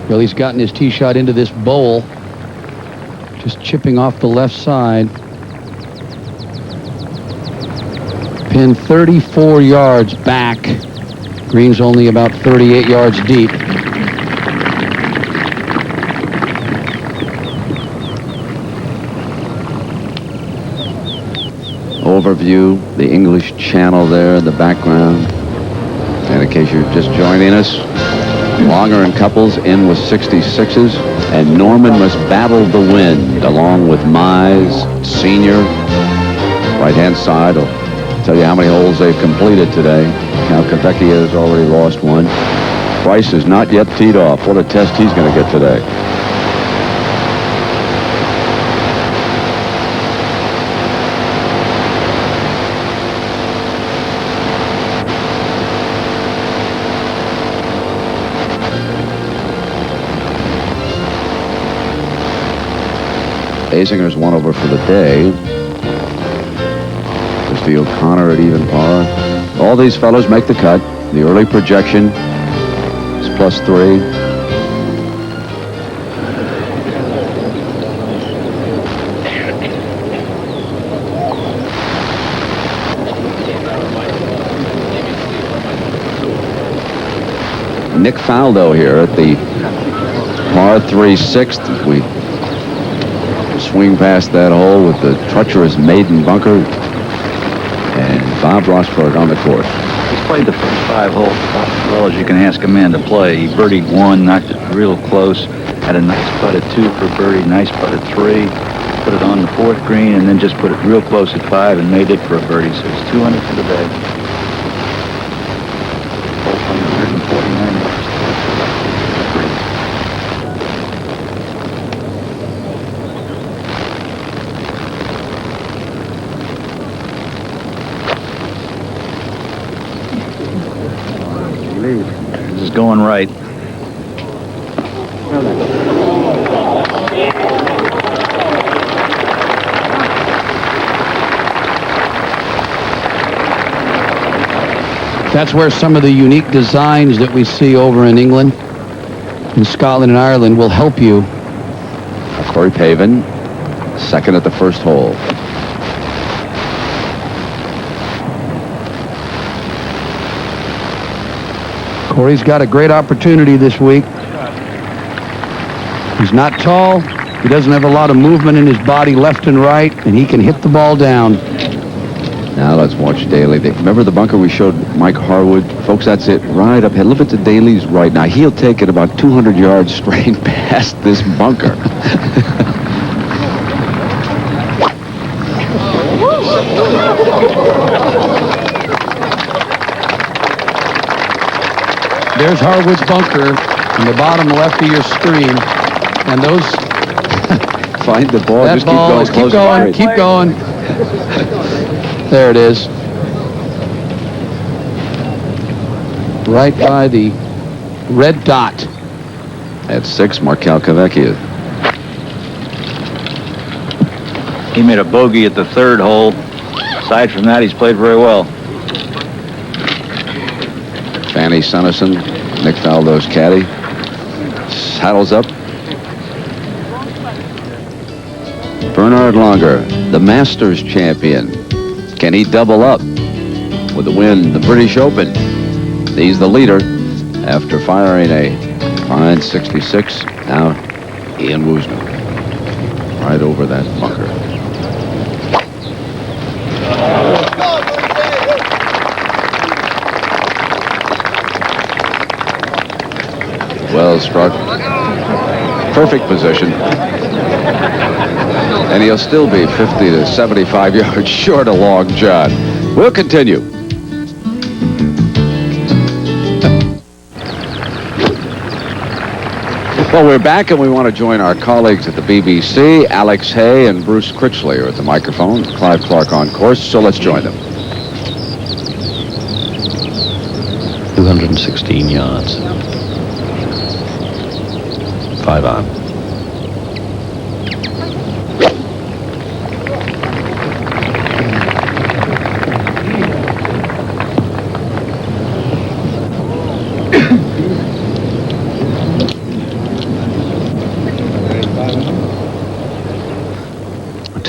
Well, he's gotten his tee shot into this bowl. Just chipping off the left side. Pin 34 yards back. Green's only about 38 yards deep. Overview, the English Channel there in the background. And in case you're just joining us, Longer and couples in with 66s, and Norman must battle the wind along with Mize, Senior. Right-hand side will tell you how many holes they've completed today. Calcavecchia has already lost one. Price is not yet teed off. What a test he's going to get today. Azinger's one over for the day. Christy O'Connor at even par. All these fellows make the cut. The early projection is +3. Nick Faldo here at the par 3 6th. We swing past that hole with the treacherous maiden bunker, and Bob Rosberg on the course. He's played the first 5 holes about as well as you can ask a man to play. He birdied 1, knocked it real close, had a nice putt at 2 for birdie, nice putt at 3, put it on the 4th green, and then just put it real close at 5 and made it for a birdie. So it's 200 for the day. 149 yards. This is going right. That's where some of the unique designs that we see over in England, in Scotland and Ireland will help you. Corey Pavin, second at the first hole. Corey's got a great opportunity this week. He's not tall. He doesn't have a lot of movement in his body left and right, and he can hit the ball down. Now let's watch Daly. Remember the bunker we showed Mike Harwood? Folks, that's it. Right up ahead. Look at the Daly's right now. He'll take it about 200 yards straight past this bunker. There's Harwood's bunker in the bottom left of your screen. And those... Find the ball. Just keep going. Keep going. There it is. Right by the red dot. At 6, Mark Calcavecchia. He made a bogey at the 3rd hole. Aside from that, he's played very well. Fanny Sunnison, Nick Faldo's caddy, saddles up. Bernhard Langer, the Masters champion. Can he double up with the win, the British Open? He's the leader after firing a fine 66. Now, Ian Woosnam, right over that bunker. Well struck. Perfect position. And he'll still be 50 to 75 yards short of Long John. We'll continue. Well, we're back, and we want to join our colleagues at the BBC. Alex Hay and Bruce Critchley are at the microphone. Clive Clark on course, so let's join them. 216 yards. 5 on.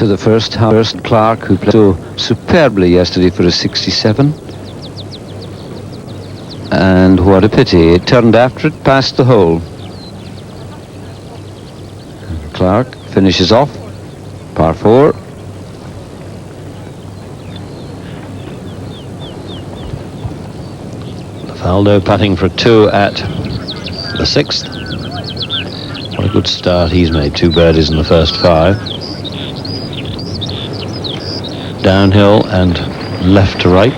to the first half. Clark, who played so superbly yesterday for a 67. And what a pity. It turned after it, past the hole. Clark finishes off, par 4. Faldo putting for 2 at the 6th. What a good start he's made. 2 birdies in the first 5. Downhill and left to right.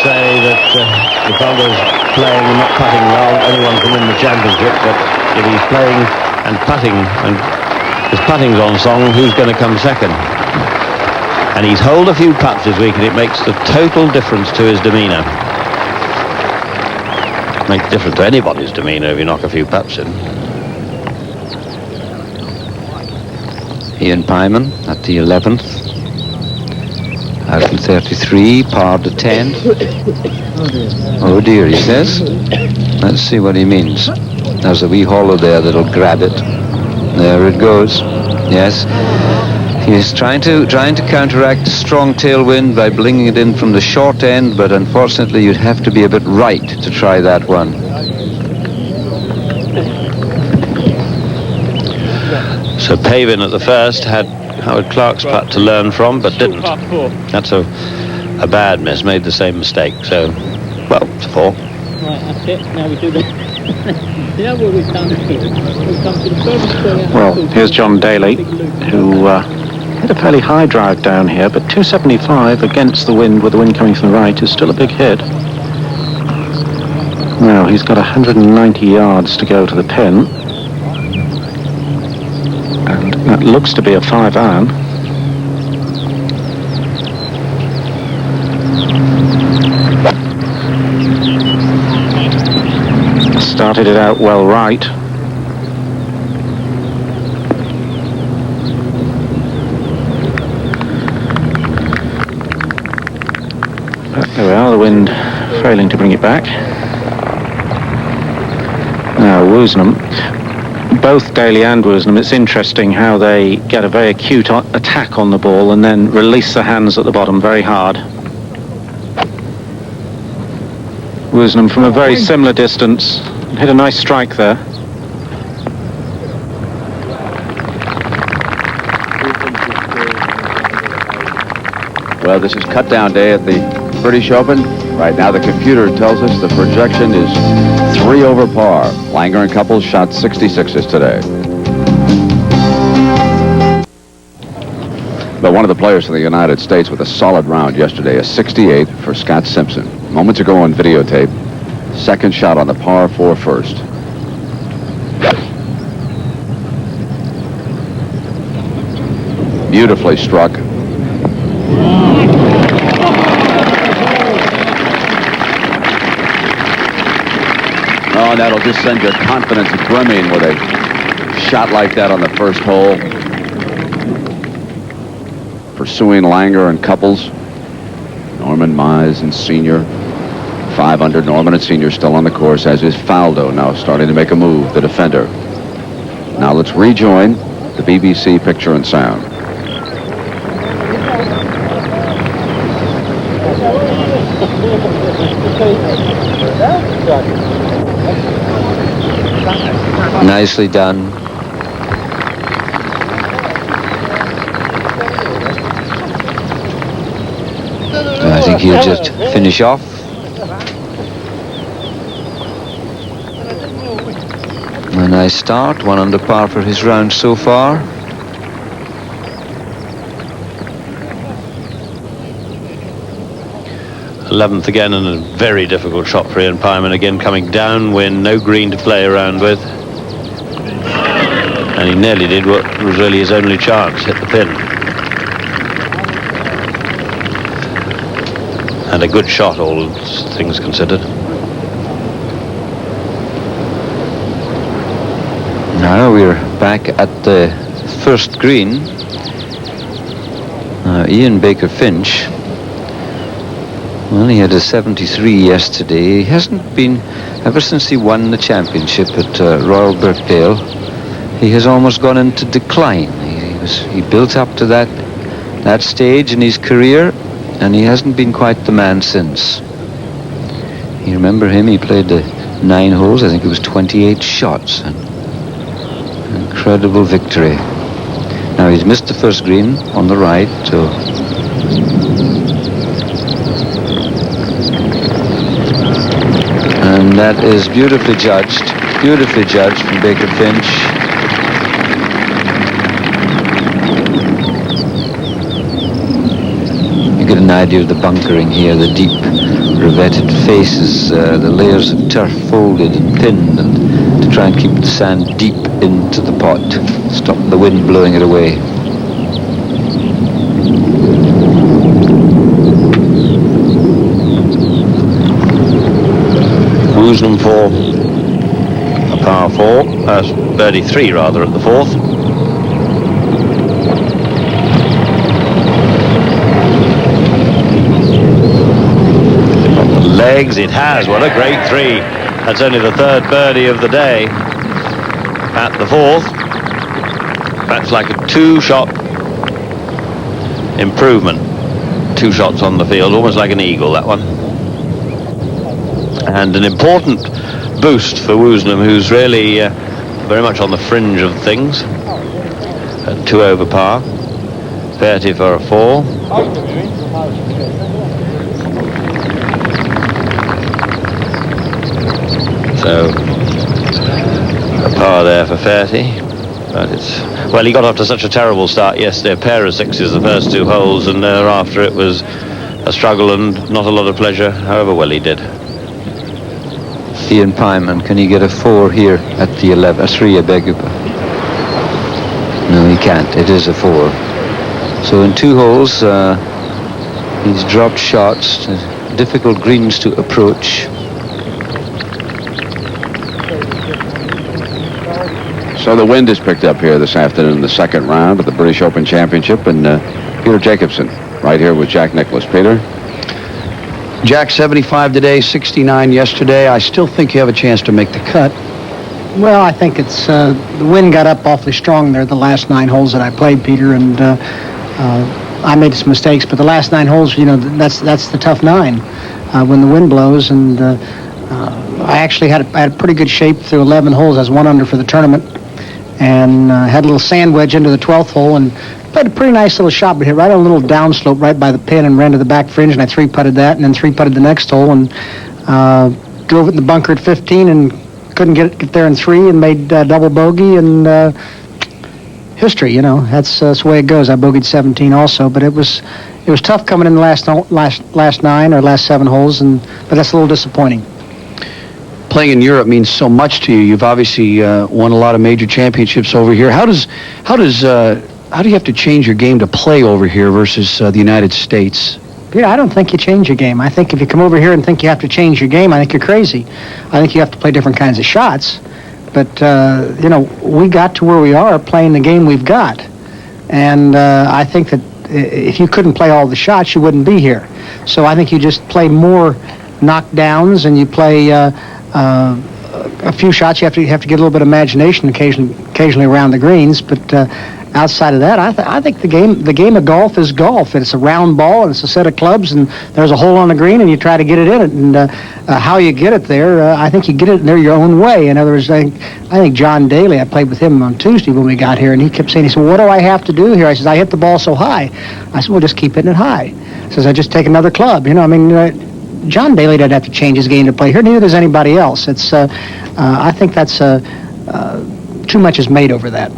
Say that if Faldo's playing and not putting well, anyone can win the championship, but if he's playing and putting, and his putting's on song, who's going to come second? And he's holed a few putts this week, and it makes the total difference to his demeanour. Makes difference to anybody's demeanour if you knock a few putts in. Ian Pyman at the 11th. Out from 33, par to 10. Oh dear, he says. Let's see what he means. There's a wee hollow there that'll grab it. There it goes. Yes. He's trying to counteract a strong tailwind by bringing it in from the short end, but unfortunately you'd have to be a bit right to try that one. So Pavin at the first had Howard Clark's putt to learn from, but didn't. That's a bad miss, made the same mistake. So, well, it's a 4. Right, that's it. Now we do the... You know what we've done here? We've come to the furthest square out. Well, here's John Daly, who hit a fairly high drive down here, but 275 against the wind, with the wind coming from the right, is still a big hit. Now, he's got 190 yards to go to the pin. And that looks to be a 5-iron. Started it out well right. But there we are, the wind failing to bring it back. Now, Woosnam. Both Daly and Woosnam, it's interesting how they get a very acute attack on the ball and then release the hands at the bottom very hard. Woosnam from a very similar distance hit a nice strike there. Well, this is cut down day at the British Open. Right now the computer tells us the projection is 3 over par. Langer and Couples shot 66s today. But one of the players from the United States with a solid round yesterday, a 68 for Scott Simpson. Moments ago on videotape, second shot on the par 4 first. Beautifully struck. Oh, and that'll just send your confidence brimming with a shot like that on the first hole. Pursuing Langer and Couples. Norman, Mize, and Senior. 5 under. Norman and Senior still on the course, as is Faldo, now starting to make a move, the defender. Now let's rejoin the BBC picture and sound. Nicely done. I think he'll just finish off. A nice start, 1 under par for his round so far. '11th again, and a very difficult shot for Ian Pyman, again coming downwind, no green to play around with. And he nearly did what was really his only chance, hit the pin. And a good shot, all things considered. Now we're back at the first green. Ian Baker Finch. Well, he had a 73 yesterday. He hasn't been, ever since he won the championship at Royal Birkdale, he has almost gone into decline. He built up to that stage in his career, and he hasn't been quite the man since. You remember him? He played the 9 holes. I think it was 28 shots. An incredible victory. Now he's missed the first green on the right, so and that is beautifully judged from Baker Finch. You get an idea of the bunkering here, the deep revetted faces, the layers of turf folded and pinned, and to try and keep the sand deep into the pot, stop the wind blowing it away. Woosnam for a par 4, birdie 3 rather at the 4th. Legs, it has. What a great 3. That's only the 3rd birdie of the day at the 4th. That's like a 2-shot improvement. 2 shots on the field, almost like an eagle, that one. And an important boost for Woosnam, who's really very much on the fringe of things. At 2 over par. Fairty for a 4. So a par there for Fairty, but well, he got off to such a terrible start yesterday, a pair of 6s the first 2 holes, and thereafter it was a struggle and not a lot of pleasure, however well he did. Ian Pyman, can he get a 4 here at the 11? A 3, I beg your pardon. No, he can't. It is a 4. So in 2 holes, he's dropped shots, difficult greens to approach. So the wind is picked up here this afternoon in the 2nd round of the British Open Championship, and Peter Jacobson right here with Jack Nicklaus. Peter? Jack, 75 today, 69 yesterday. I still think you have a chance to make the cut. Well, I think it's the wind got up awfully strong there the last 9 holes that I played, Peter, and I made some mistakes, but the last 9 holes, you know, that's the tough 9 when the wind blows, and I actually had a pretty good shape through 11 holes. I was 1 under for the tournament, and had a little sand wedge into the 12th hole, and played a pretty nice little shot, but hit right on a little downslope right by the pin and ran to the back fringe, and I 3-putted that, and then 3-putted the next hole, and drove it in the bunker at 15, and couldn't get there in 3, and made double bogey, and history, you know, that's the way it goes. I bogeyed 17 also, but it was tough coming in the last 9 or last 7 holes, but that's a little disappointing. Playing in Europe means so much to you. You've obviously won a lot of major championships over here. How do you have to change your game to play over here versus the United States? Peter, I don't think you change your game. I think if you come over here and think you have to change your game, I think you're crazy. I think you have to play different kinds of shots. But, you know, we got to where we are playing the game we've got. And I think that if you couldn't play all the shots, you wouldn't be here. So I think you just play more knockdowns, and you play a few shots. You have to get a little bit of imagination occasionally around the greens. But outside of that, I think the game of golf is golf. It's a round ball, and it's a set of clubs, and there's a hole on the green, and you try to get it in it. And how you get it there, I think you get it there your own way. In other words, I think John Daly, I played with him on Tuesday when we got here, and he kept saying, he said, "What do I have to do here?" I said, "I hit the ball so high." I said, "Well, just keep hitting it high." He says, "I just take another club." You know, I mean, John Daly doesn't have to change his game to play here. Neither does anybody else. It's I think that's too much is made over that.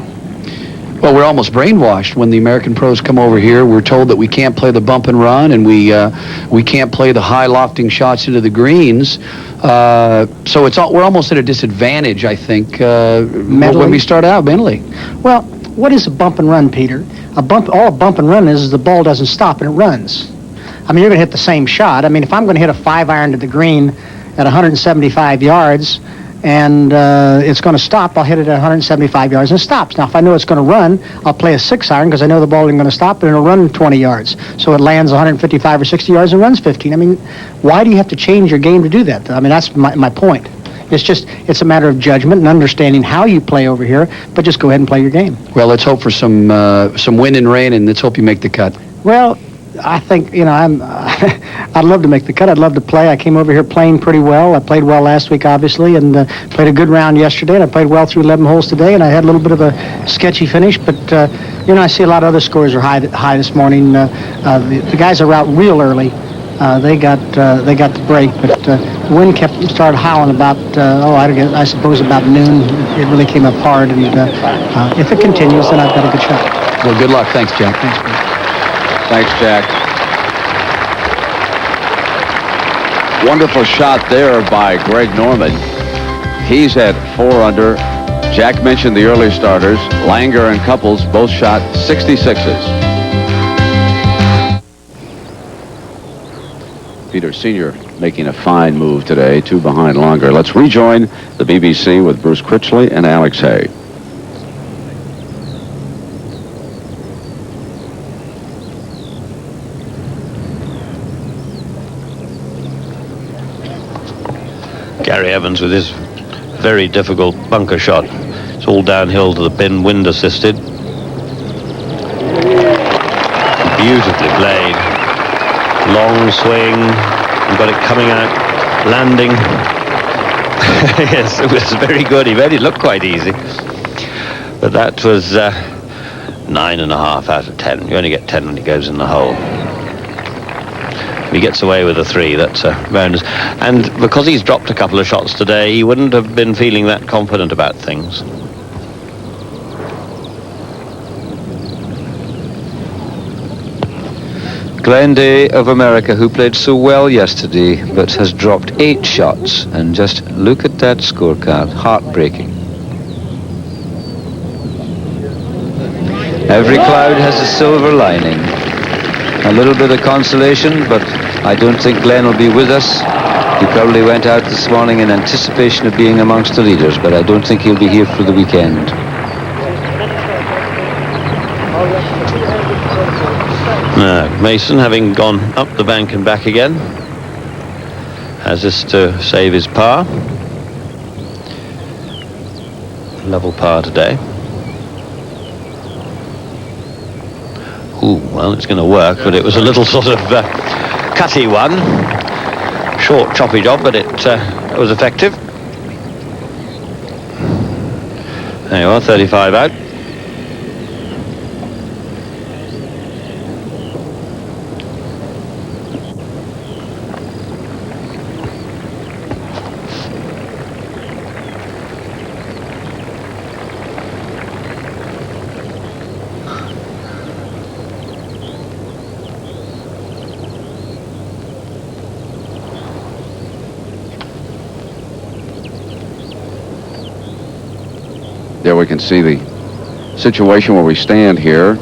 Well, we're almost brainwashed when the American pros come over here. We're told that we can't play the bump and run, and we can't play the high lofting shots into the greens. So we're almost at a disadvantage, I think, when we start out mentally. Well, what is a bump and run, Peter? All a bump and run is the ball doesn't stop and it runs. I mean, you're going to hit the same shot. I mean, if I'm going to hit a 5-iron to the green at 175 yards, and it's going to stop, I'll hit it at 175 yards and it stops. Now, if I know it's going to run, I'll play a 6-iron because I know the ball isn't going to stop, and it'll run 20 yards. So it lands 155 or 60 yards and runs 15. I mean, why do you have to change your game to do that? I mean, that's my point. It's a matter of judgment and understanding how you play over here, but just go ahead and play your game. Well, let's hope for some wind and rain, and let's hope you make the cut. Well, I think, I'd love to make the cut. I'd love to play. I came over here playing pretty well. I played well last week, obviously, and played a good round yesterday, and I played well through 11 holes today, and I had a little bit of a sketchy finish, but, I see a lot of other scores are high this morning. The guys are out real early. They got the break, but the wind started howling about, I suppose about noon. It really came up hard, and if it continues, then I've got a good shot. Well, good luck. Thanks, Jack. Thanks, Bill. Thanks, Jack. Wonderful shot there by Greg Norman. He's at 4 under. Jack mentioned the early starters. Langer and Couples both shot 66s. Peter Sr. making a fine move today, 2 behind Langer. Let's rejoin the BBC with Bruce Critchley and Alex Hay. Gary Evans with his very difficult bunker shot. It's all downhill to the pin, wind assisted. Beautifully played. Long swing, and got it coming out, landing. Yes, it was very good. He made it look quite easy. But that was 9.5 out of 10. You only get 10 when he goes in the hole. If he gets away with a 3, that's a bonus. And because he's dropped a couple of shots today, he wouldn't have been feeling that confident about things. Glenn Day of America, who played so well yesterday, but has dropped 8 shots. And just look at that scorecard. Heartbreaking. Every cloud has a silver lining. A little bit of consolation, but I don't think Glenn will be with us. He probably went out this morning in anticipation of being amongst the leaders, but I don't think he'll be here for the weekend. Mason, having gone up the bank and back again, has this to save his par. Level par today. Ooh, well, it's going to work, but it was a little sort of cutty one. Short, choppy job, but it was effective. There you are, 35 out. There we can see the situation where we stand here.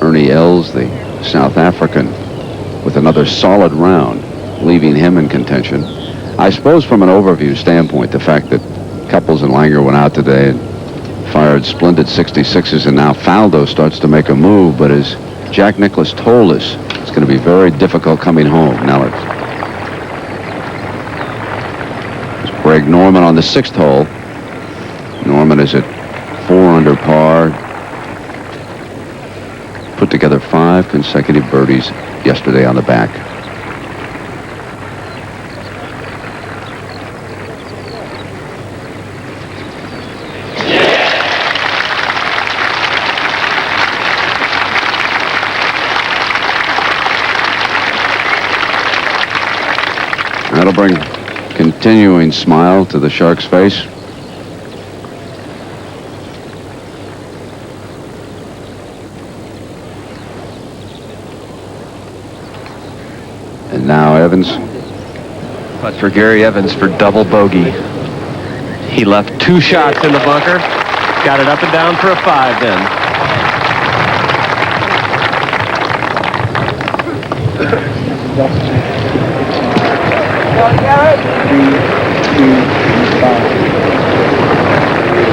Ernie Els, the South African, with another solid round, leaving him in contention. I suppose from an overview standpoint, the fact that Couples and Langer went out today and fired splendid 66s, and now Faldo starts to make a move, but as Jack Nicklaus told us, it's going to be very difficult coming home. Now it's Greg Norman on the 6th hole. Norman is at 4 under par. Put together 5 consecutive birdies yesterday on the back. That'll bring continuing smile to the Shark's face. And now Evans. But for Gary Evans for double bogey. He left 2 shots in the bunker. Got it up and down for a 5 then.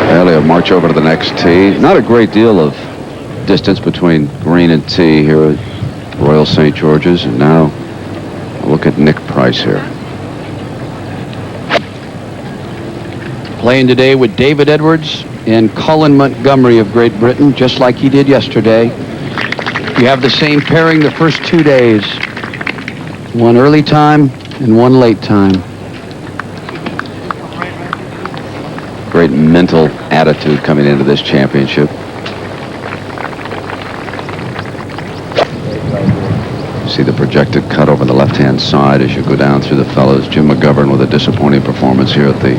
Daly will march over to the next tee. Not a great deal of distance between green and tee here at Royal St. George's. And now look at Nick Price here. Playing today with David Edwards and Colin Montgomery of Great Britain, just like he did yesterday. You have the same pairing the first 2 days. One early time and one late time. Great mental attitude coming into this championship. See the projected cut over the left-hand side as you go down through the fellows. Jim McGovern with a disappointing performance here at the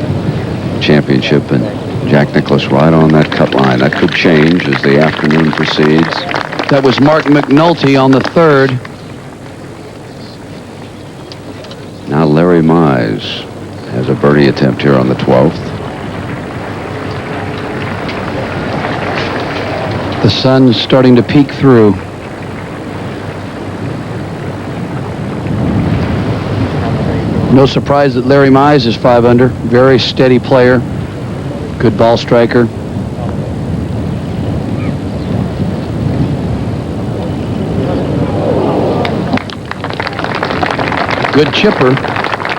championship, and Jack Nicklaus right on that cut line. That could change as the afternoon proceeds. That was Mark McNulty on the third. Now Larry Mize has a birdie attempt here on the 12th. The sun's starting to peek through. No surprise that Larry Mize is 5 under. Very steady player. Good ball striker. Good chipper.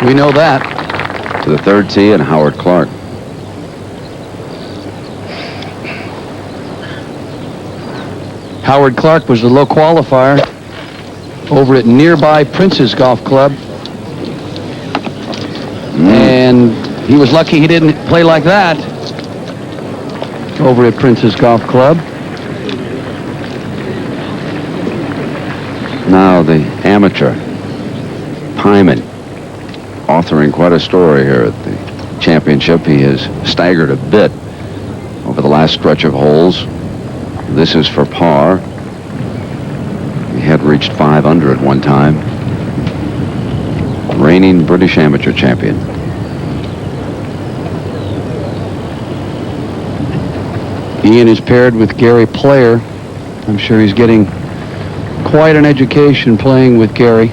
We know that. To the third tee and Howard Clark. Howard Clark was the low qualifier over at nearby Prince's Golf Club. And he was lucky he didn't play like that over at Prince's Golf Club. Now the amateur, Hyman, authoring quite a story here at the championship. He has staggered a bit over the last stretch of holes. This is for par. He had reached 5 under at one time. Reigning British amateur champion. Ian is paired with Gary Player. I'm sure he's getting quite an education playing with Gary.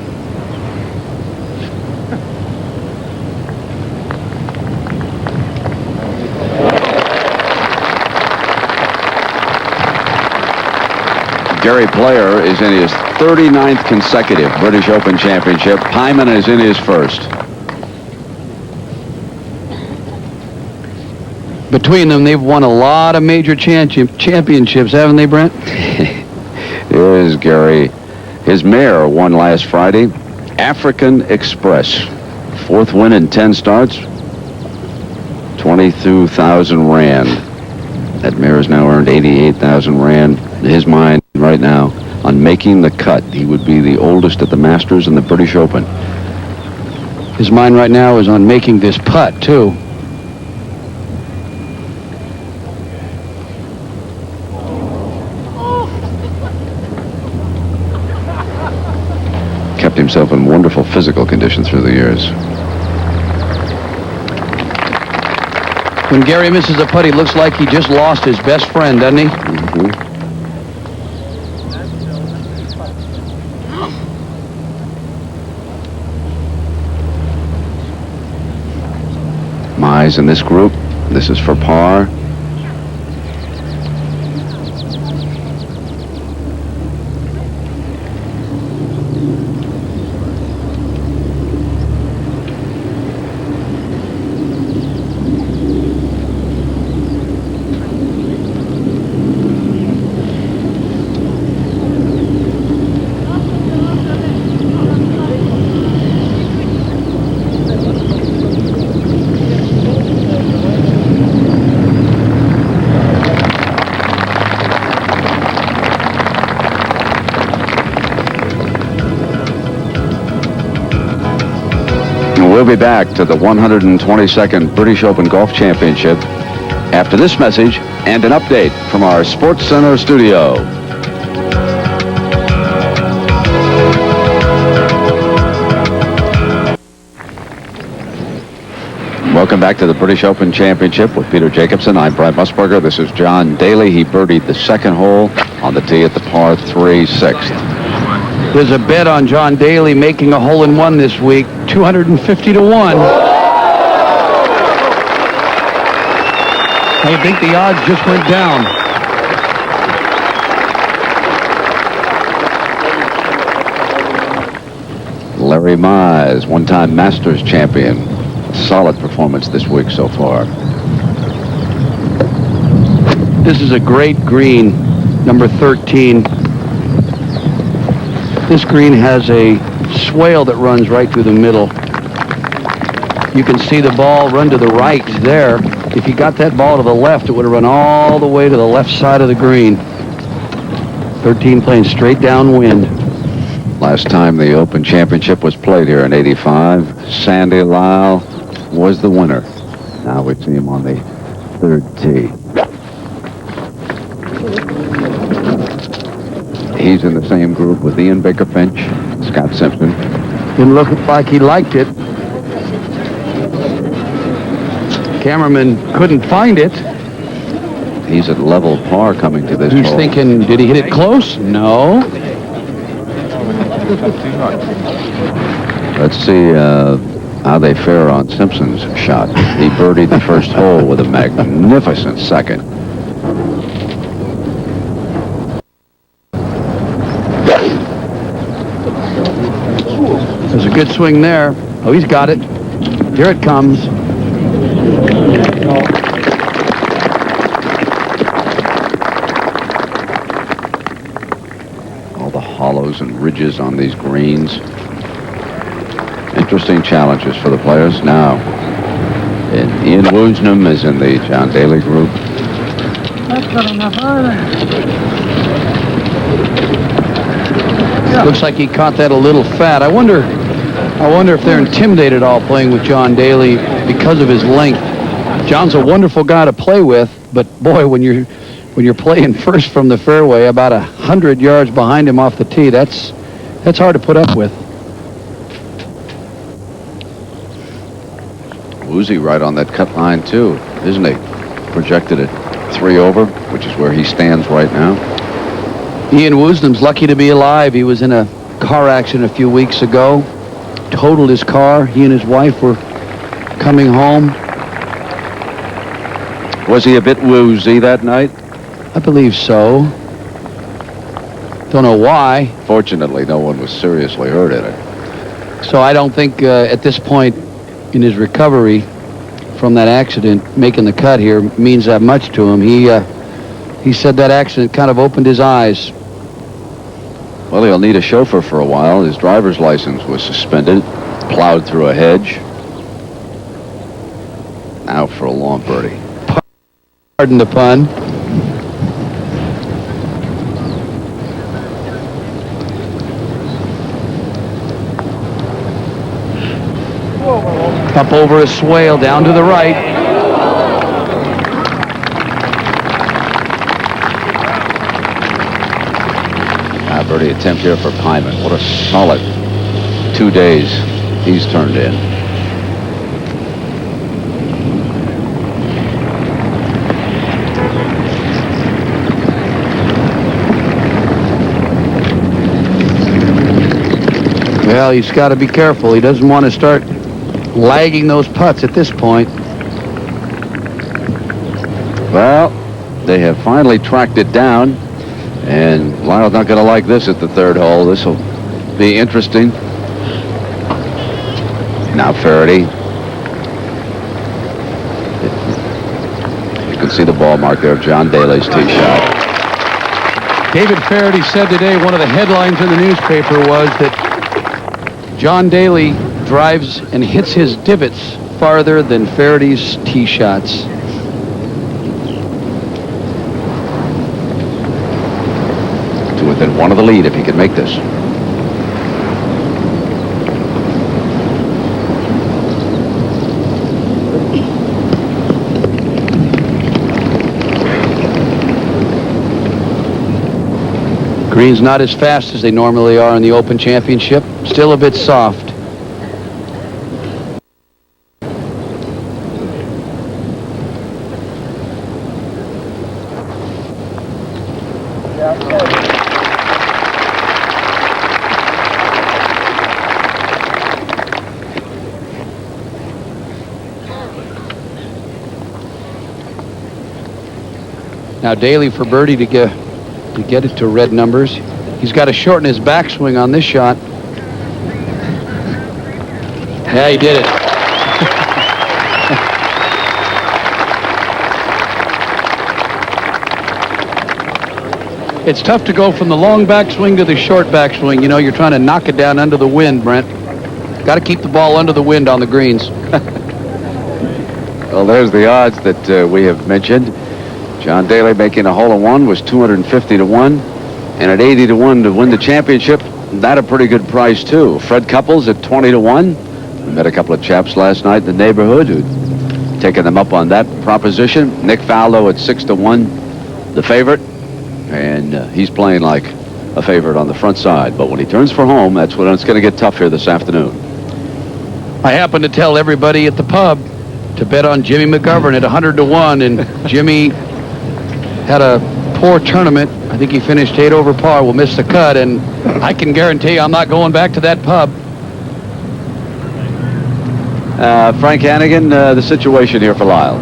Gary Player is in his 39th consecutive British Open Championship. Hyman is in his first. Between them, they've won a lot of major championships, haven't they, Brent? Here's Gary. His mare won last Friday. African Express. 4th win in 10 starts. 22,000 Rand. That mare has now earned 88,000 Rand. In his mind right now on making the cut. He would be the oldest at the Masters and the British Open. His mind right now is on making this putt, too. Kept himself in wonderful physical condition through the years. When Gary misses a putt, he looks like he just lost his best friend, doesn't he? Mm-hmm. Mize in this group. This is for par. We'll be back to the 122nd British Open Golf Championship after this message and an update from our Sports Center studio. Welcome back to the British Open Championship with Peter Jacobson. I'm Brad Musburger. This is John Daly. He birdied the second hole on the tee at the par 3 6th. There's a bet on John Daly making a hole-in-one this week, 250 to 1. I think the odds just went down. Larry Mize, one-time Masters champion. Solid performance this week so far. This is a great green, number 13. This green has a swale that runs right through the middle. You can see the ball run to the right there. If you got that ball to the left, it would have run all the way to the left side of the green. 13 playing straight downwind. Last time the Open Championship was played here in '85, Sandy Lyle was the winner. Now we see him on the third tee. He's in the same group with Ian Baker Finch, Scott Simpson. Didn't look like he liked it. Cameraman couldn't find it. He's at level par coming to this He's hole. thinking, did he hit it close? No. Let's see how they fare on Simpson's shot. He birdied the first hole with a magnificent second. There's a good swing there. Oh, he's got it. Here it comes. All the hollows and ridges on these greens. Interesting challenges for the players now. And Ian Woosnam is in the John Daly group. Looks like he caught that a little fat. I wonder if they're intimidated all playing with John Daly because of his length. John's a wonderful guy to play with, but boy, when you're playing first from the fairway, about 100 yards behind him off the tee, that's hard to put up with. Woozy right on that cut line too, isn't he? Projected at 3 over, which is where he stands right now. Ian Woosnam's lucky to be alive. He was in a car accident a few weeks ago. Totaled his car. He and his wife were coming home. Was he a bit woozy that night? I believe so. Don't know why. Fortunately, no one was seriously hurt in it. So I don't think at this point in his recovery from that accident, making the cut here means that much to him. He said that accident kind of opened his eyes. Well, he'll need a chauffeur for a while. His driver's license was suspended, plowed through a hedge. Now for a long birdie. Pardon the pun. Up over a swale, down to the right. Birdie attempt here for Pyman. What a solid 2 days he's turned in. Well, he's got to be careful. He doesn't want to start lagging those putts at this point. Well, they have finally tracked it down. And Lyle's not going to like this at the third hole. This will be interesting. Now Faraday. You can see the ball mark there of John Daly's tee shot. David Faraday said today one of the headlines in the newspaper was that John Daly drives and hits his divots farther than Faraday's tee shots. Within one of the lead if he can make this. Greens not as fast as they normally are in the Open Championship. Still a bit soft. Now Daly for birdie to get it to red numbers. He's got to shorten his backswing on this shot. Yeah, he did it. It's tough to go from the long backswing to the short backswing. You know, you're trying to knock it down under the wind, Brent. Got to keep the ball under the wind on the greens. Well, there's the odds that we have mentioned. John Daly making a hole-in-one was 250 to 1, and at 80 to 1 to win the championship. That a pretty good price too. Fred Couples at 20 to 1. We met a couple of chaps last night in the neighborhood who'd taken them up on that proposition. Nick Faldo at 6 to 1, the favorite, and he's playing like a favorite on the front side. But when he turns for home, that's when it's going to get tough here this afternoon. I happened to tell everybody at the pub to bet on Jimmy McGovern at 100 to 1, and Jimmy had a poor tournament. I think he finished 8 over par. Will miss the cut, and I can guarantee I'm not going back to that pub. Frank Hannigan, the situation here for Lyle.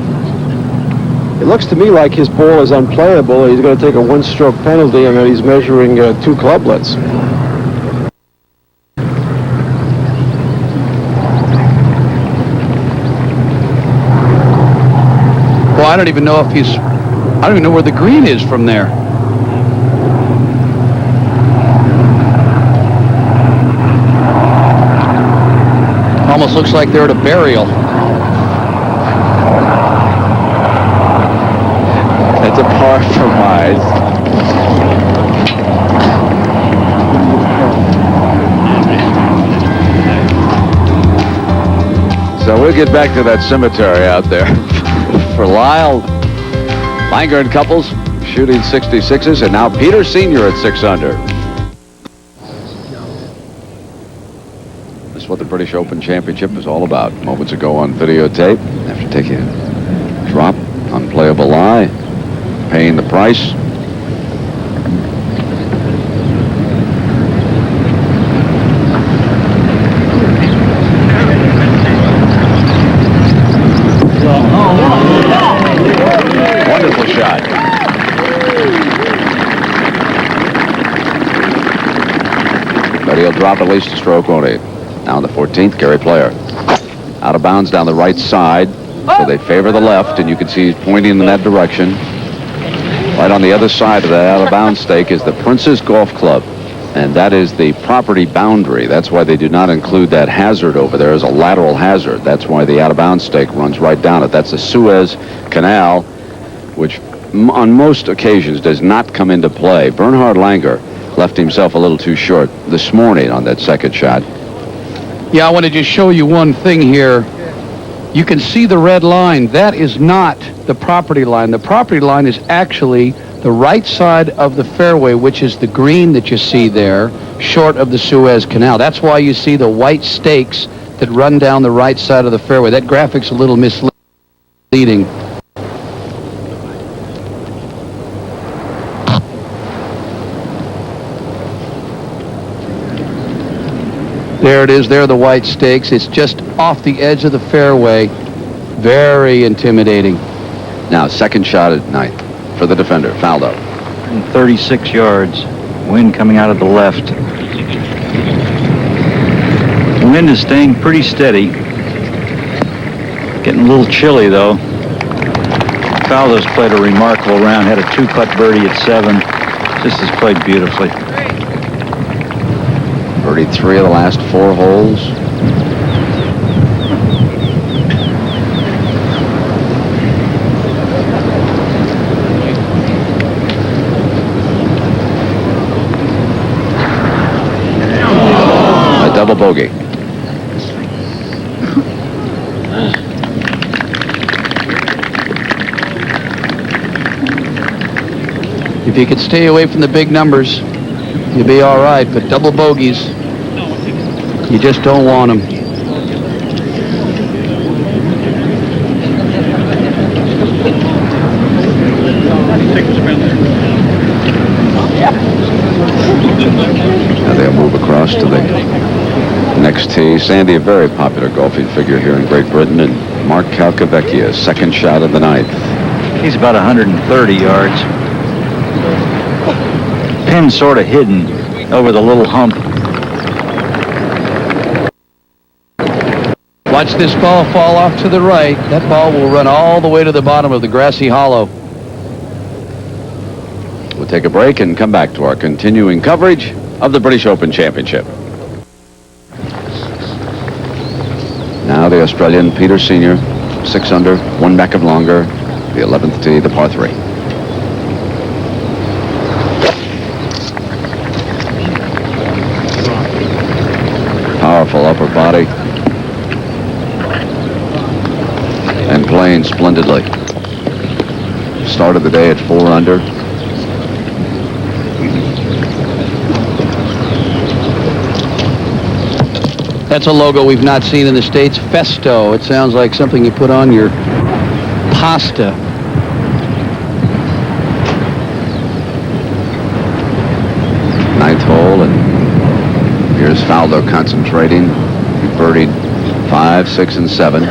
It looks to me like his ball is unplayable. He's going to take a one-stroke penalty, and he's measuring 2 clublets. Well, I don't even know if I don't even know where the green is from there. Almost looks like they're at a burial. That's a par for Mize. So we'll get back to that cemetery out there. For Lyle, Langer and Couples shooting 66s, and now Peter Sr. at 6 under. This is what the British Open Championship is all about. Moments ago on videotape, after taking a drop, unplayable lie, paying the price. Wonderful shot. But he'll drop at least a stroke, won't he? Now on the 14th, Gary Player. Out of bounds down the right side. So they favor the left, and you can see he's pointing in that direction. Right on the other side of that out-of-bounds stake is the Princess Golf Club. And that is the property boundary. That's why they do not include that hazard over there as a lateral hazard. That's why the out-of-bounds stake runs right down it. That's the Suez Canal, which on most occasions does not come into play. Bernhard Langer left himself a little too short this morning on that second shot. Yeah, I want to just show you one thing here. You can see the red line. That is not the property line. The property line is actually the right side of the fairway, which is the green that you see there, short of the Suez Canal. That's why you see the white stakes that run down the right side of the fairway. That graphic's a little misleading. There it is. There are the white stakes. It's just off the edge of the fairway. Very intimidating. Now, second shot at ninth for the defender, Faldo. 36 yards. Wind coming out of the left. The wind is staying pretty steady. Getting a little chilly, though. Faldo's played a remarkable round. Had a 2-putt birdie at 7. Just has played beautifully. Birdied 3 of the last 4 holes. A double bogey. If you could stay away from the big numbers, you'll be all right. But double bogeys, you just don't want them. Now they'll move across to the next tee. Sandy, a very popular golfing figure here in Great Britain, and Mark Calcavecchia, second shot of the ninth. He's about 130 yards. Pin sort of hidden over the little hump. Watch this ball fall off to the right. That ball will run all the way to the bottom of the grassy hollow. We'll take a break and come back to our continuing coverage of the British Open Championship. Now the Australian Peter Senior, 6 under, 1 back of longer, the 11th tee, the par 3. Powerful upper body. And playing splendidly. Started the day at 4 under. That's a logo we've not seen in the States. Festo. It sounds like something you put on your pasta. Ninth hole, and here's Faldo concentrating. He birdied 5, 6, and 7.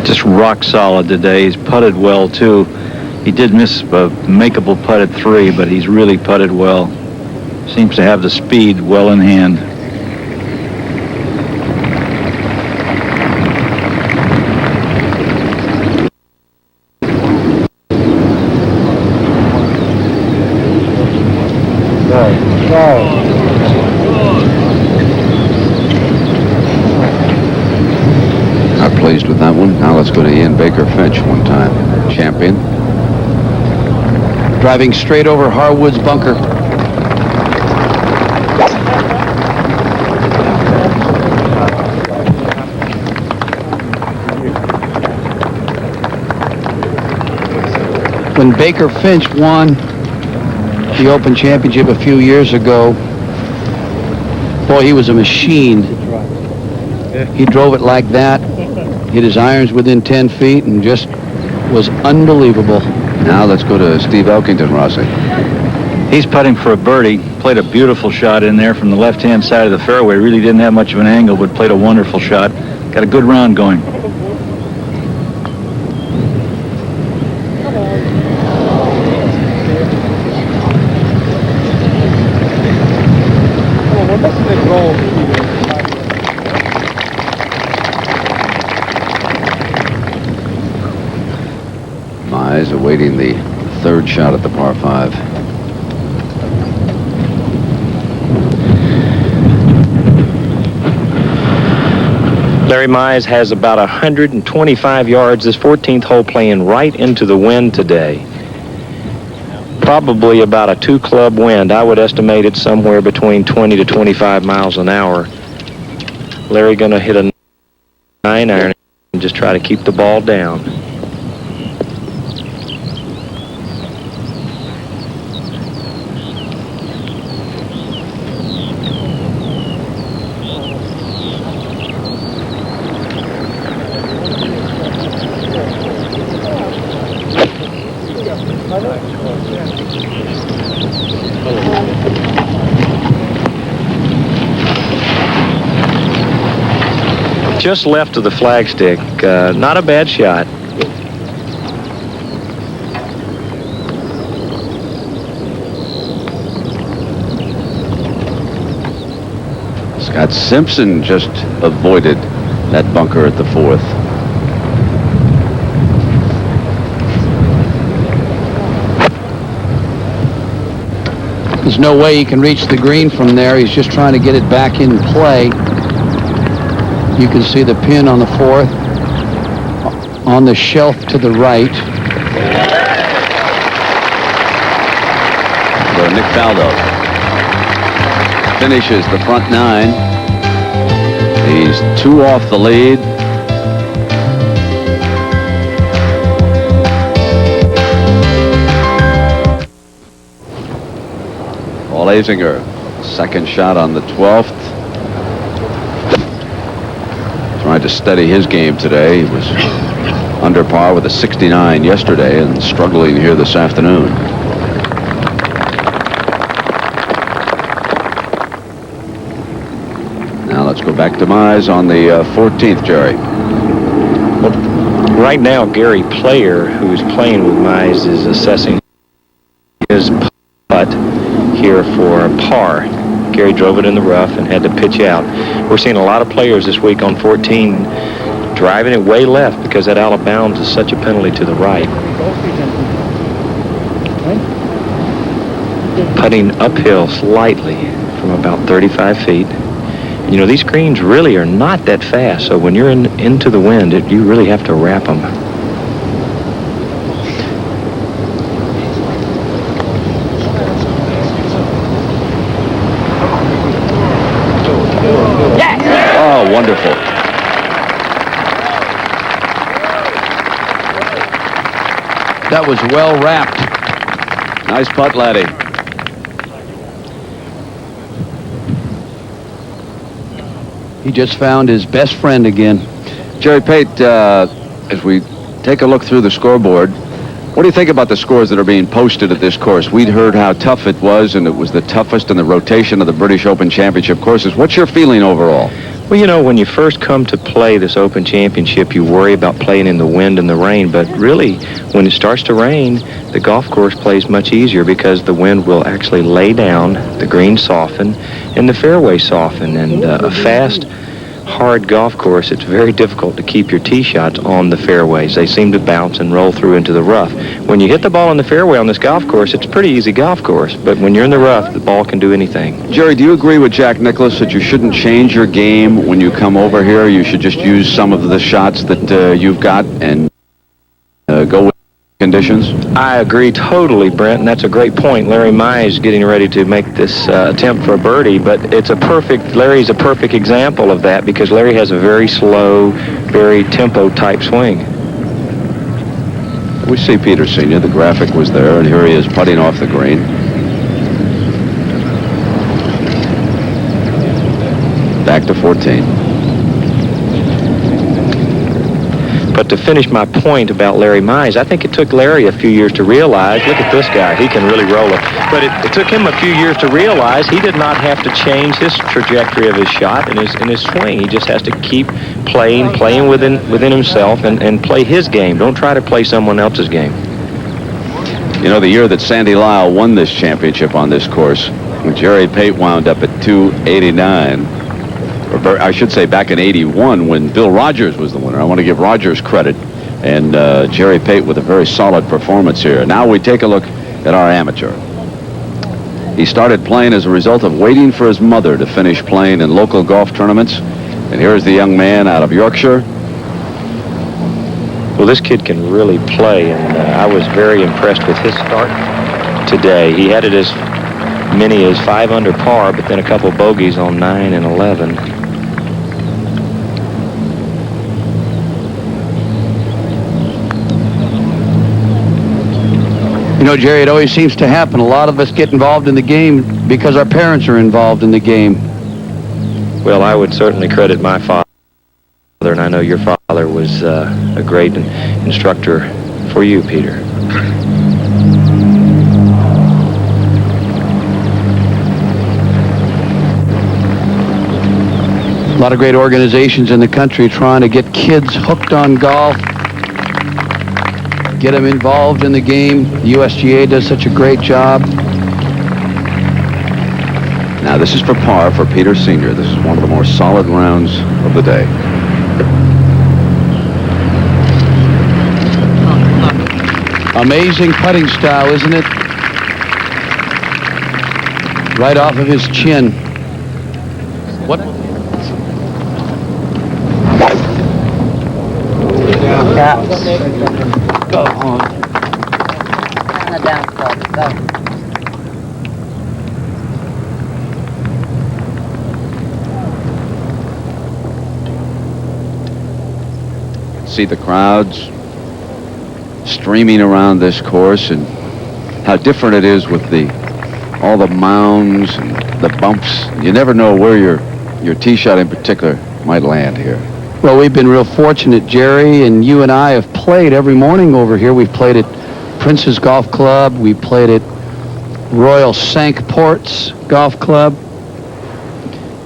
Just rock solid today. He's putted well, too. He did miss a makeable putt at 3, but he's really putted well. Seems to have the speed well in hand. Not pleased with that one. Now let's go to Ian Baker Finch, one-time champion. Driving straight over Harwood's bunker. When Baker Finch won the Open Championship a few years ago, boy, he was a machine. He drove it like that, hit his irons within 10 feet, and just was unbelievable. Now let's go to Steve Elkington, Rossi. He's putting for a birdie. Played a beautiful shot in there from the left-hand side of the fairway. Really didn't have much of an angle, but played a wonderful shot. Got a good round going. Mize awaiting the 3rd shot at the par 5. Larry Mize has about 125 yards this 14th hole, playing right into the wind today. Probably about a 2-club wind. I would estimate it somewhere between 20 to 25 miles an hour. Larry going to hit a 9-iron and just try to keep the ball down. Just left of the flagstick. Not a bad shot. Scott Simpson just avoided that bunker at the 4th. There's no way he can reach the green from there. He's just trying to get it back in play. You can see the pin on the 4th, on the shelf to the right. So Nick Faldo finishes the front 9. He's 2 off the lead. Paul Azinger, 2nd shot on the 12th. Trying to steady his game today. He was under par with a 69 yesterday and struggling here this afternoon. Now let's go back to Mize on the 14th, Jerry. right now, Gary Player, who's playing with Mize, is assessing his putt here for a par. Gary drove it in the rough and had to pitch out. We're seeing a lot of players this week on 14 driving it way left because that out of bounds is such a penalty to the right. Putting uphill slightly from about 35 feet. You know, these greens really are not that fast, so when you're into the wind, you really have to wrap them. Oh, wonderful. That was well wrapped. Nice putt, laddie. He just found his best friend again. Jerry Pate, as we take a look through the scoreboard, what do you think about the scores that are being posted at this course? We'd heard how tough it was, and it was the toughest in the rotation of the British Open Championship courses. What's your feeling overall? Well, you know, when you first come to play this Open Championship, you worry about playing in the wind and the rain, but really, when it starts to rain, the golf course plays much easier because the wind will actually lay down, the greens soften, and the fairways soften, and a fast, hard golf course, it's very difficult to keep your tee shots on the fairways. They seem to bounce and roll through into the rough. When you hit the ball in the fairway on this golf course, it's a pretty easy golf course, but when you're in the rough, the ball can do anything. Jerry, do you agree with Jack Nicklaus that you shouldn't change your game when you come over here? You should just use some of the shots that you've got and go with conditions? I agree totally, Brent, and that's a great point. Larry Mize getting ready to make this attempt for a birdie, but Larry's a perfect example of that because Larry has a very slow, very tempo-type swing. We see Peter Sr., the graphic was there, and here he is putting off the green. Back to 14. But to finish my point about Larry Mize, I think it took Larry a few years to realize, look at this guy, he can really roll it. But it took him a few years to realize he did not have to change his trajectory of his shot and his swing. He just has to keep playing within himself and play his game. Don't try to play someone else's game. You know, the year that Sandy Lyle won this championship on this course, Jerry Pate wound up at 289. Or I should say back in 81 when Bill Rogers was the winner. I want to give Rogers credit. And Jerry Pate with a very solid performance here. Now we take a look at our amateur. He started playing as a result of waiting for his mother to finish playing in local golf tournaments. And here's the young man out of Yorkshire. Well, this kid can really play, and I was very impressed with his start today. He had it as many as 5 under par, but then a couple bogeys on 9 and 11. You know, Jerry, it always seems to happen. A lot of us get involved in the game because our parents are involved in the game. Well, I would certainly credit my father, and I know your father was a great instructor for you, Peter. A lot of great organizations in the country trying to get kids hooked on golf, get them involved in the game. The USGA does such a great job. Now this is for par for Peter Sr. This is one of the more solid rounds of the day. Amazing putting style, isn't it? Right off of his chin. What? Go on. Go. See the crowds streaming around this course and how different it is with all the mounds and the bumps. You never know where your tee shot in particular might land here. Well, we've been real fortunate, Jerry, and you and I have played every morning over here. We've played at Prince's Golf Club. We played at Royal Cinque Ports Golf Club.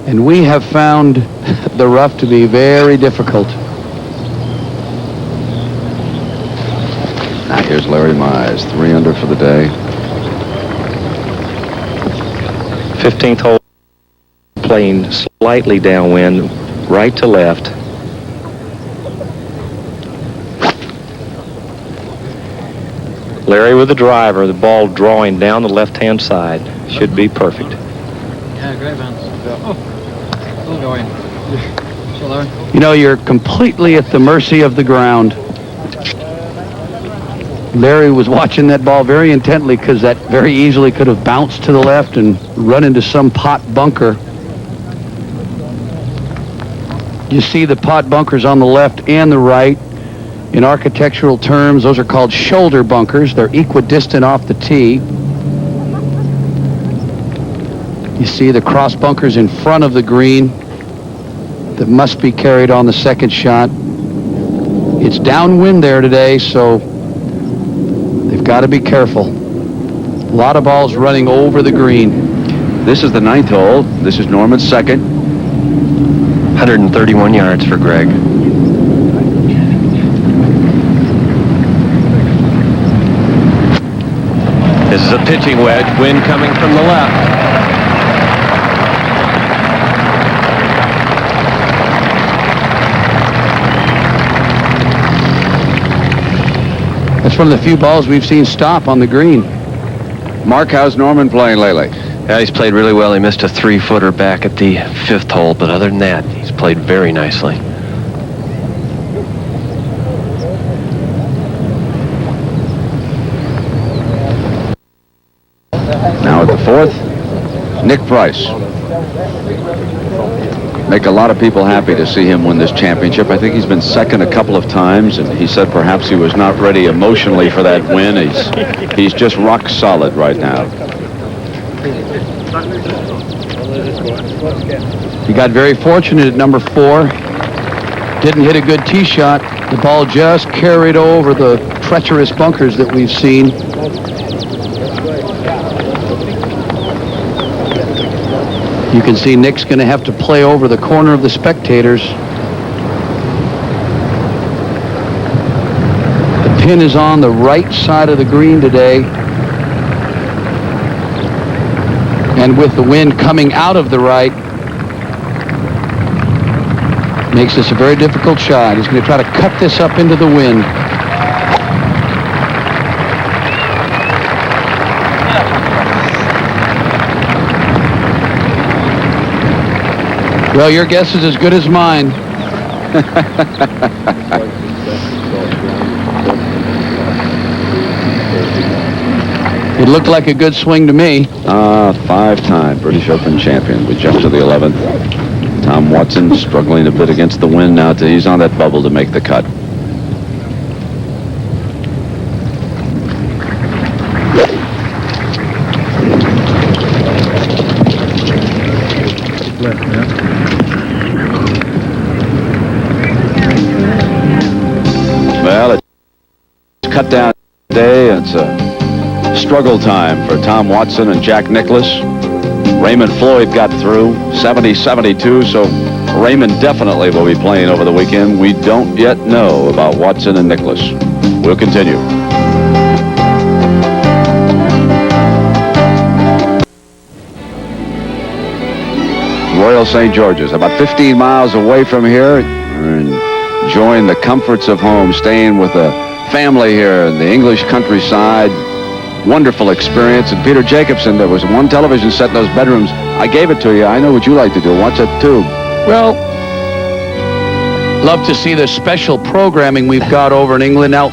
And we have found the rough to be very difficult. Here's Larry Mize, 3 under for the day. 15th hole, playing slightly downwind, right to left. Larry with the driver, the ball drawing down the left-hand side. Should be perfect. Yeah, great, man. Oh, still going. So, Larry. You know, you're completely at the mercy of the ground. Larry was watching that ball very intently because that very easily could have bounced to the left and run into some pot bunker. You see the pot bunkers on the left and the right. In architectural terms, those are called shoulder bunkers. They're equidistant off the tee. You see the cross bunkers in front of the green that must be carried on the second shot. It's downwind there today, so they've got to be careful. A lot of balls running over the green. This is the 9th hole. This is Norman's second. 131 yards for Greg. This is a pitching wedge, wind coming from the left. That's one of the few balls we've seen stop on the green. Mark, how's Norman playing lately? Yeah, he's played really well. He missed a 3-footer back at the 5th hole, but other than that, he's played very nicely. Now at the 4th, Nick Price. Make a lot of people happy to see him win this championship. I think he's been second a couple of times, and he said perhaps he was not ready emotionally for that win. He's just rock solid right now. He got very fortunate at number 4. Didn't hit a good tee shot. The ball just carried over the treacherous bunkers that we've seen. You can see Nick's going to have to play over the corner of the spectators. The pin is on the right side of the green today. And with the wind coming out of the right, makes this a very difficult shot. He's going to try to cut this up into the wind. Well, your guess is as good as mine. It looked like a good swing to me. 5-time British Open champion. We jump to the 11th. Tom Watson struggling a bit against the wind now. He's on that bubble to make the cut. Well, it's cut down today. It's a struggle time for Tom Watson and Jack Nicklaus. Raymond Floyd got through 70-72, so Raymond definitely will be playing over the weekend. We don't yet know about Watson and Nicklaus. We'll continue. Royal St. George's, about 15 miles away from here. We're enjoying the comforts of home, staying with a family here in the English countryside. Wonderful experience. And Peter Jacobson, there was one television set in those bedrooms. I gave it to you. I know what you like to do. Watch that tube. Well, love to see the special programming we've got over in England. Now,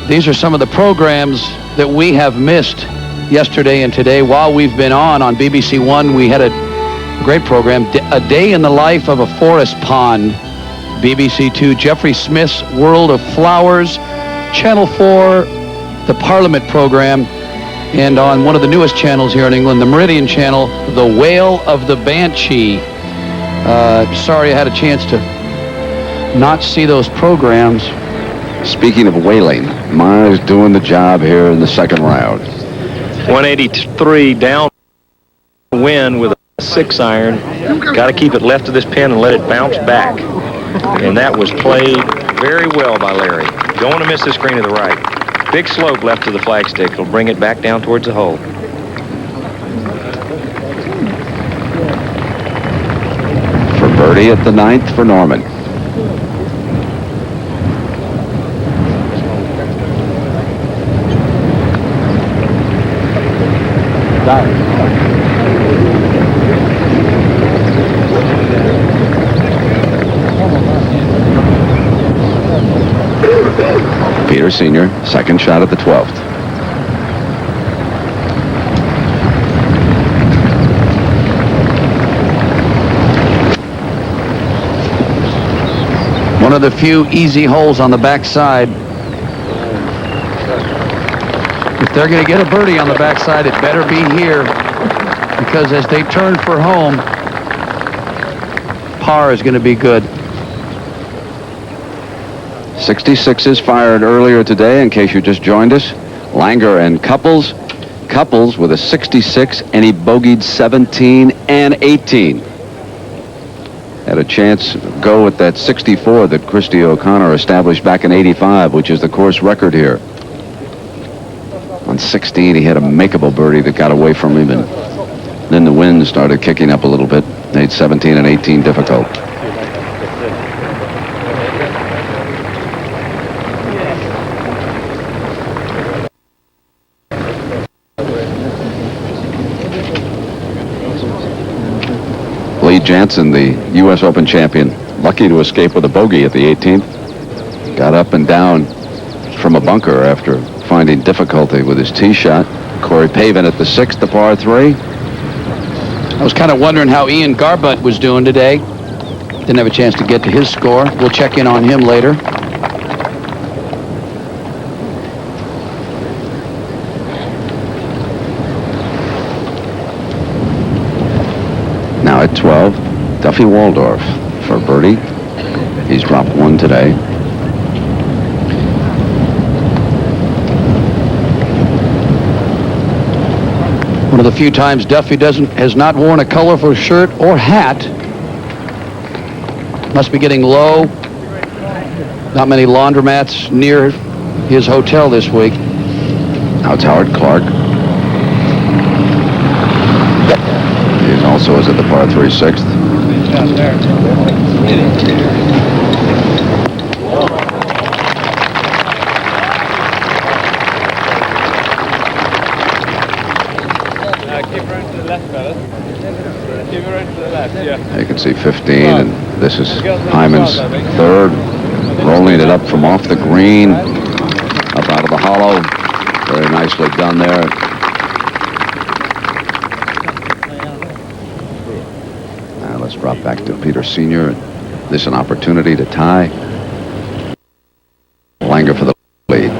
these are some of the programs that we have missed yesterday and today while we've been on BBC One. We had a great program, A Day in the Life of a Forest Pond. BBC Two, Jeffrey Smith's World of Flowers. Channel 4, the Parliament program. And on one of the newest channels here in England, the Meridian Channel, The Wail of the Banshee. Sorry I had a chance to not see those programs. Speaking of wailing, Mize doing the job here in the second round. 183 downwind with a 6-iron. Got to keep it left of this pin and let it bounce back. And that was played very well by Larry. Don't want to miss this green to the right. Big slope left to the flagstick. It'll bring it back down towards the hole. For birdie at the 9th for Norman. Peter Sr., second shot at the 12th. One of the few easy holes on the backside. If they're going to get a birdie on the backside, it better be here, because as they turn for home, par is going to be good. 66s fired earlier today, in case you just joined us. Langer and Couples. Couples with a 66, and he bogeyed 17 and 18. Had a chance to go with that 64 that Christy O'Connor established back in 85, which is the course record here. On 16, he had a makeable birdie that got away from him, and then the wind started kicking up a little bit. Made 17 and 18 difficult. Lee Jansen, the U.S. Open champion, lucky to escape with a bogey at the 18th. Got up and down from a bunker after finding difficulty with his tee shot. Corey Pavin at the 6th, the par 3. I was kind of wondering how Ian Garbutt was doing today. Didn't have a chance to get to his score. We'll check in on him later. Now at 12, Duffy Waldorf for birdie. He's dropped one today. One of the few times Duffy has not worn a colorful shirt or hat. Must be getting low. Not many laundromats near his hotel this week. Now it's Howard Clark. He also is at the par 3 6th. Keep her into the left, fellas. Keep her into the left, yeah. You can see 15, and this is Hyman's third. Rolling it up from off the green, up out of the hollow. Very nicely done there. Now let's drop back to Peter Sr. This is an opportunity to tie. Langer for the lead.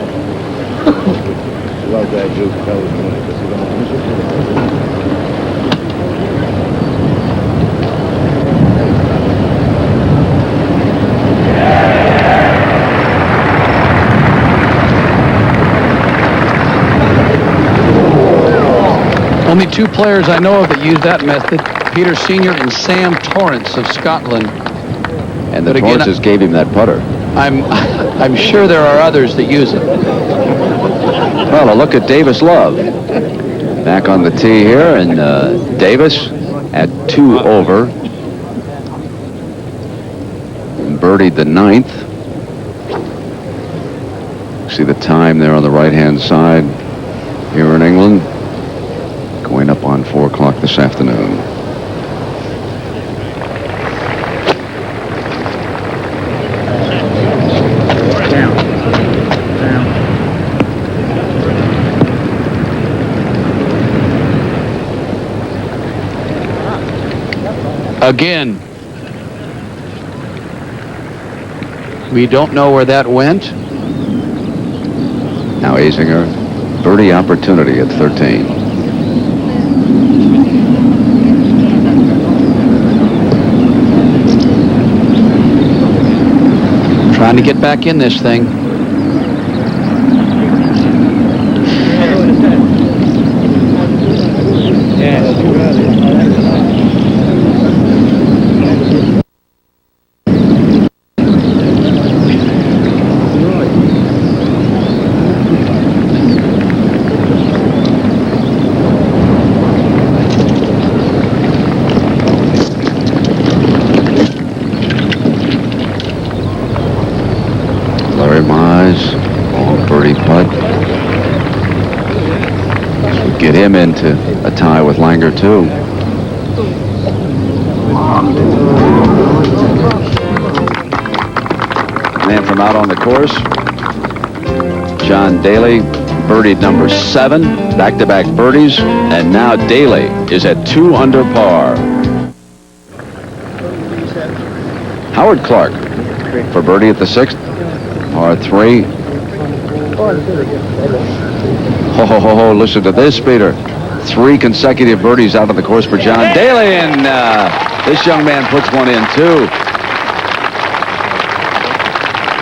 Only two players I know of that use that method, Peter Sr. and Sam Torrance of Scotland. And the Torrances gave him that putter. I'm sure there are others that use it. Well, a look at Davis Love. Back on the tee here, and Davis at 2 over. And birdied the 9th. See the time there on the right-hand side here in England. Going up on 4 o'clock this afternoon. Again, we don't know where that went. Now Azinger, birdie opportunity at 13. Trying to get back in this thing. him into a tie with Langer, too. Man from out on the course, John Daly, birdied number 7, back-to-back birdies, and now Daly is at 2 under par. Howard Clark for birdie at the 6th, par 3. Ho, listen to this, Peter. 3 consecutive birdies out on the course for John Daly, and this young man puts one in, too.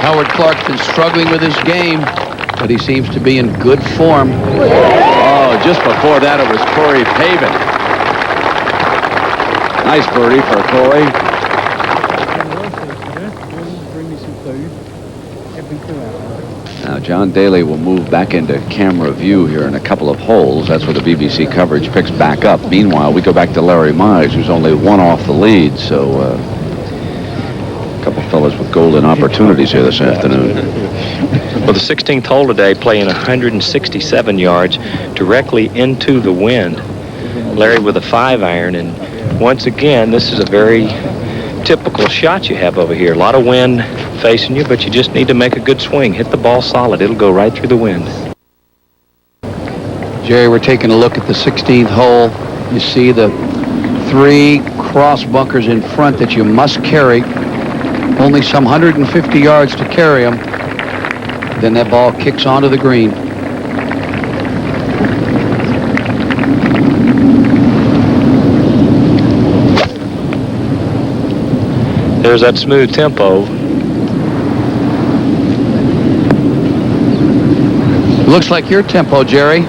Howard Clark's been struggling with his game, but he seems to be in good form. Oh, just before that, it was Corey Pavin. Nice birdie for Corey. Now, John Daly will move back into camera view here in a couple of holes. That's where the BBC coverage picks back up. Meanwhile, we go back to Larry Mize, who's only 1 off the lead. So, a couple fellas with golden opportunities here this afternoon. Well, the 16th hole today, playing 167 yards directly into the wind. Larry with a 5-iron, and once again, this is a very typical shot you have over here. A lot of wind facing you, but you just need to make a good swing. Hit the ball solid. It'll go right through the wind. Jerry, we're taking a look at the 16th hole. You see the 3 cross bunkers in front that you must carry. Only some 150 yards to carry them. Then that ball kicks onto the green. There's that smooth tempo. Looks like your tempo, Jerry.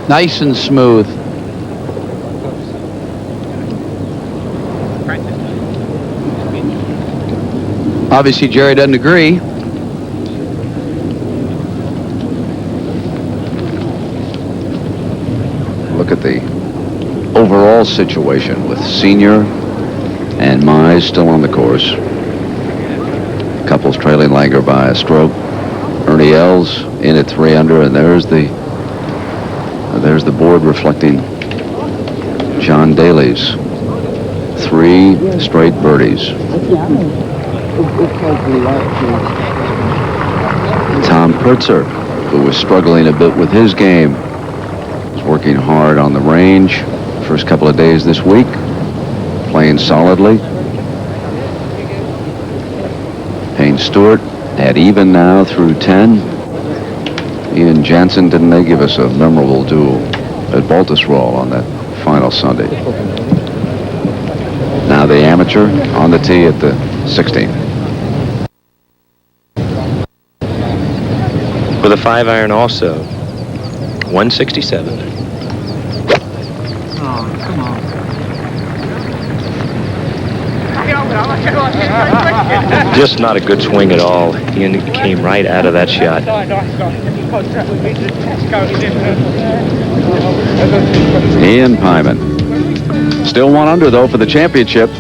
Nice and smooth. Obviously, Jerry doesn't agree. Look at the overall situation with Senior and Mize still on the course. Couples trailing Langer by a stroke. Ernie Els in at 3 under, and there's the board reflecting John Daly's 3 straight birdies. Tom Pertzer, who was struggling a bit with his game, is working hard on the range. First couple of days this week, playing solidly. Payne Stewart at even now through 10. Ian Jansen, didn't they give us a memorable duel at Baltusrol on that final Sunday? Now the amateur on the tee at the 16th. With a 5-iron also. 167. Oh, come on. Just not a good swing at all. He came right out of that shot. Ian Pyman. Still 1 under, though, for the championship.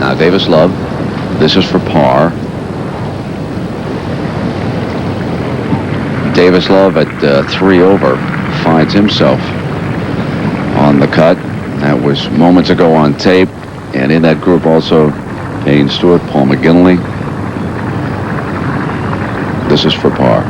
Now Davis Love. This is for par. Davis Love at 3 over finds himself on the cut. That was moments ago on tape. And in that group also Payne Stewart, Paul McGinley. This is for par.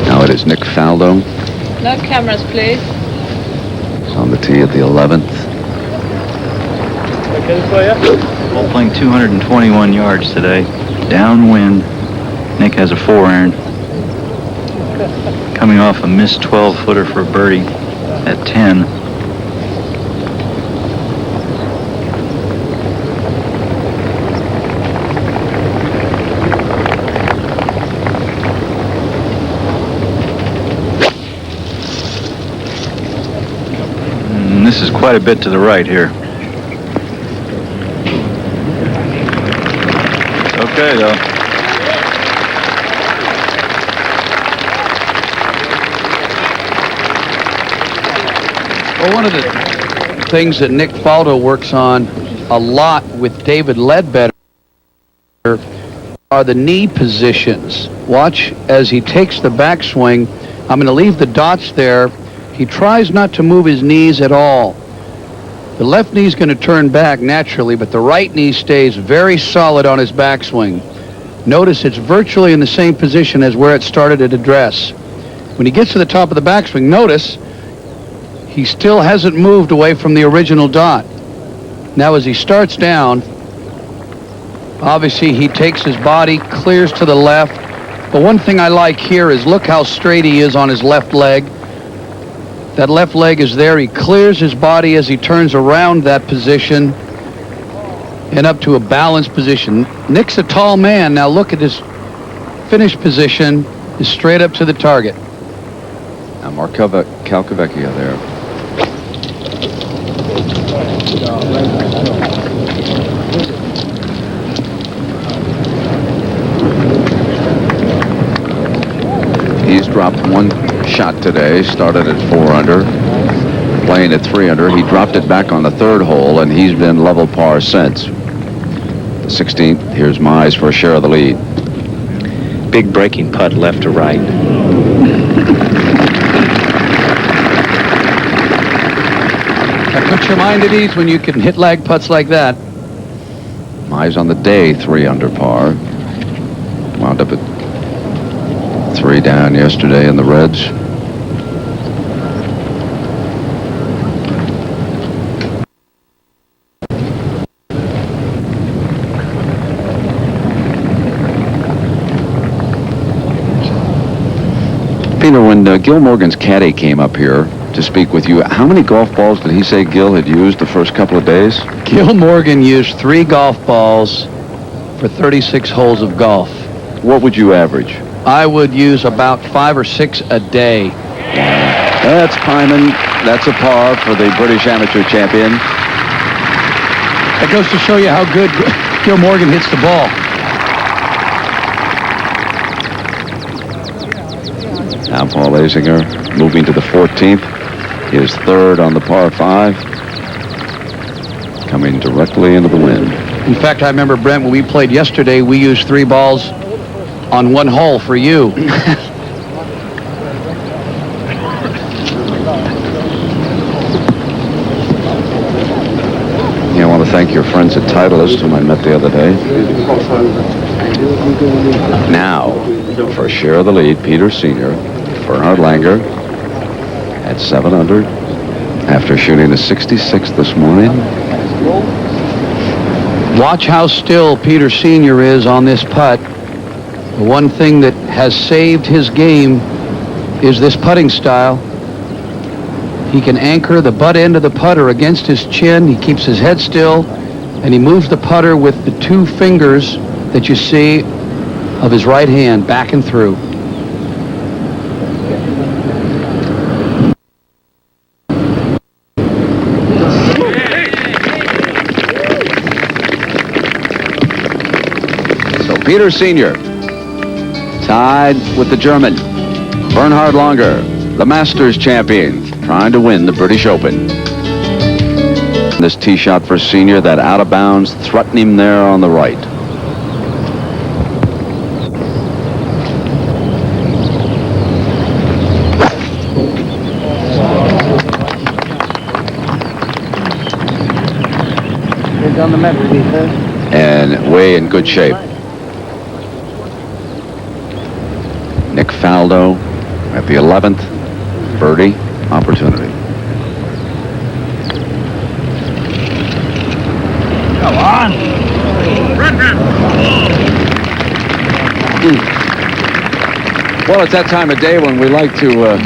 Now it is Nick Faldo. No cameras, please. On the tee at the 11th. Ball playing 221 yards today. Downwind. Nick has a 4-iron. Coming off a missed 12-footer for a birdie at 10. This is quite a bit to the right here. Okay, though. Well, one of the things that Nick Faldo works on a lot with David Ledbetter are the knee positions. Watch as he takes the backswing. I'm going to leave the dots there. He tries not to move his knees at all. The left knee is going to turn back naturally, but the right knee stays very solid on his backswing. Notice it's virtually in the same position as where it started at address. When he gets to the top of the backswing, notice he still hasn't moved away from the original dot. Now as he starts down, obviously he takes his body, clears to the left. But one thing I like here is look how straight he is on his left leg. That left leg is there. He clears his body as he turns around that position and up to a balanced position. Nick's a tall man. Now look at his finish position is straight up to the target. Now Mark Calcavecchia there. He's dropped one shot today, started at 4 under, playing at 3 under. He dropped it back on the third hole, and he's been level par since. The 16th, here's Mize for a share of the lead. Big breaking putt left to right. That puts your mind at ease when you can hit lag putts like that. Mize on the day, 3 under par. Wound up at 3 down yesterday in the Reds. Peter, when Gil Morgan's caddy came up here to speak with you, how many golf balls did he say Gil had used the first couple of days? Gil Morgan used 3 golf balls for 36 holes of golf. What would you average? I would use about 5 or 6 a day. That's Pyman. That's a par for the British amateur champion. That goes to show you how good Gil Morgan hits the ball. Now Paul Azinger moving to the 14th. His third on the par 5. Coming directly into the wind. In fact, I remember, Brent, when we played yesterday, we used 3 balls on 1 hole for you. Yeah, I want to thank your friends at Titleist, whom I met the other day. Now, for a share of the lead, Peter Sr., Bernhard Langer at 7 under after shooting a 66 this morning. Watch how still Peter Sr. is on this putt. The one thing that has saved his game is this putting style. He can anchor the butt end of the putter against his chin. He keeps his head still, and he moves the putter with the 2 fingers that you see of his right hand back and through. So Peter Sr. tied with the German, Bernhard Langer, the Masters champion, trying to win the British Open. This tee shot for Senior, that out of bounds, threatening him there on the right. On the metal, And way in good shape. Nick Faldo at the 11th birdie opportunity. Come on. Well, it's that time of day when we like to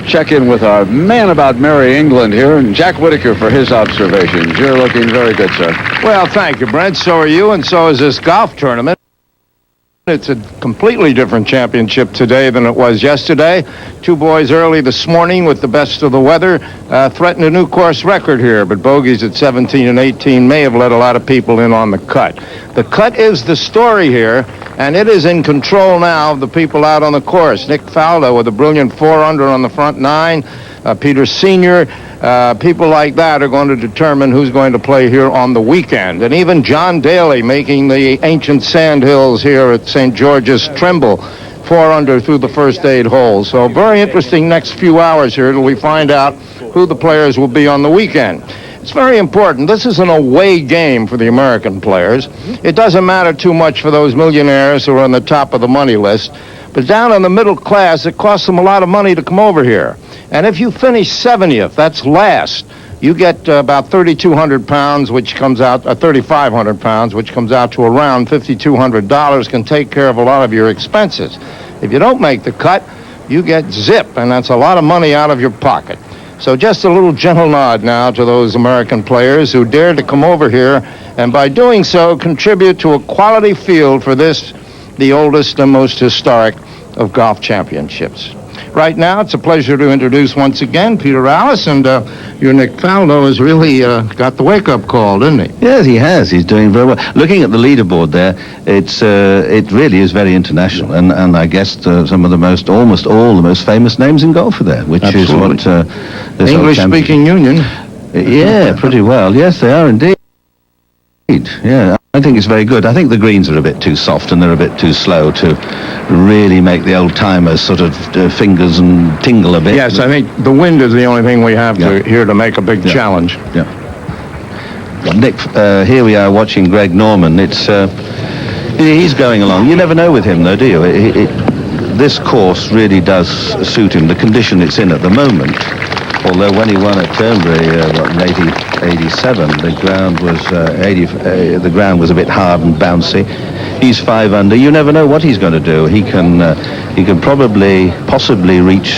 check in with our man about Merry England here, and Jack Whitaker for his observations. You're looking very good, sir. Well, thank you, Brent. So are you, and so is this golf tournament. It's a completely different championship today than it was yesterday. Two boys early this morning with the best of the weather threatened a new course record here, but bogeys at 17 and 18 may have let a lot of people in on the cut. The cut is the story here, and it is in control now of the people out on the course. Nick Faldo with a brilliant 4-under on the front nine. Peter Sr., people like that are going to determine who's going to play here on the weekend. And even John Daly making the ancient sand hills here at St. George's tremble. 4-under through the first 8 holes. So very interesting next few hours here till we find out who the players will be on the weekend. It's very important. This is an away game for the American players. It doesn't matter too much for those millionaires who are on the top of the money list. But down in the middle class, it costs them a lot of money to come over here. And if you finish 70th, that's last, you get about 3,200 pounds, which comes out, 3,500 pounds, which comes out to around $5,200, can take care of a lot of your expenses. If you don't make the cut, you get zip, and that's a lot of money out of your pocket. So just a little gentle nod now to those American players who dared to come over here, and by doing so, contribute to a quality field for this, the oldest and most historic of golf championships. Right now, it's a pleasure to introduce once again Peter Alice, and your Nick Faldo has really got the wake-up call, didn't he? Yes, he has. He's doing very well. Looking at the leaderboard there, it really is very international, and I guess some of the almost all the most famous names in golf are there, which Absolutely. is what this English-speaking union. Yeah, pretty well. Yes, they are indeed. Yeah, I think it's very good. I think the greens are a bit too soft and they're a bit too slow to really make the old-timers sort of fingers and tingle a bit. Yes, I think the wind is the only thing we have here to make a big challenge. Yeah. Nick, here we are watching Greg Norman. He's going along. You never know with him, though, do you? This course really does suit him. The condition it's in at the moment. Although when he won at Turnberry in 87, the ground was a bit hard and bouncy. He's 5-under. You never know what he's going to do. He can possibly reach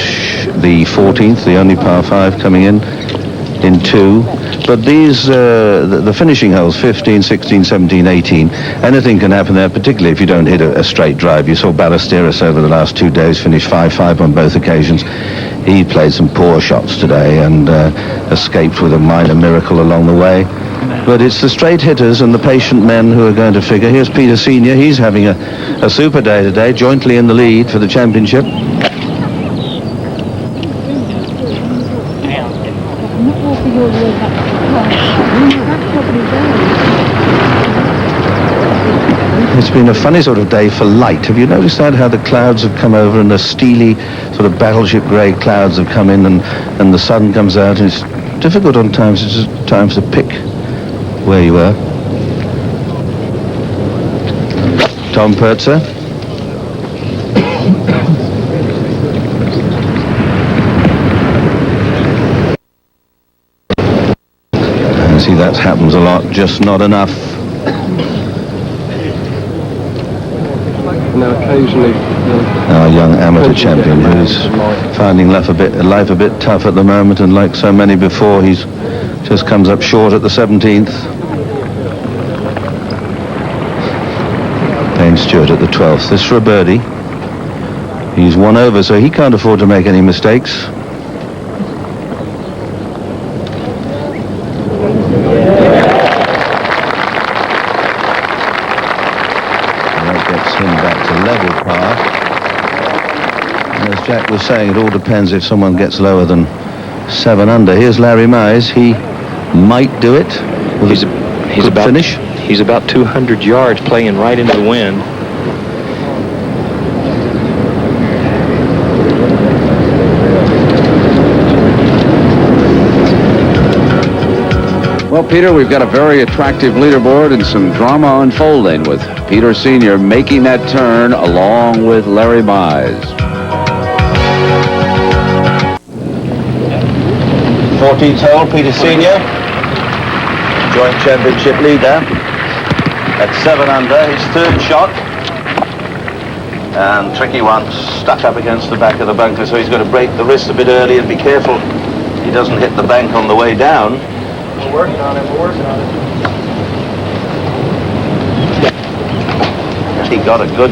the 14th, the only par 5 coming in 2. But these the finishing holes, 15, 16, 17, 18, anything can happen there, particularly if you don't hit a straight drive. You saw Ballesteros over the last 2 days finish 5-5 on both occasions. He played some poor shots today and escaped with a minor miracle along the way. But it's the straight hitters and the patient men who are going to figure. Here's Peter Sr. He's having a super day today, jointly in the lead for the championship. It's been a funny sort of day for light. Have you noticed that, how the clouds have come over and the steely sort of battleship grey clouds have come in and the sun comes out, and it's difficult on times. It's just times to pick where you are. Tom Pertzer. See, that happens a lot, just not enough. Now, occasionally, Our young amateur champion who's finding life a bit tough at the moment, and like so many before, he's just comes up short at the 17th. Payne Stewart at the 12th. This for a birdie. He's 1 over, so he can't afford to make any mistakes. Level par. As Jack was saying, it all depends if someone gets lower than 7-under. Here's Larry Mize. He might do it. He's about finish. He's about 200 yards, playing right into the wind. Well, Peter, we've got a very attractive leaderboard and some drama unfolding with Peter Sr. making that turn along with Larry Mize. 14th hole, Peter Sr. Joint championship leader. At 7-under, his 3rd shot. And tricky one, stuck up against the back of the bunker, so he's got to break the wrist a bit early and be careful he doesn't hit the bank on the way down. We're working on it. He got a good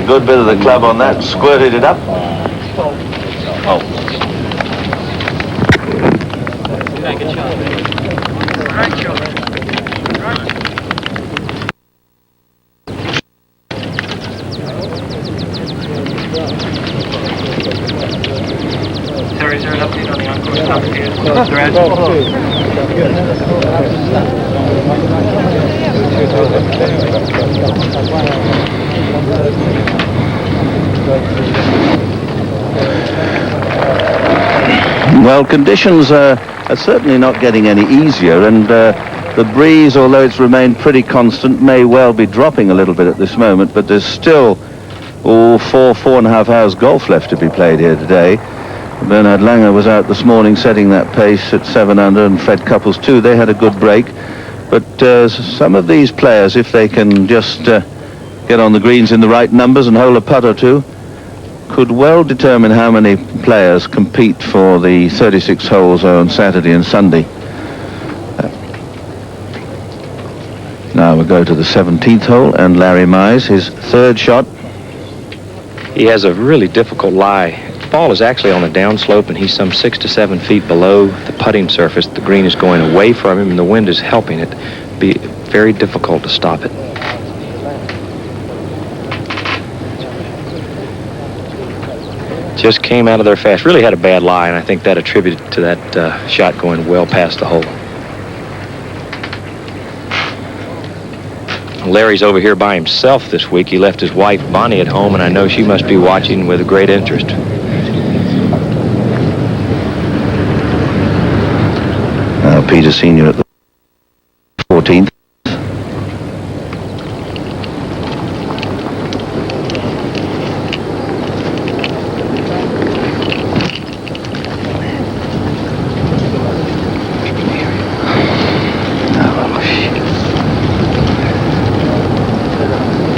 A good bit of the club on that, squirted it up. Oh. Terry, is there an update on the on-course commentators? Well, conditions are certainly not getting any easier, and the breeze, although it's remained pretty constant, may well be dropping a little bit at this moment, but there's still 4.5 hours golf left to be played here today. Bernhard Langer was out this morning setting that pace at 7 under, and Fred Couples too. They had a good break, but some of these players, if they can just get on the greens in the right numbers and hole a putt or two, could well determine how many players compete for the 36 holes on Saturday and Sunday. Now we'll go to the 17th hole, and Larry Mize, his third shot. He has a really difficult lie. The ball is actually on a downslope, and he's some 6 to 7 feet below the putting surface. The green is going away from him, and the wind is helping it. Be very difficult to stop it. Just came out of there fast. Really had a bad lie, and I think that attributed to that shot going well past the hole. Larry's over here by himself this week. He left his wife Bonnie at home, and I know she must be watching with great interest. Peter Senior at the 14th.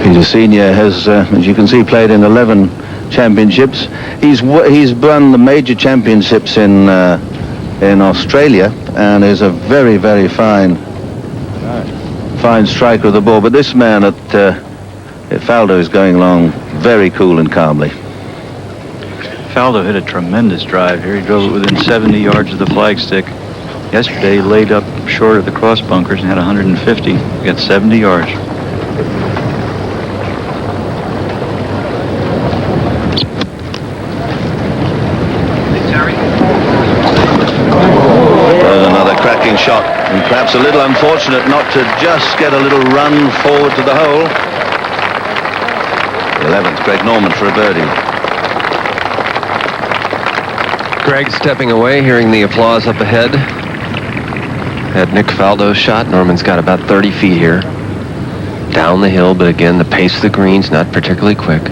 Peter Senior has, as you can see, played in 11 championships. He's won the major championships in Australia, and is a very, very fine striker of the ball. But this man at Faldo is going along very cool and calmly. Faldo hit a tremendous drive here. He drove it within 70 yards of the flagstick. Yesterday, he laid up short of the cross bunkers and had 150. He got 70 yards. Shot, and perhaps a little unfortunate not to just get a little run forward to the hole. The 11th, Greg Norman for a birdie. Greg stepping away, hearing the applause up ahead. Had Nick Faldo's shot. Norman's got about 30 feet here. Down the hill, but again, the pace of the green's not particularly quick.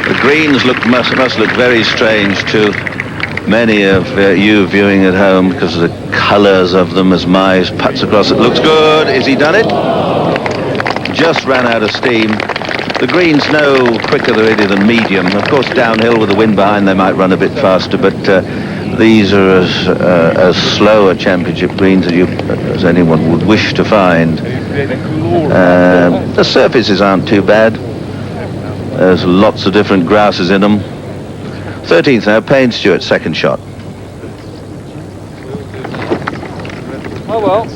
The greens must look very strange to many of you viewing at home because of the colours of them as Mize putts across. It looks good. Has he done it? Just ran out of steam. The green's no quicker really than medium. Of course, downhill with the wind behind, they might run a bit faster, but these are as slow a championship greens as anyone would wish to find. The surfaces aren't too bad. There's lots of different grasses in them. 13th now, Payne Stewart, second shot. Oh well.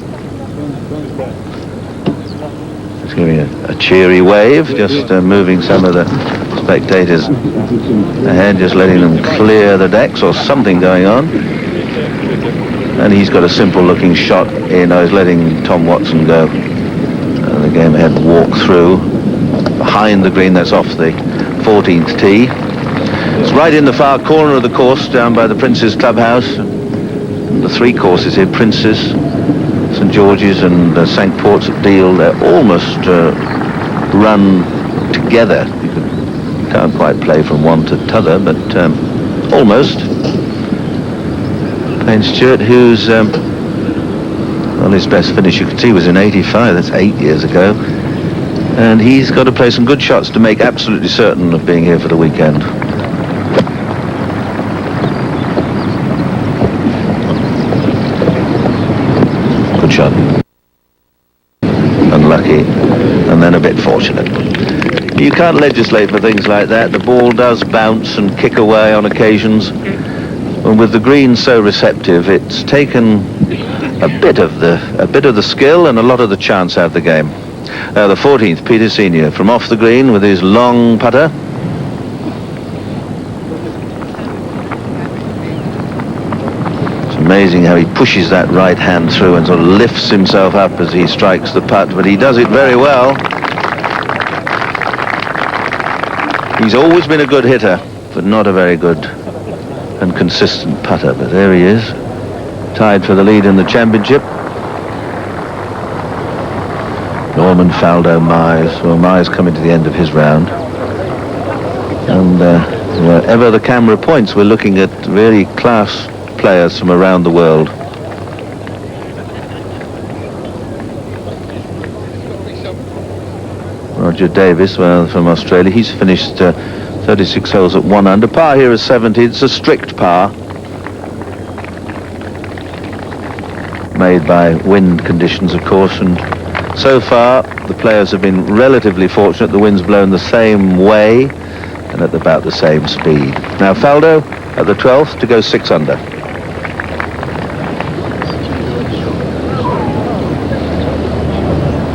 It's giving a cheery wave, just moving some of the spectators ahead, just letting them clear the decks or something going on. And he's got a simple looking shot in. He's letting Tom Watson go. And the game ahead walk through behind the green. That's off the 14th tee. It's right in the far corner of the course down by the Prince's Clubhouse. And the three courses here, Prince's, St George's and St Port's at Deal, they're almost run together. You can't quite play from one to t'other, but almost. Payne Stewart, who's Well, his best finish you could see was in 85. That's 8 years ago. And he's got to play some good shots to make absolutely certain of being here for the weekend. Good shot. Unlucky. And then a bit fortunate. You can't legislate for things like that. The ball does bounce and kick away on occasions. And with the green so receptive, it's taken a bit of the skill and a lot of the chance out of the game. The 14th, Peter Senior, from off the green with his long putter. It's amazing how he pushes that right hand through and sort of lifts himself up as he strikes the putt, but he does it very well. He's always been a good hitter, but not a very good and consistent putter. But there he is, tied for the lead in the championship. Norman, Faldo, Mize. Well, Mize coming to the end of his round. And wherever the camera points, we're looking at really class players from around the world. Roger Davis, well, from Australia, he's finished 36 holes at 1 under. Par here is 70. It's a strict par, made by wind conditions, of course, and so far the players have been relatively fortunate. The wind's blown the same way and at about the same speed. Now Faldo at the 12th to go 6 under.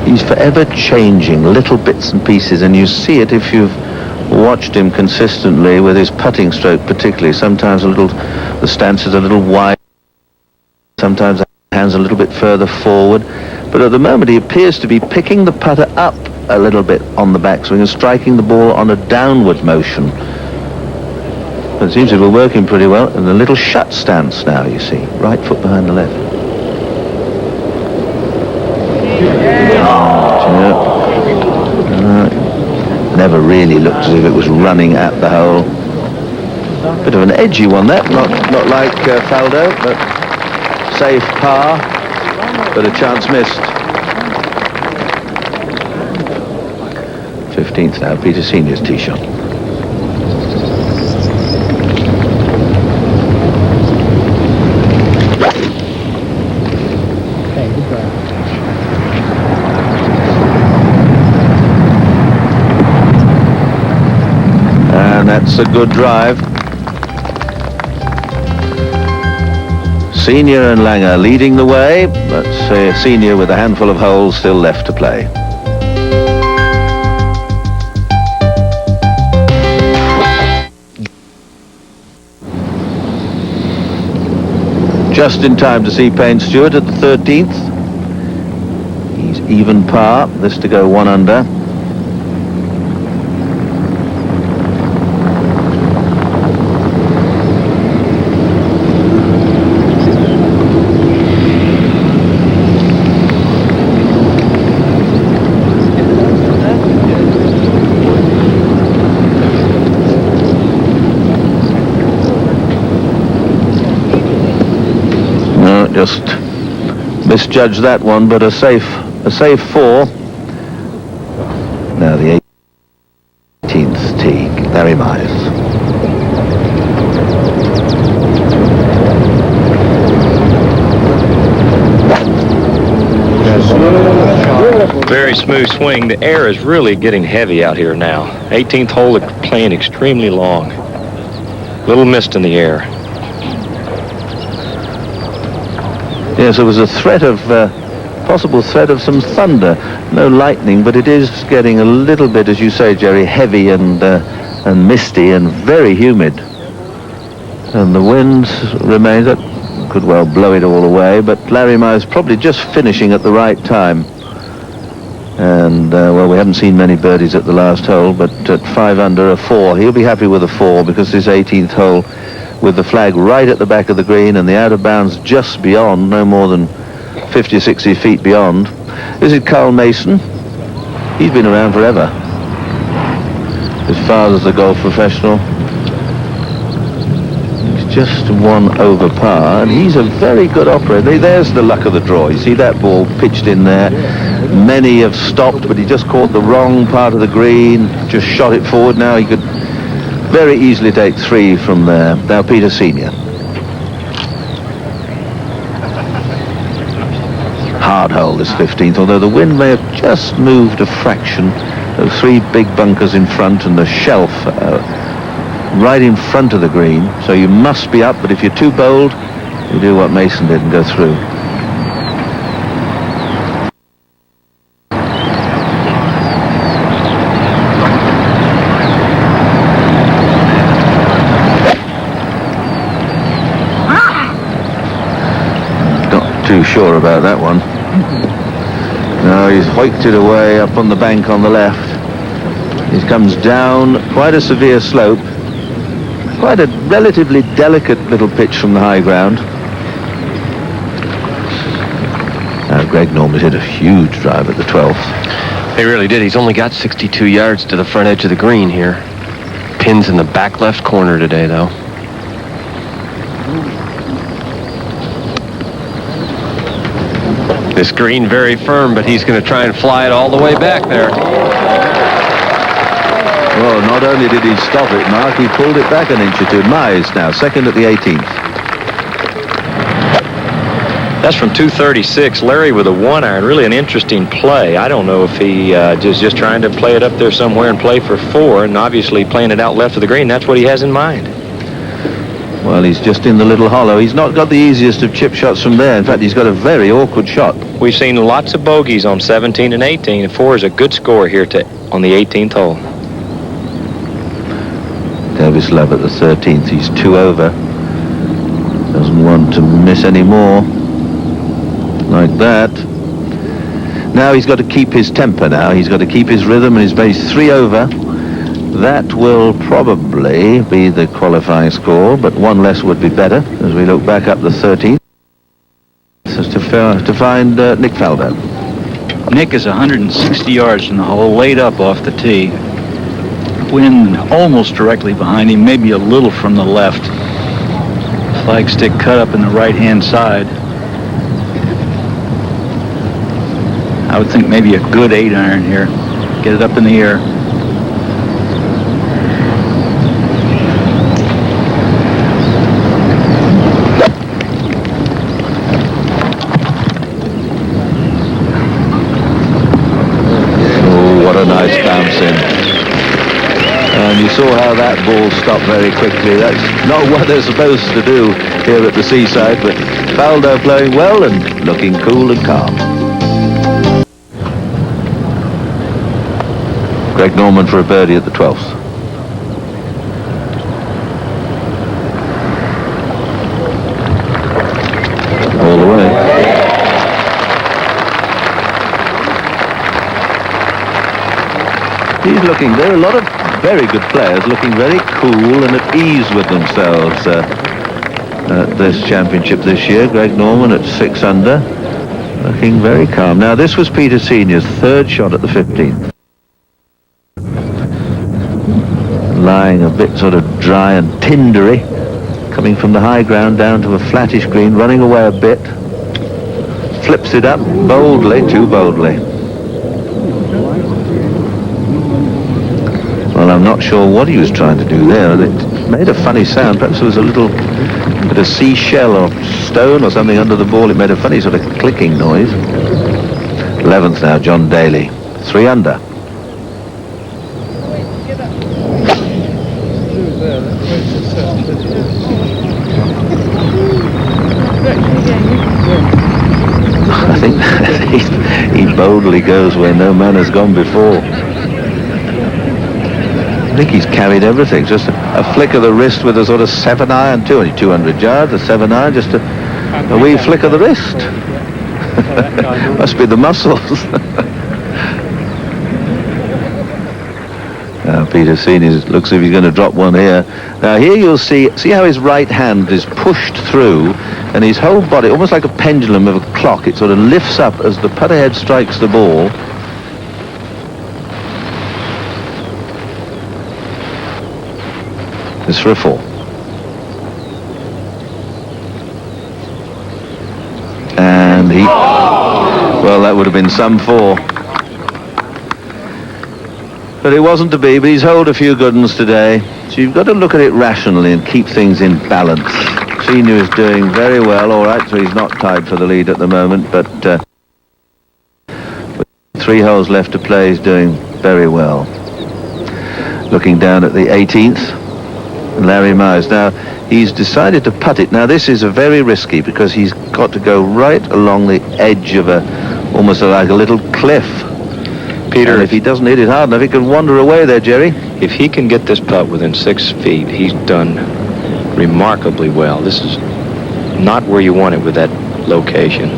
He's forever changing little bits and pieces, and you see it if you've watched him consistently with his putting stroke particularly. Sometimes the stance is a little wide, sometimes the hand's a little bit further forward, but at the moment he appears to be picking the putter up a little bit on the backswing and striking the ball on a downward motion. But it seems to be working pretty well, and a little shut stance now, you see, right foot behind the left. Never really looked as if it was running at the hole. Bit of an edgy one, that. Not like Faldo, but safe par, but a chance missed. 15th now, Peter Senior's tee shot. And that's a good drive. Senior and Langer leading the way, but Senior with a handful of holes still left to play. Just in time to see Payne Stewart at the 13th. He's even par, this to go 1 under. Just misjudged that one, but a safe 4. Now the 18th tee, Larry Mize. Very smooth swing. The air is really getting heavy out here now. 18th hole playing extremely long. Little mist in the air. Yes, there was a threat of, possible threat of some thunder. No lightning, but it is getting a little bit, as you say, Jerry, heavy and misty and very humid. And the wind remains, that could well blow it all away, but Larry Mize probably just finishing at the right time. And, well, we haven't seen many birdies at the last hole, but at 5 under, a 4. He'll be happy with a 4 because this 18th hole, with the flag right at the back of the green and the out of bounds just beyond, no more than 50 or 60 feet beyond. This is Carl Mason. He's been around forever. His father's a golf professional. He's just one over par, and he's a very good operator. There's the luck of the draw. You see that ball pitched in there. Many have stopped, but he just caught the wrong part of the green, just shot it forward. Now he could very easily take 3 from there. Now Peter Senior. Hard hole this 15th, although the wind may have just moved a fraction. Those 3 big bunkers in front and the shelf right in front of the green, so you must be up, but if you're too bold, you do what Mason did and go through. Not too sure about that one. No, he's hoiked it away up on the bank on the left. He comes down quite a severe slope. Quite a relatively delicate little pitch from the high ground. Now Greg Norman hit a huge drive at the 12th. He really did. He's only got 62 yards to the front edge of the green here. Pins in the back left corner today, though. This green very firm, but he's going to try and fly it all the way back there. Well, not only did he stop it, Mark, he pulled it back an inch or two. Mize now, second at the 18th. That's from 236. Larry with a 1-iron. Really an interesting play. I don't know if he just trying to play it up there somewhere and play for 4, and obviously playing it out left of the green. That's what he has in mind. Well, he's just in the little hollow. He's not got the easiest of chip shots from there. In fact, he's got a very awkward shot. We've seen lots of bogeys on 17 and 18, and 4 is a good score here on the 18th hole. Davis Love at the 13th. He's 2 over. Doesn't want to miss any more. Like that. Now he's got to keep his temper now. He's got to keep his rhythm, and he's based 3 over. That will probably be the qualifying score, but 1 less would be better as we look back up the 13th. To find Nick Faldo. Nick is 160 yards from the hole, laid up off the tee. Wind almost directly behind him, maybe a little from the left. Flagstick cut up in the right-hand side. I would think maybe a good 8-iron here. Get it up in the air. Oh, what a nice bounce in. And you saw how that ball stopped very quickly. That's not what they're supposed to do here at the seaside, but Faldo playing well and looking cool and calm. Greg Norman for a birdie at the 12th. All the way. He's looking, there are a lot of very good players looking very cool and at ease with themselves at this championship this year. Greg Norman at 6 under, looking very calm. Now this was Peter Senior's 3rd shot at the 15th. Lying a bit sort of dry and tindery, coming from the high ground down to a flattish green, running away a bit, flips it up boldly, too boldly. Well, I'm not sure what he was trying to do there. It made a funny sound. Perhaps there was a little bit of seashell or stone or something under the ball. It made a funny sort of clicking noise. 11th now, John Daly, 3 under. I think he boldly goes where no man has gone before. I think he's carried everything. Just a flick of the wrist with a sort of 7-iron, only 200 yards, a 7-iron, just a wee flick of the wrist. Must be the muscles. Peter Senior looks as if he's going to drop one here. Now here you'll see how his right hand is pushed through, and his whole body, almost like a pendulum of a clock, it sort of lifts up as the putter head strikes the ball. It's for a 4. well, that would have been some 4. But it wasn't to be, but he's holed a few good ones today. So you've got to look at it rationally and keep things in balance. Senior is doing very well, all right, so he's not tied for the lead at the moment, but with 3 holes left to play, he's doing very well. Looking down at the 18th, Larry Mize. Now, he's decided to putt it. Now, this is a very risky because he's got to go right along the edge of almost like a little cliff. Peter, and if he doesn't hit it hard enough, he can wander away there, Jerry. If he can get this putt within 6 feet, he's done remarkably well. This is not where you want it with that location.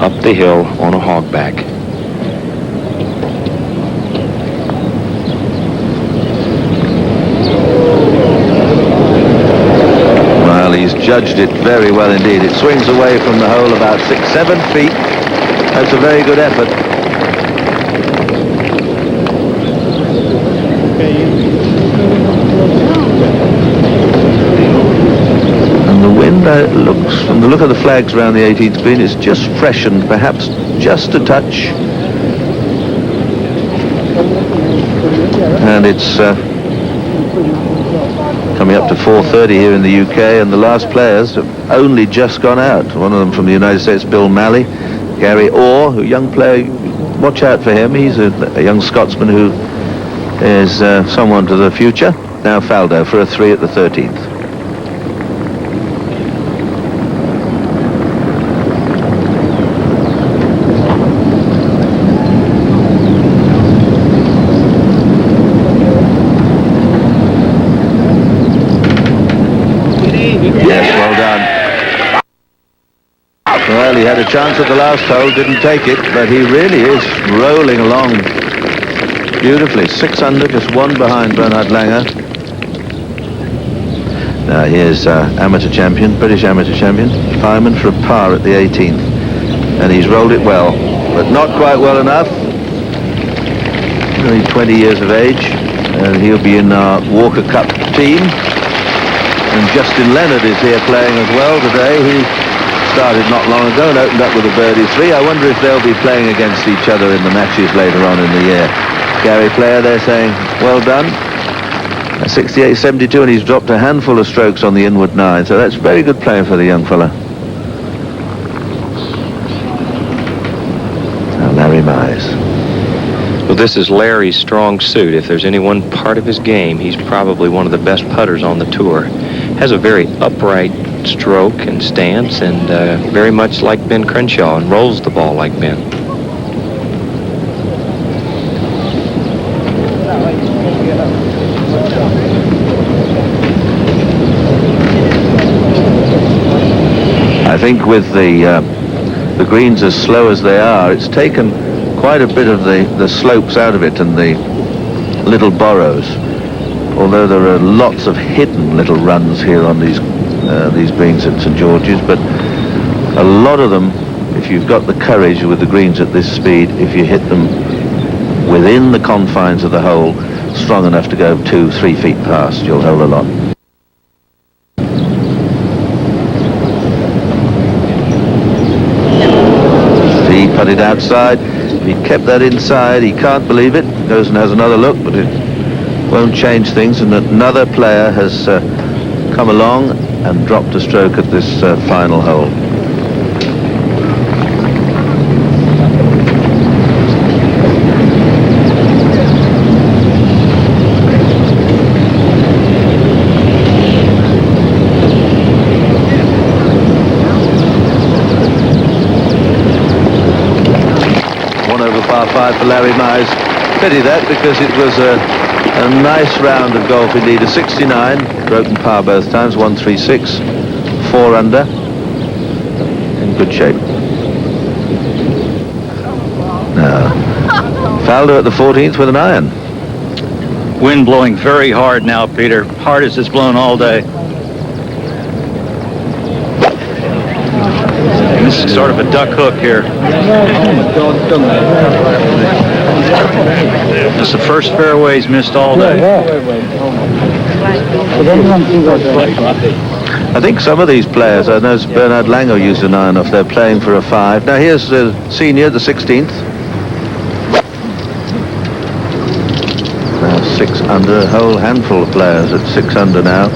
Up the hill on a hogback. Well, he's judged it very well indeed. It swings away from the hole about 6-7 feet. That's a very good effort. And the wind, looks from the look of the flags around the 18th green, it's just freshened, perhaps just a touch. And it's coming up to 4:30 here in the UK, and the last players have only just gone out. One of them from the United States, Bill Malley, Gary Orr, a young player, watch out for him. He's a young Scotsman who is someone to the future. Now Faldo for a 3 at the 13th. Well, he had a chance at the last hole, didn't take it, but he really is rolling along beautifully. 6 under, just 1 behind Bernhard Langer. Now here's amateur champion, British amateur champion, Fireman for a par at the 18th. And he's rolled it well, but not quite well enough. Only 20 years of age, and he'll be in our Walker Cup team. And Justin Leonard is here playing as well today. He started not long ago and opened up with a birdie 3. I wonder if they'll be playing against each other in the matches later on in the year. Gary Player, they're saying, well done. 68-72, and he's dropped a handful of strokes on the inward 9, so that's very good playing for the young fella. Now Larry Mize. Well, this is Larry's strong suit. If there's any one part of his game, he's probably one of the best putters on the tour. Has a very upright stroke and stance, and very much like Ben Crenshaw, and rolls the ball like Ben. I think with the greens as slow as they are, it's taken quite a bit of the slopes out of it and the little borrows. Although there are lots of hidden little runs here on these greens at St George's, but a lot of them, if you've got the courage with the greens at this speed, if you hit them within the confines of the hole, strong enough to go 2-3 feet past, you'll hold a lot. He putted outside. If he kept that inside, he can't believe it. Goes and has another look, but it won't change things, and another player has come along and dropped a stroke at this final hole. Par 5 for Larry Mize. Pity that, because it was a nice round of golf indeed. A 69, broken par both times, 136, 4 under, in good shape. Now, Faldo at the 14th with an iron. Wind blowing very hard now, Peter. Hard as it's blown all day. This is sort of a duck hook here. This is the first fairways missed all day. I think some of these players, I know Bernard Langer used an iron off, they're playing for a 5. Now here's the senior, the 16th. Now 6 under, a whole handful of players at 6 under now.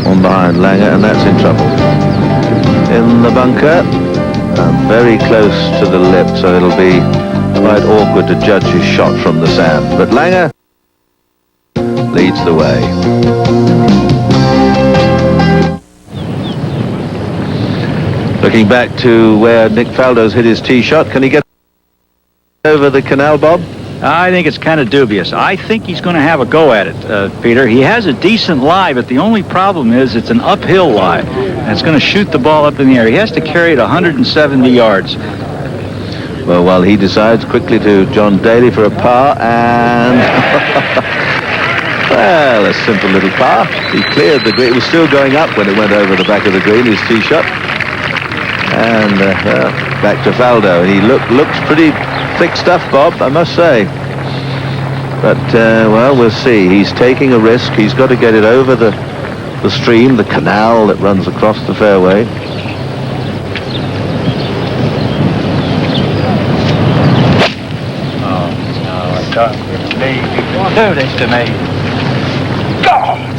One behind Langer, and that's in trouble. In the bunker, and very close to the lip, so it'll be quite awkward to judge his shot from the sand. But Langer leads the way. Looking back to where Nick Faldo's hit his tee shot, can he get over the canal, Bob? I think it's kind of dubious. I think he's going to have a go at it, Peter. He has a decent lie, but the only problem is it's an uphill lie, and it's going to shoot the ball up in the air. He has to carry it 170 yards. Well, while he decides quickly to John Daly for a par, and well, a simple little par. He cleared the green. It was still going up when it went over the back of the green, his tee shot. And back to Faldo. He looks pretty thick stuff, Bob, I must say. But, well, we'll see. He's taking a risk. He's got to get it over the stream, the canal that runs across the fairway. Oh, no, don't do this to me. God!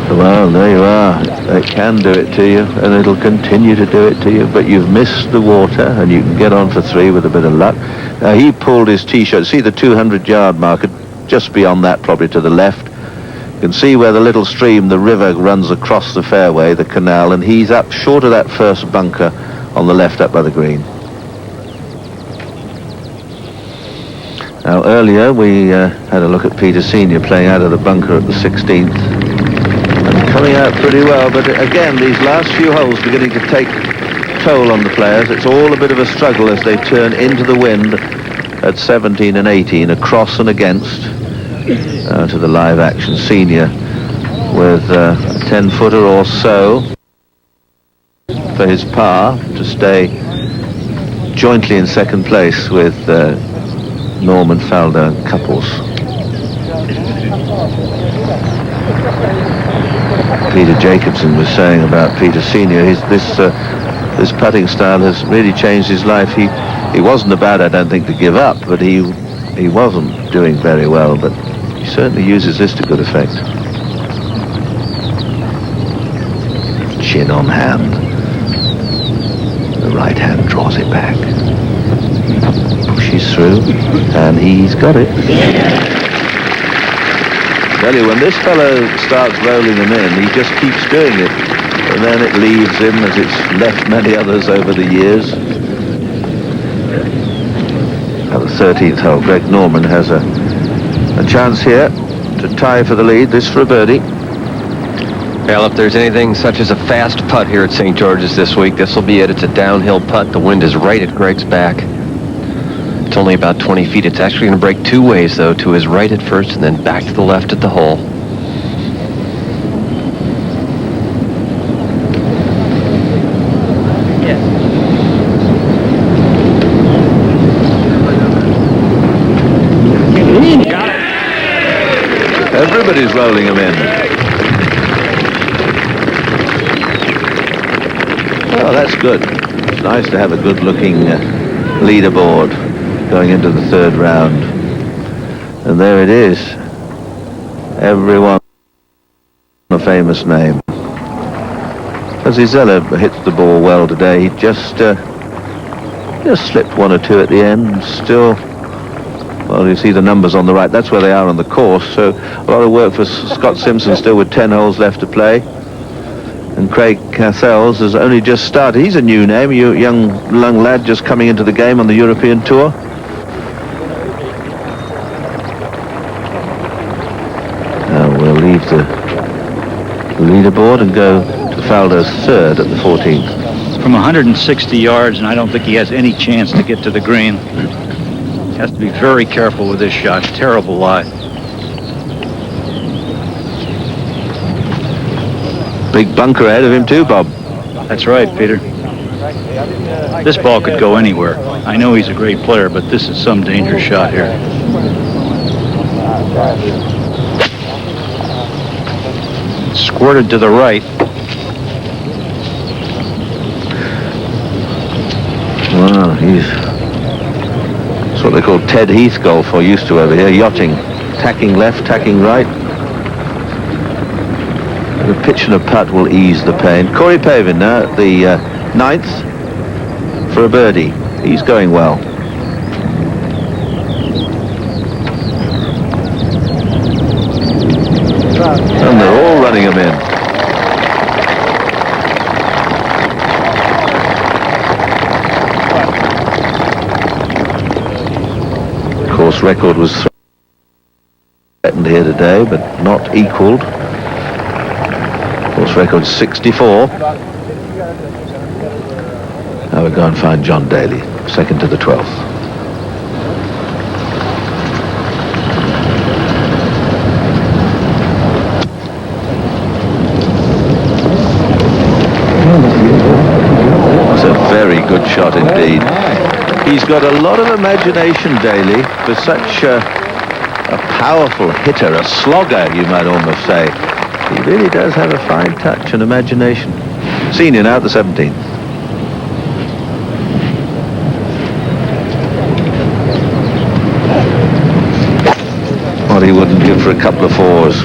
Well, there you are. It can do it to you, and it'll continue to do it to you, but you've missed the water, and you can get on for 3 with a bit of luck. Now, he pulled his tee shot. See the 200-yard marker just beyond that, probably to the left. You can see where the little stream, the river, runs across the fairway, the canal, and he's up short of that first bunker on the left up by the green. Now, earlier we had a look at Peter Senior playing out of the bunker at the 16th. Coming out pretty well, but again, these last few holes beginning to take toll on the players. It's all a bit of a struggle as they turn into the wind at 17 and 18, across and against to the live action. Senior with a 10-footer or so for his par to stay jointly in second place with Norman, Faldo and Couples. Peter Jacobson was saying about Peter Senior, this putting style has really changed his life. He wasn't about, I don't think, to give up, but he wasn't doing very well, but he certainly uses this to good effect. Chin on hand. The right hand draws it back. Pushes through, and he's got it. Tell you, when this fellow starts rolling them in, he just keeps doing it, and then it leaves him as it's left many others over the years. At the 13th hole, Greg Norman has a chance here to tie for the lead, this for a birdie. Well, if there's anything such as a fast putt here at St. George's this week, this will be it. It's a downhill putt. The wind is right at Greg's back. It's only about 20 feet. It's actually going to break 2 ways, though, to his right at first and then back to the left at the hole. Everybody's rolling them in. Oh, that's good. It's nice to have a good-looking leaderboard going into the 3rd round. And there it is. Everyone a famous name. Zizella hits the ball well today. He just slipped 1 or 2 at the end. Still, well, you see the numbers on the right. That's where they are on the course. So a lot of work for Scott Simpson still with 10 holes left to play. And Craig Cathels has only just started. He's a new name, young lad just coming into the game on the European Tour. We'll leave the leaderboard and go to Faldo's 3rd at the 14th. From 160 yards, and I don't think he has any chance to get to the green. He has to be very careful with this shot. Terrible lie. Big bunker ahead of him too, Bob. That's right, Peter. This ball could go anywhere. I know he's a great player, but this is some dangerous shot here. squirted to the right. Well, that's what they call Ted Heath golf, or used to over here, yachting. Tacking left, tacking right. The pitch and a putt will ease the pain. Corey Pavin now at the 9th for a birdie. He's going well. And they're all running him in. Course record was threatened here today, but not equaled. Course record 64. Now we go and find John Daly, second to the 12th. It's a very good shot indeed. He's got a lot of imagination, Daly, for such a powerful hitter, a slogger, you might almost say. He really does have a fine touch and imagination. Senior now at the 17th. What he wouldn't give for a couple of fours.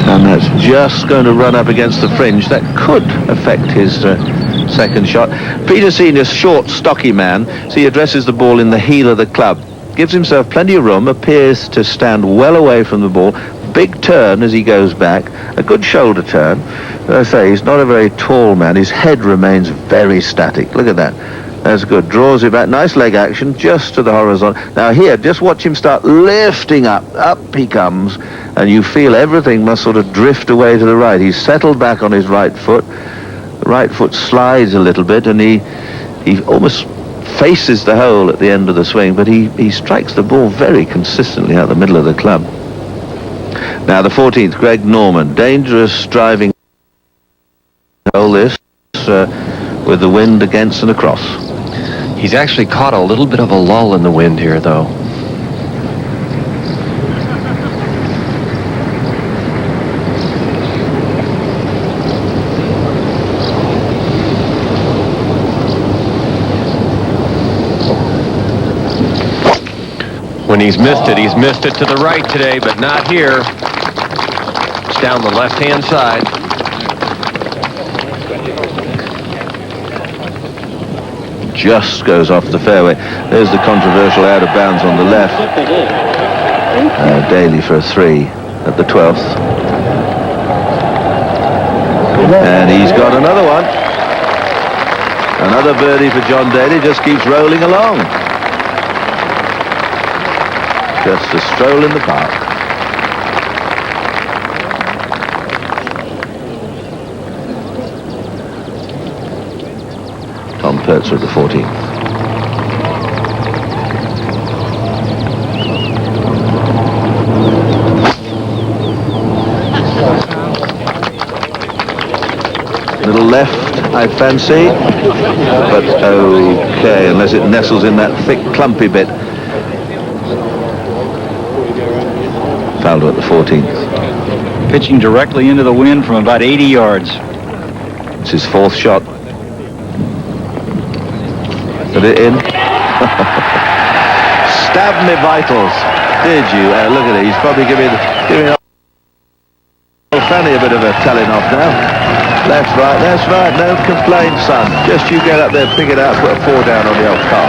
And that's just going to run up against the fringe. That could affect his second shot. Peter Senior, short, stocky man, so he addresses the ball in the heel of the club. Gives himself plenty of room, appears to stand well away from the ball. Big turn as he goes back, a good shoulder turn. As I say, he's not a very tall man. His head remains very static. Look at that. That's good. Draws it back. Nice leg action, just to the horizontal. Now here, just watch him start lifting up. Up he comes, and you feel everything must sort of drift away to the right. He's settled back on his right foot. The right foot slides a little bit, and he almost faces the hole at the end of the swing, but he strikes the ball very consistently out the middle of the club. Now the 14th, Greg Norman. Dangerous driving hole this, with the wind against and across. He's actually caught a little bit of a lull in the wind here, though. When he's missed it to the right today, but not here. It's down the left-hand side. Just goes off the fairway. There's the controversial out of bounds on the left. Daly for a 3 at the 12th. And he's got another one. Another birdie for John Daly, just keeps rolling along. Just a stroll in the park. Tom Pertzer at the 14th. Little left, I fancy, but okay, unless it nestles in that thick, clumpy bit. Faldo at the 14th. Pitching directly into the wind from about 80 yards. It's his 4th shot. Put it in. Stab me vitals. Did you? Look at it. He's probably giving old Fanny a bit of a telling off now. That's right. That's right. No complaints, son. Just you get up there, pick it up, put a 4 down on the old car.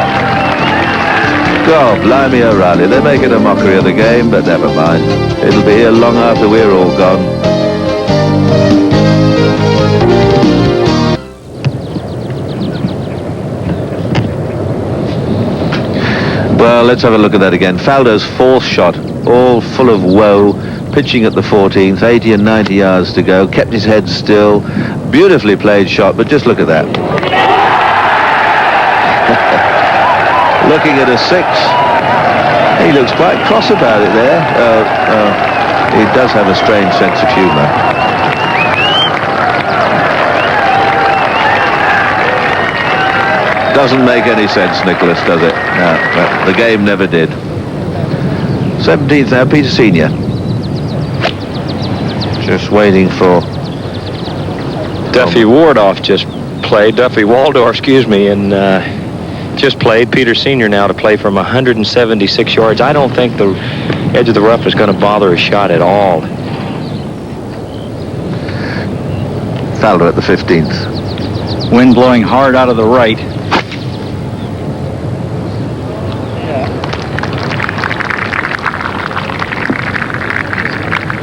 God, blimey O'Reilly. They're making a mockery of the game, but never mind. It'll be here long after we're all gone. Well, let's have a look at that again. Faldo's 4th shot, all full of woe, pitching at the 14th, 80 and 90 yards to go, kept his head still, beautifully played shot, but just look at that. Looking at a 6. He looks quite cross about it there. He does have a strange sense of humour. Doesn't make any sense, Nicklaus, does it? No, the game never did. 17th now, Peter Senior. Just waiting for Duffy Waldorf just played, and just played. Peter Senior now to play from 176 yards. I don't think the edge of the rough is going to bother a shot at all. Faldo at the 15th. Wind blowing hard out of the right.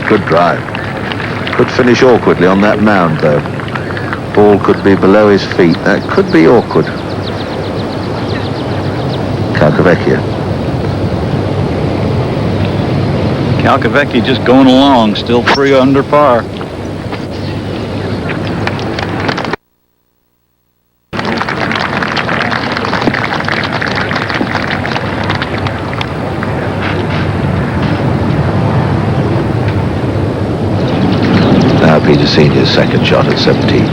Good drive. Could finish awkwardly on that mound, though. Ball could be below his feet. That could be awkward. Calcavecchia. Calcavecchia just going along, still 3 under par. Peter Senior's second shot at 17.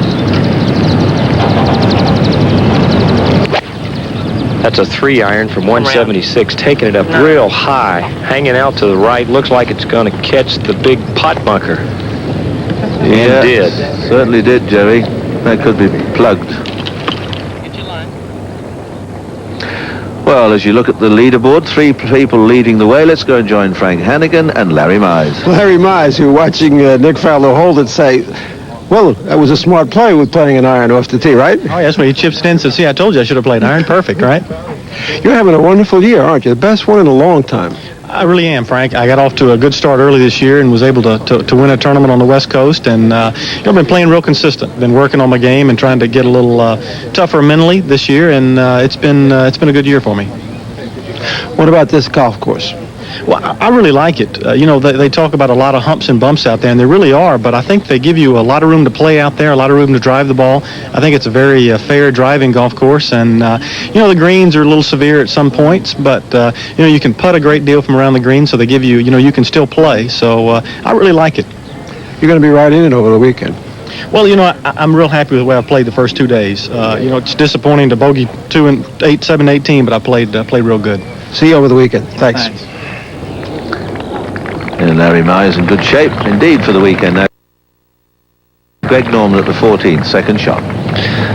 That's a 3-iron from 176, taking it up real high, hanging out to the right. Looks like it's going to catch the big pot bunker. Yeah, it did. Certainly did, Jerry. That could be plugged. Well, as you look at the leaderboard, 3 people leading the way. Let's go and join Frank Hannigan and Larry Mize. Larry Mize, who watching Nick Faldo hold it, say, well, that was a smart play with playing an iron off the tee, right? Oh, yes, well, he chips it in. So, see, I told you I should have played iron. Perfect, right? You're having a wonderful year, aren't you? The best one in a long time. I really am, Frank. I got off to a good start early this year and was able to win a tournament on the West Coast. And I've been playing real consistent. Been working on my game and trying to get a little tougher mentally this year. And it's been a good year for me. What about this golf course? Well, I really like it. They talk about a lot of humps and bumps out there, and there really are, but I think they give you a lot of room to play out there, a lot of room to drive the ball. I think it's a very fair driving golf course, and, the greens are a little severe at some points, but, you can putt a great deal from around the green, so they give you, you can still play, so I really like it. You're going to be right in it over the weekend. Well, I'm real happy with the way I played the first 2 days. It's disappointing to bogey 2 and 8, 7, 18, but I played real good. See you over the weekend. Thanks. And Larry Mize in good shape indeed for the weekend now. Greg Norman at the 14th, second shot.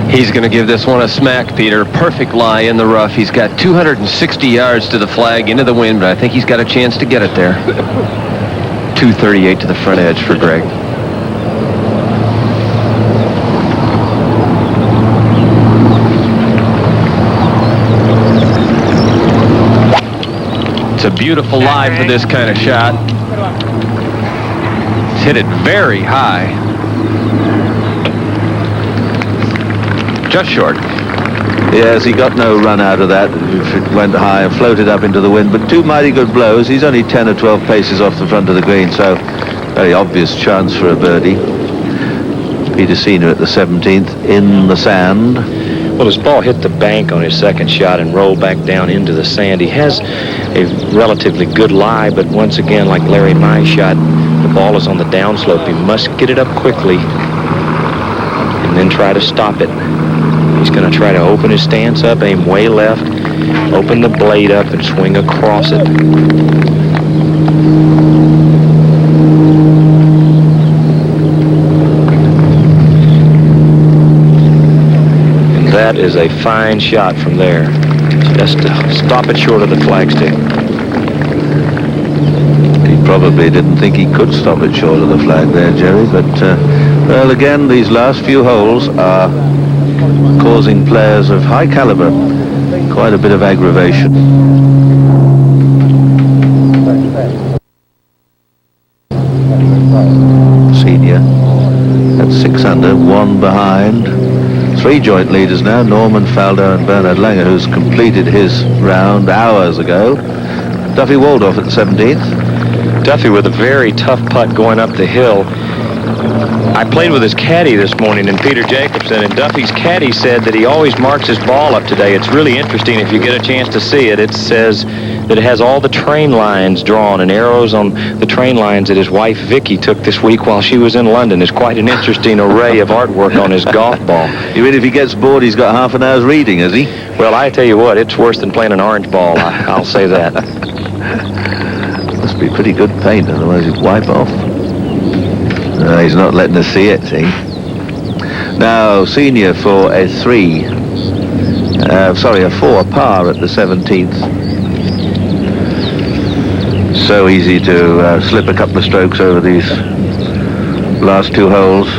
He's going to give this one a smack, Peter. Perfect lie in the rough. He's got 260 yards to the flag into the wind, but I think he's got a chance to get it there. 238 to the front edge for Greg. It's a beautiful lie for this kind of shot. He's hit it very high. Just short. Yes, he got no run out of that. It went high and floated up into the wind, but 2 mighty good blows. He's only 10 or 12 paces off the front of the green, so very obvious chance for a birdie. Peter Senior at the 17th in the sand. Well, his ball hit the bank on his second shot and rolled back down into the sand. He has a relatively good lie, but once again, like Larry Mize shot, the ball is on the downslope. He must get it up quickly and then try to stop it. He's going to try to open his stance up, aim way left, open the blade up, and swing across it. That is a fine shot from there. Just to stop it short of the flagstick. He probably didn't think he could stop it short of the flag there, Jerry, but, well, again, these last few holes are causing players of high caliber quite a bit of aggravation. Senior at 6 under, 1 behind. 3 joint leaders now, Norman, Faldo and Bernhard Langer, who's completed his round hours ago. Duffy Waldorf at the 17th. Duffy with a very tough putt going up the hill. I played with his caddy this morning, and Peter Jacobson, and Duffy's caddy said that he always marks his ball up today. It's really interesting if you get a chance to see it. It says that it has all the train lines drawn and arrows on the train lines that his wife Vicky took this week while she was in London. It's quite an interesting array of artwork on his golf ball. You mean if he gets bored, he's got half an hour's reading, has he? Well, I tell you what, it's worse than playing an orange ball. I'll say that. Must be pretty good paint, otherwise he'd wipe off. No, he's not letting us see it, see? Now, senior for a 3. A 4 par at the 17th. So easy to slip a couple of strokes over these last 2 holes.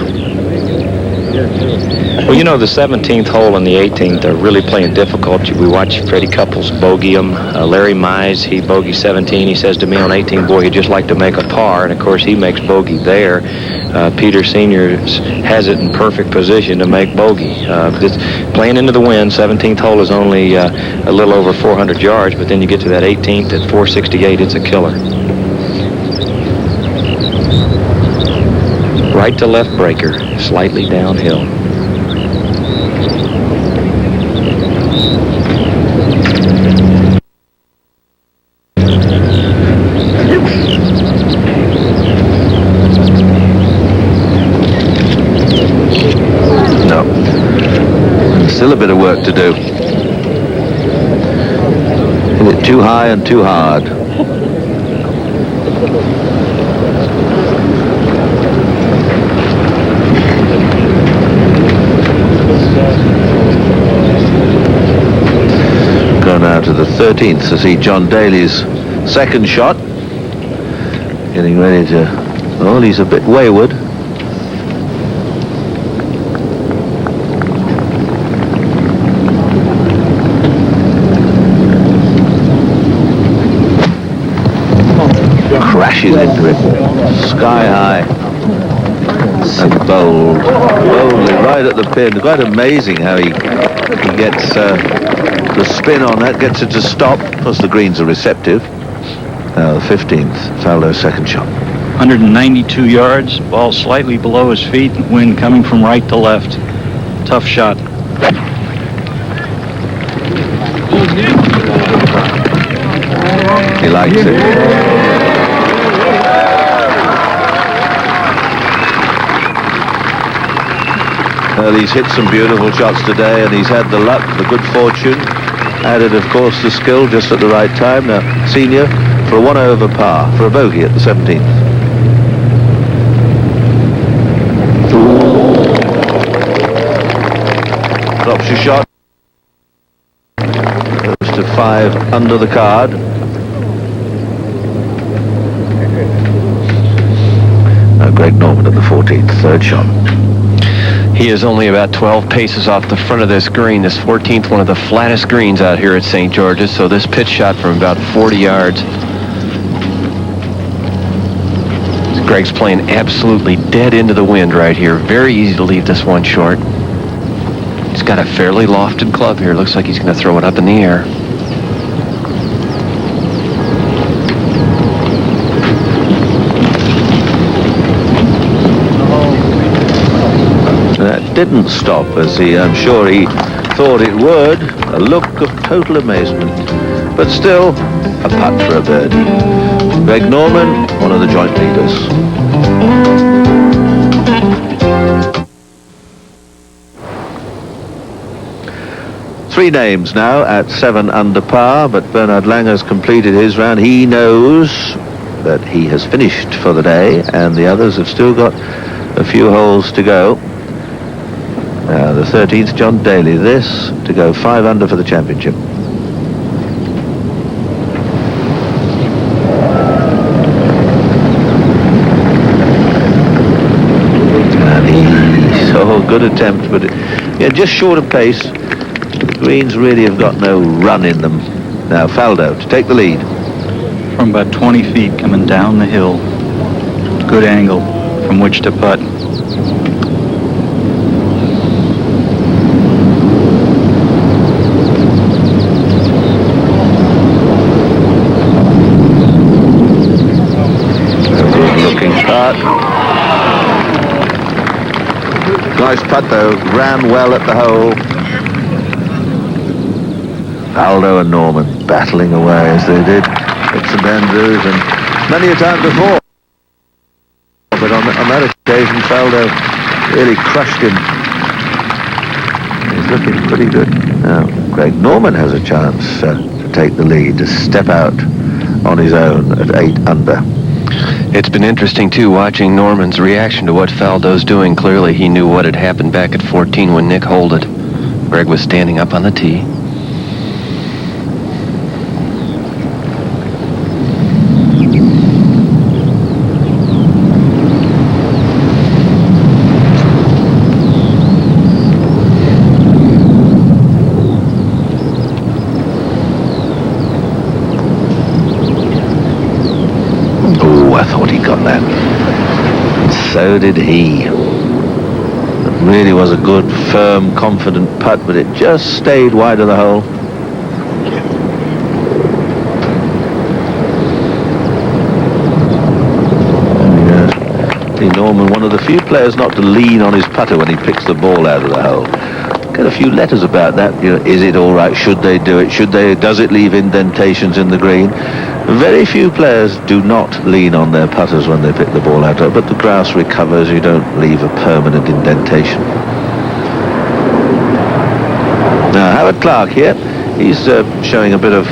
Well, you know, the 17th hole and the 18th are really playing difficult. We watch Freddie Couples bogey them. Larry Mize, he bogey 17. He says to me on 18, boy, he'd just like to make a par. And, of course, he makes bogey there. Peter Sr. has it in perfect position to make bogey. Playing into the wind, 17th hole is only a little over 400 yards, but then you get to that 18th at 468, it's a killer. Right to left breaker, slightly downhill. Still a bit of work to do. Hit it too high and too hard. Go now to the 13th to see John Daly's second shot. Getting ready to... Oh, he's a bit wayward. Crashes into it, sky high, and boldly right at the pin. Quite amazing how he gets the spin on that, gets it to stop, plus the greens are receptive. Now the 15th, Faldo's second shot. 192 yards, ball slightly below his feet, wind coming from right to left. Tough shot. He likes it. Well, he's hit some beautiful shots today, and he's had the luck, the good fortune, added, of course, the skill just at the right time. Now, senior for a 1 over par, for a bogey at the 17th. Drops your shot. Goes to 5 under the card. Now, Greg Norman at the 14th, third shot. He is only about 12 paces off the front of this green. This 14th, one of the flattest greens out here at St. George's. So this pitch shot from about 40 yards. Greg's playing absolutely dead into the wind right here. Very easy to leave this one short. He's got a fairly lofted club here. Looks like he's going to throw it up in the air. That didn't stop, as I'm sure he thought it would. A look of total amazement. But still, a putt for a birdie. Greg Norman, one of the joint leaders. Three names now at 7 under par, but Bernard Langer has completed his round. He knows that he has finished for the day, and the others have still got a few holes to go. Now the 13th, John Daly, this to go 5 under for the championship. And good attempt, but yeah, just short of pace. The greens really have got no run in them. Now Faldo to take the lead. From about 20 feet coming down the hill. Good angle from which to putt. Nice putt though, ran well at the hole. Faldo and Norman battling away as they did at St Andrews and many a time before. But on that occasion, Faldo really crushed him. He's looking pretty good. Now, Greg Norman has a chance to take the lead, to step out on his own at 8 under. It's been interesting, too, watching Norman's reaction to what Faldo's doing. Clearly, he knew what had happened back at 14 when Nick holed it. Greg was standing up on the tee. So did he. It really was a good, firm, confident putt, but it just stayed wide of the hole. And, Norman, one of the few players not to lean on his putter when he picks the ball out of the hole. Get a few letters about that. You know, is it all right? Should they do it? Does it leave indentations in the green? Very few players do not lean on their putters when they pick the ball out, but the grass recovers. You don't leave a permanent indentation. Now Howard Clark here, he's showing a bit of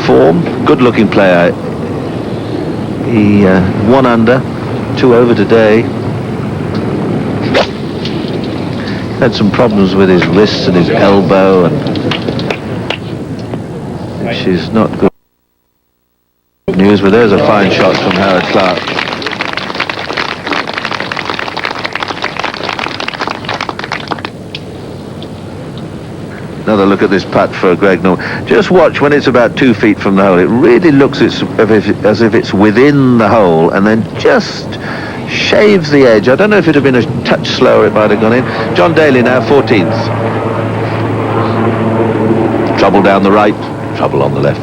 form. Good-looking player. He 1 under, 2 over today. Had some problems with his wrists and his elbow, which is not good news, but there's a fine shot from Howard Clark. Another look at this putt for Greg Norman. Just watch when it's about 2 feet from the hole. It really looks as if it's within the hole, and then just shaves the edge. I don't know if it had been a touch slower, it might have gone in. John Daly now, 14th. Trouble down the right, trouble on the left.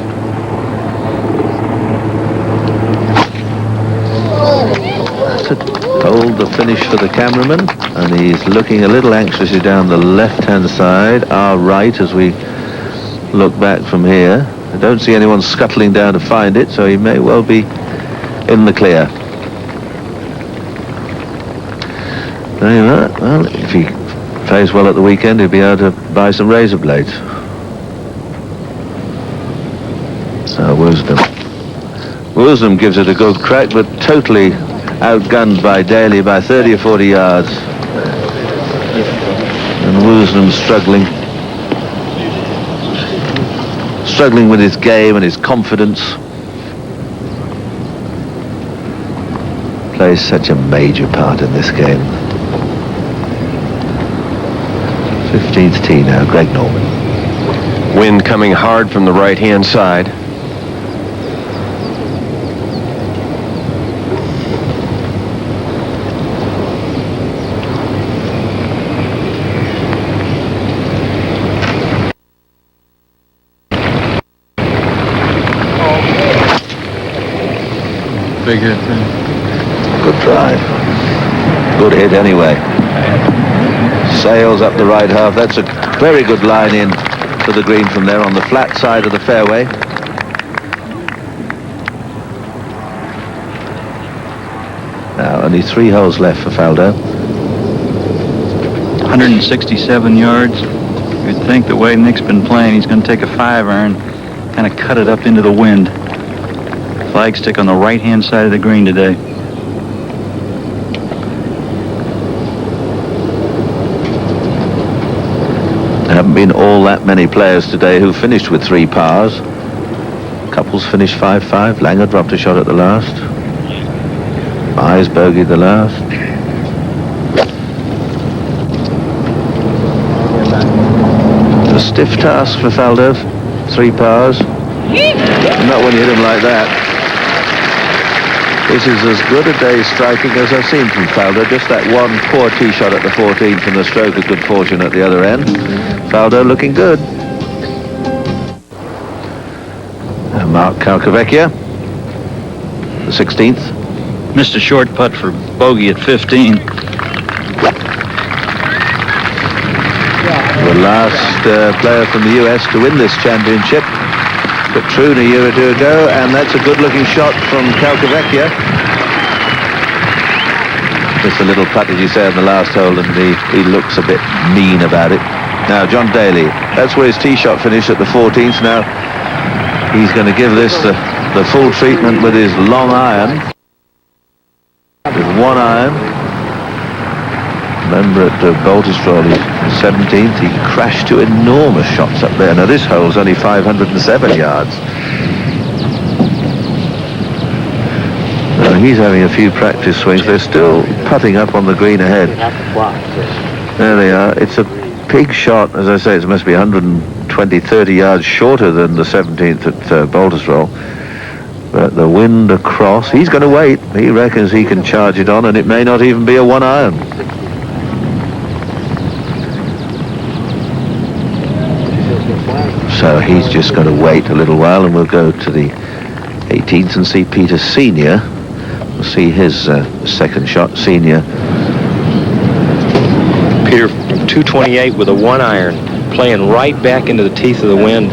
Hold the finish for the cameraman, and he's looking a little anxiously down the left-hand side, our right, as we look back from here. I don't see anyone scuttling down to find it, so he may well be in the clear. There you are. Well, if he plays well at the weekend, he'll be able to buy some razor blades. So Woosnam gives it a good crack, but totally outgunned by Daly by 30 or 40 yards. And Woosnam struggling with his game and his confidence. Plays such a major part in this game. 15th tee now, Greg Norman. Wind coming hard from the right-hand side. Big hit. Good drive. Good hit anyway. Sails up the right half. That's a very good line in to the green from there on the flat side of the fairway. Now only 3 holes left for Faldo. 167 yards. You'd think the way Nick's been playing, he's going to take a 5-iron, kind of cut it up into the wind. Flagstick on the right-hand side of the green today. There haven't been all that many players today who finished with 3 pars. Couples finished 5-5. Langer dropped a shot at the last. Mize bogeyed the last. A stiff task for Faldo. 3 pars. Not when you hit him like that. This is as good a day's striking as I've seen from Faldo. Just that one poor tee shot at the 14th and the stroke of good fortune at the other end. Faldo looking good. And Mark Calcavecchia, the 16th. Missed a short putt for bogey at 15. last player from the US to win this championship. But Troon a year or two ago, and that's a good-looking shot from Calcavecchia. Just a little putt, as you say, on the last hole, and he looks a bit mean about it. Now, John Daly, that's where his tee shot finished at the 14th. Now, he's going to give this the full treatment with his long iron. With one iron. Remember at Baltusrol, 17th, he crashed two enormous shots up there. Now, this hole's only 507 yards. Now, he's having a few practice swings. They're still putting up on the green ahead. There they are. It's a big shot. As I say, it must be 120, 30 yards shorter than the 17th at Baltusrol. But the wind across. He's going to wait. He reckons he can charge it on, and it may not even be a one iron. So he's just going to wait a little while, and we'll go to the 18th and see Peter Senior. We'll see his second shot. Senior. Peter, 228 with a one iron, playing right back into the teeth of the wind.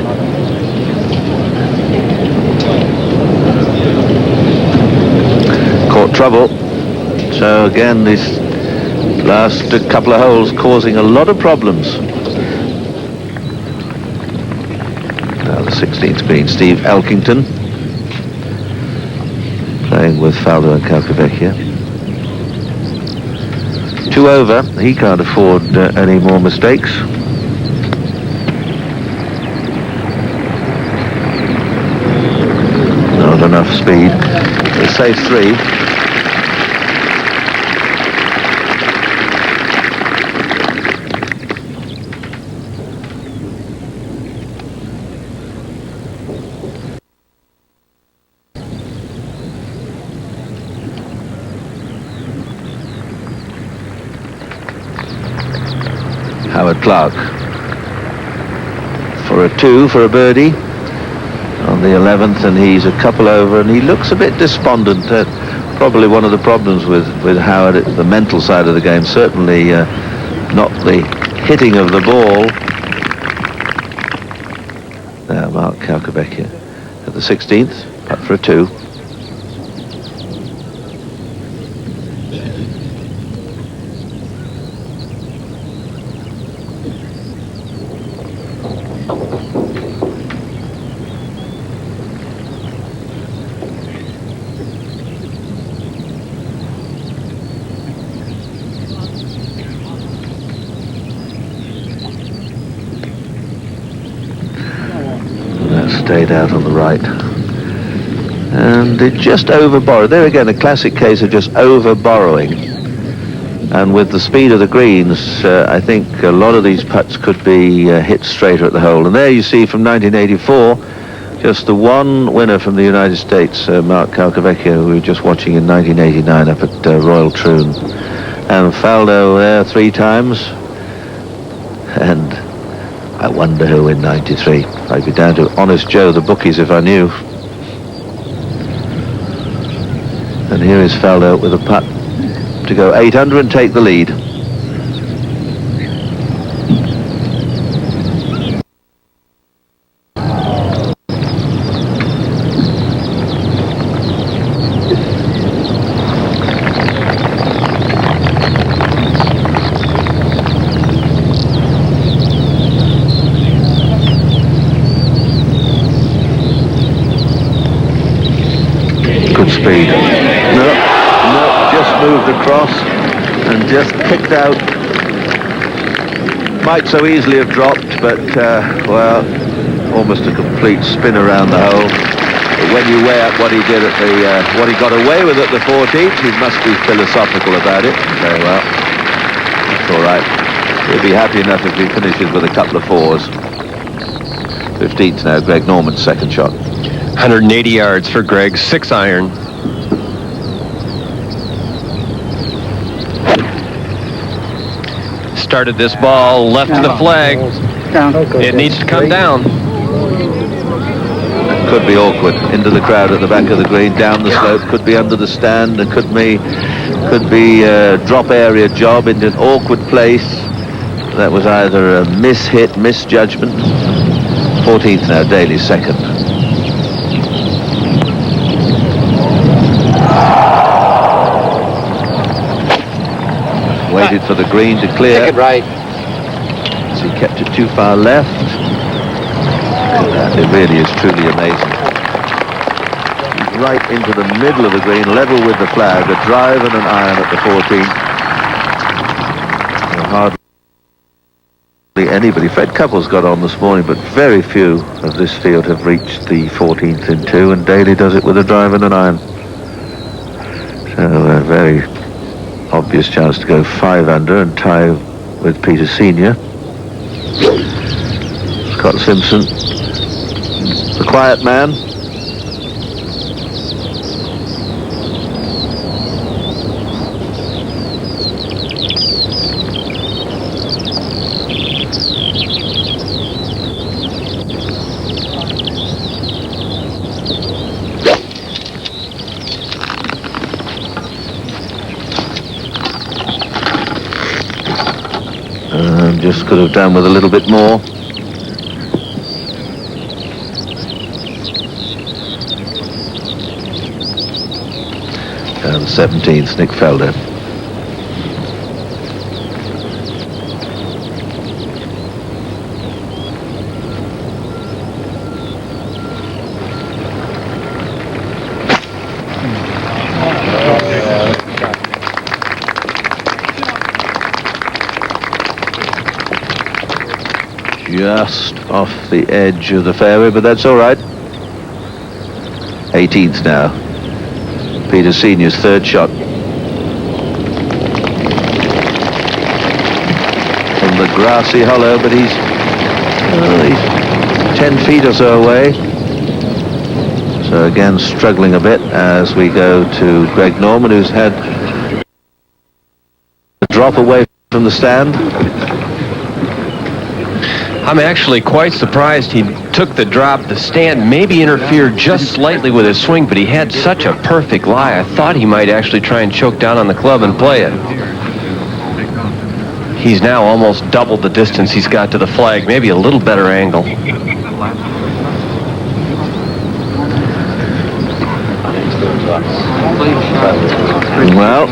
Caught trouble. So again, this last couple of holes causing a lot of problems. Now the 16th green, Steve Elkington playing with Faldo and Calcavecchia. 2 over. He can't afford any more mistakes. Not enough speed. Let's say 3. Howard Clark for a 2 for a birdie on the 11th, and he's a couple over, and he looks a bit despondent. Probably one of the problems with Howard, the mental side of the game, certainly not the hitting of the ball. Now Mark Calcavecchia at the 16th, putt for a 2. Stayed out on the right, and it just over-borrowed. There again, a classic case of just over-borrowing, and with the speed of the greens, I think a lot of these putts could be hit straighter at the hole. And there you see from 1984, just the one winner from the United States, Mark Calcavecchia, who we were just watching in 1989 up at Royal Troon, and Faldo there 3 times, and I wonder who in 93. I'd be down to Honest Joe, the bookies, if I knew. And here is Faldo with a putt to go 8 under and take the lead. Speed. No, just moved across and just kicked out. Might so easily have dropped, but well, almost a complete spin around the hole. But when you weigh up what he did at the, what he got away with at the 14th, he must be philosophical about it. So well, that's all right. He'll be happy enough if he finishes with a couple of 4s. 15th now, Greg Norman's second shot. 180 yards for Greg's 6 iron. Started this ball left to the flag. It needs to come down. Could be awkward. Into the crowd at the back of the green, down the slope, could be under the stand, and could be a drop area job into an awkward place. That was either a miss-hit, misjudgment. 14th now, Daly second. Waited for the green to clear. Take it right. So he kept it too far left. And it really is truly amazing. Right into the middle of the green, level with the flag, a drive and an iron at the 14th. Hardly anybody. Fred Couples got on this morning, but very few of this field have reached the 14th in 2, and Daly does it with a drive and an iron. So a very obvious chance to go 5 under and tie with Peter Senior. Scott Simpson, the quiet man. Just could have done with a little bit more. And 17th, Nick Faldo. Just off the edge of the fairway, but that's all right. 18th now. Peter Senior's third shot. From the grassy hollow, but he's 10 feet or so away. So again, struggling a bit as we go to Greg Norman, who's had a drop away from the stand. I'm actually quite surprised he took the drop. The stand maybe interfered just slightly with his swing, but he had such a perfect lie. I thought he might actually try and choke down on the club and play it. He's now almost doubled the distance he's got to the flag, maybe a little better angle. Well,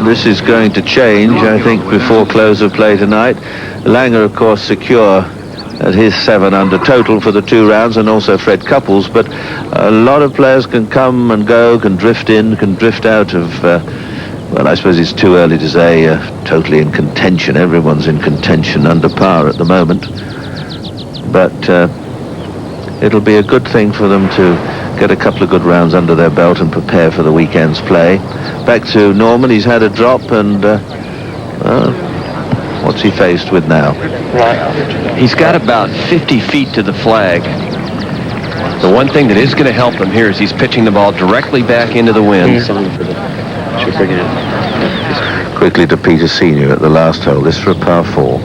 this is going to change, I think, before close of play tonight. Langer, of course, secure at his 7 under total for the 2 rounds, and also Fred Couples, but a lot of players can come and go, can drift in, can drift out of, well, I suppose it's too early to say totally in contention. Everyone's in contention under par at the moment. But it'll be a good thing for them to get a couple of good rounds under their belt and prepare for the weekend's play. Back to Norman, he's had a drop, and what's he faced with now? He's got about 50 feet to the flag. The one thing that is going to help him here is he's pitching the ball directly back into the wind. Quickly to Peter Senior at the last hole. This for a par 4.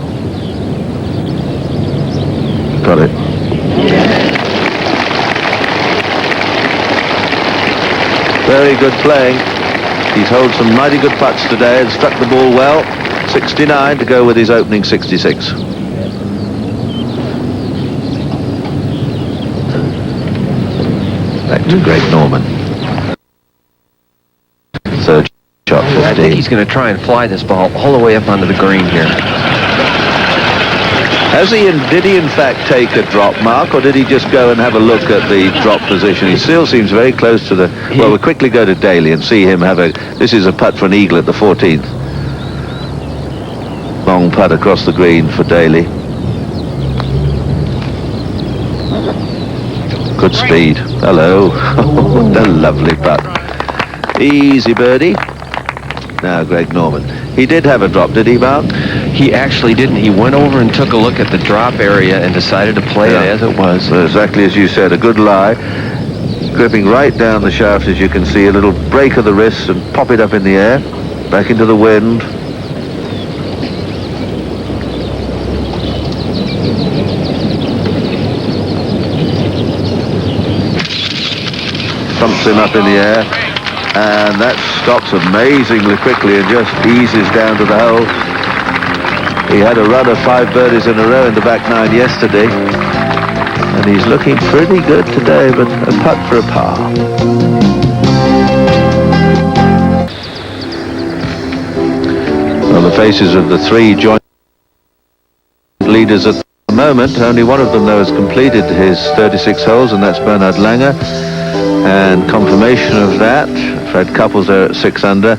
Got it. Very good playing. He's holed some mighty good putts today and struck the ball well. 69 to go with his opening 66. Back to Greg Norman. Third shot, 15. I think he's going to try and fly this ball all the way up onto the green here. Did he in fact take a drop, Mark, or did he just go and have a look at the drop position? He still seems very close to the... Well, we'll quickly go to Daly and see him have a... This is a putt for an eagle at the 14th. Long putt across the green for Daly. Good speed. Hello. What a lovely putt. Easy birdie. Now Greg Norman. He did have a drop, did he, Mark? He actually didn't. He went over and took a look at the drop area and decided to play it as it was. Well, exactly as you said, a good lie. Gripping right down the shaft, as you can see, a little break of the wrist and pop it up in the air. Back into the wind. Thumps him up in the air, and that stops amazingly quickly and just eases down to the hole. He had a run of 5 birdies in a row in the back 9 yesterday. And he's looking pretty good today, but a putt for a par. Well, the faces of the 3 joint leaders at the moment. Only one of them, though, has completed his 36 holes, and that's Bernhard Langer. And confirmation of that, Fred Couples there at 6 under,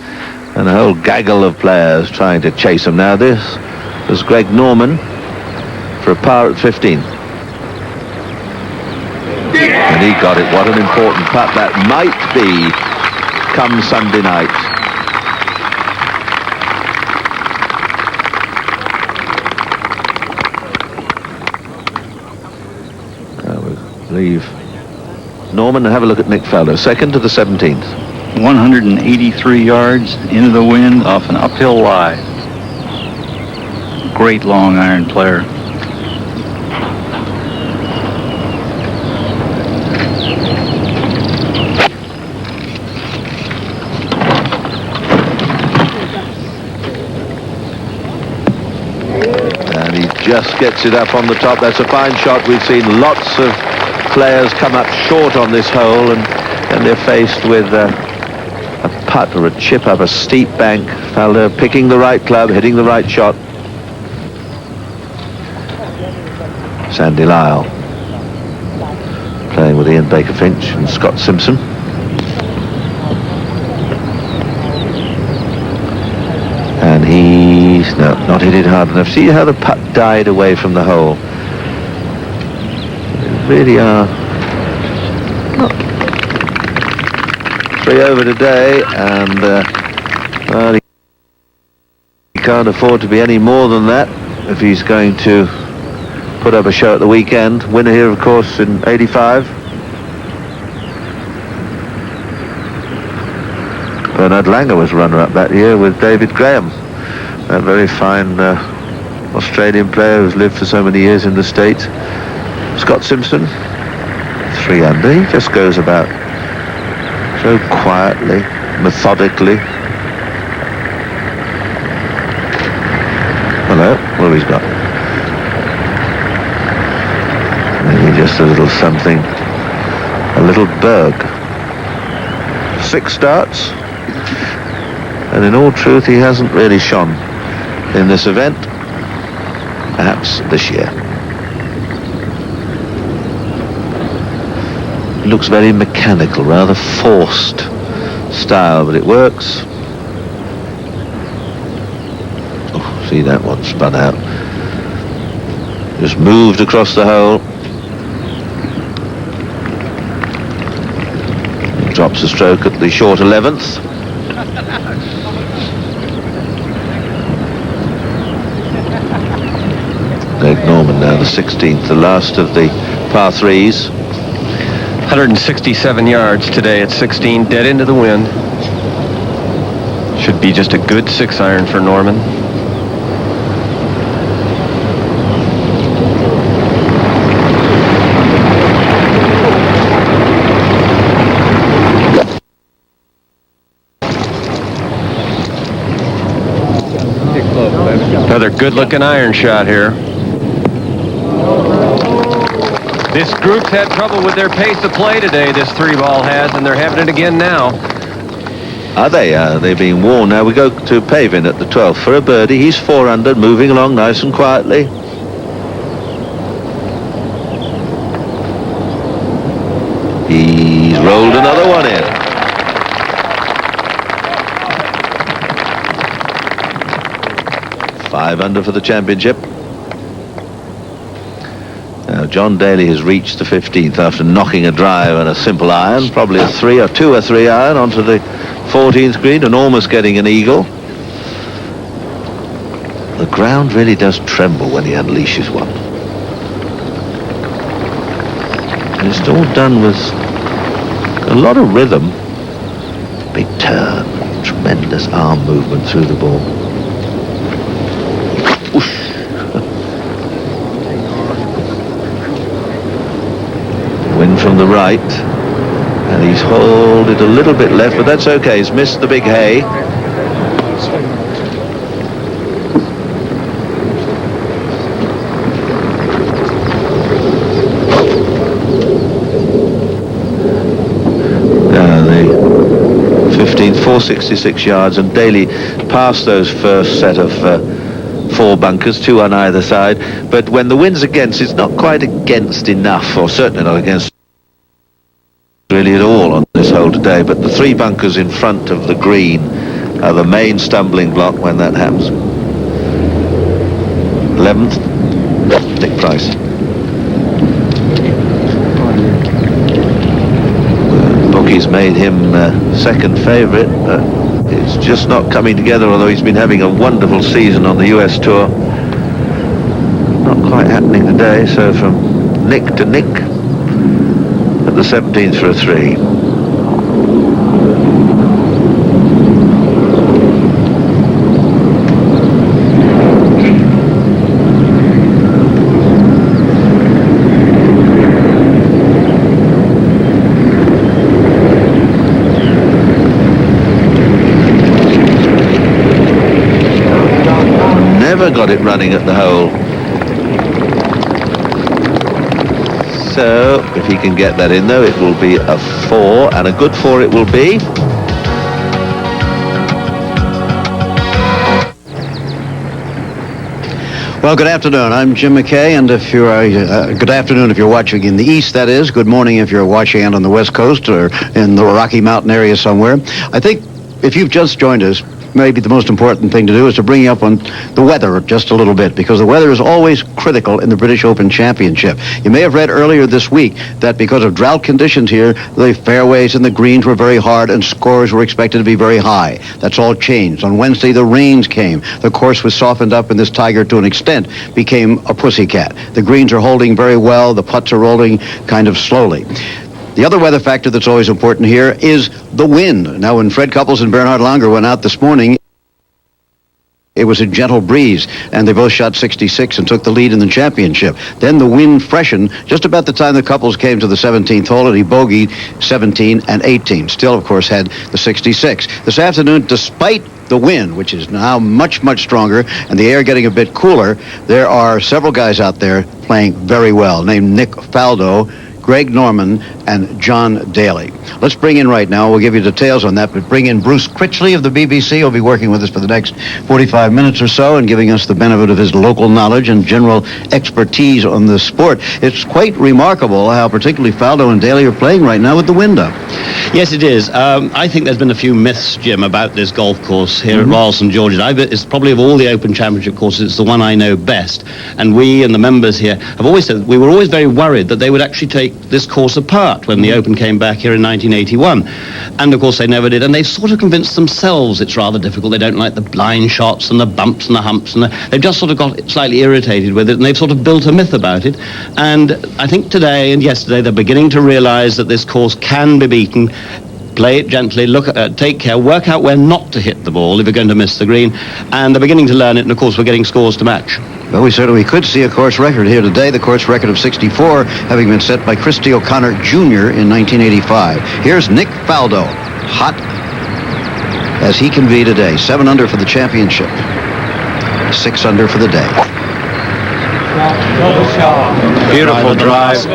and a whole gaggle of players trying to chase him. Now this was Greg Norman for a par at 15. And he got it. What an important putt that might be come Sunday night. Leave Norman and have a look at Nick Faldo, second to the 17th. 183 yards into the wind off an uphill lie. Great long iron player. And he just gets it up on the top. That's a fine shot. We've seen lots of players come up short on this hole, and they're faced with a putt or a chip up a steep bank. Faldo picking the right club, hitting the right shot. Sandy Lyle playing with Ian Baker Finch and Scott Simpson. And he's not hit it hard enough. See how the putt died away from the hole. Really are not 3 over today, and well, he can't afford to be any more than that if he's going to put up a show at the weekend. Winner here, of course, in 85. Bernhard Langer was runner-up that year with David Graham, a very fine Australian player who's lived for so many years in the States. Scott Simpson, 3 under. He just goes about so quietly, methodically. Hello, what have we got? Maybe just a little something, a little berg. 6 starts, and in all truth, he hasn't really shone in this event, perhaps this year. It looks very mechanical, rather forced style, but it works. Oh, see that one spun out. Just moved across the hole. Drops a stroke at the short 11th. Greg Norman now the 16th, the last of the par 3s. 167 yards today at 16, dead into the wind. Should be just a good 6-iron for Norman. Another good-looking iron shot here. This group's had trouble with their pace of play today, this 3-ball has, and they're having it again now. Are they? They're being worn. Now we go to Pavin at the 12th for a birdie. He's 4 under, moving along nice and quietly. He's rolled another one in. Five under for the championship. Now John Daly has reached the 15th after knocking a drive and a simple iron, probably a 3 or 2 or 3 iron onto the 14th green and almost getting an eagle. The ground really does tremble when he unleashes one. And it's all done with a lot of rhythm. Big turn, tremendous arm movement through the ball. Wind from the right, and he's hauled it a little bit left, but that's okay. He's missed the big hay. 17th, 466 yards, and Daly passed those first set of 4 bunkers, 2 on either side. But when the wind's against, it's not quite against enough, or certainly not against really at all on this hole today. But the 3 bunkers in front of the green are the main stumbling block when that happens. 11th, Nick Price. Bookie's made him second favourite, but it's just not coming together, although he's been having a wonderful season on the US Tour. Not quite happening today, so from Nick to Nick at the 17th for a 3. Got it running at the hole. So if he can get that in, though, it will be a 4, and a good 4 it will be. Well, good afternoon. I'm Jim McKay, and if you're good afternoon if you're watching in the east, that is. Good morning if you're watching out on the west coast or in the Rocky Mountain area somewhere. I think if you've just joined us, maybe the most important thing to do is to bring you up on the weather just a little bit, because the weather is always critical in the British Open Championship. You may have read earlier this week that because of drought conditions here, the fairways and the greens were very hard and scores were expected to be very high. That's all changed. On Wednesday, the rains came. The course was softened up, and this Tiger, to an extent, became a pussycat. The greens are holding very well. The putts are rolling kind of slowly. The other weather factor that's always important here is the wind. Now, when Fred Couples and Bernhard Langer went out this morning, it was a gentle breeze, and they both shot 66 and took the lead in the championship. Then the wind freshened just about the time the Couples came to the 17th hole, and he bogeyed 17 and 18. Still, of course, had the 66. This afternoon, despite the wind, which is now much, much stronger, and the air getting a bit cooler, there are several guys out there playing very well, named Nick Faldo, Greg Norman, and John Daly. Let's bring in right now, we'll give you details on that, but bring in Bruce Critchley of the BBC. He'll be working with us for the next 45 minutes or so and giving us the benefit of his local knowledge and general expertise on the sport. It's quite remarkable how particularly Faldo and Daly are playing right now with the wind up. Yes, it is. I think there's been a few myths, Jim, about this golf course here at Royal St George's. It's probably of all the Open Championship courses, it's the one I know best. And we and the members here have always said we were always very worried that they would actually take this course apart when the Open came back here in 1981. And of course they never did. And they've sort of convinced themselves it's rather difficult. They don't like the blind shots and the bumps and the humps. And they've just sort of got slightly irritated with it. And they've sort of built a myth about it. And I think today and yesterday they're beginning to realize that this course can be beaten. Play it gently, take care, work out where not to hit the ball if you're going to miss the green, and they're beginning to learn it, and of course we're getting scores to match. Well, we certainly could see a course record here today, the course record of 64 having been set by Christy O'Connor Jr. in 1985. Here's Nick Faldo, hot as he can be today, 7 under for the championship, 6 under for the day. Beautiful drive,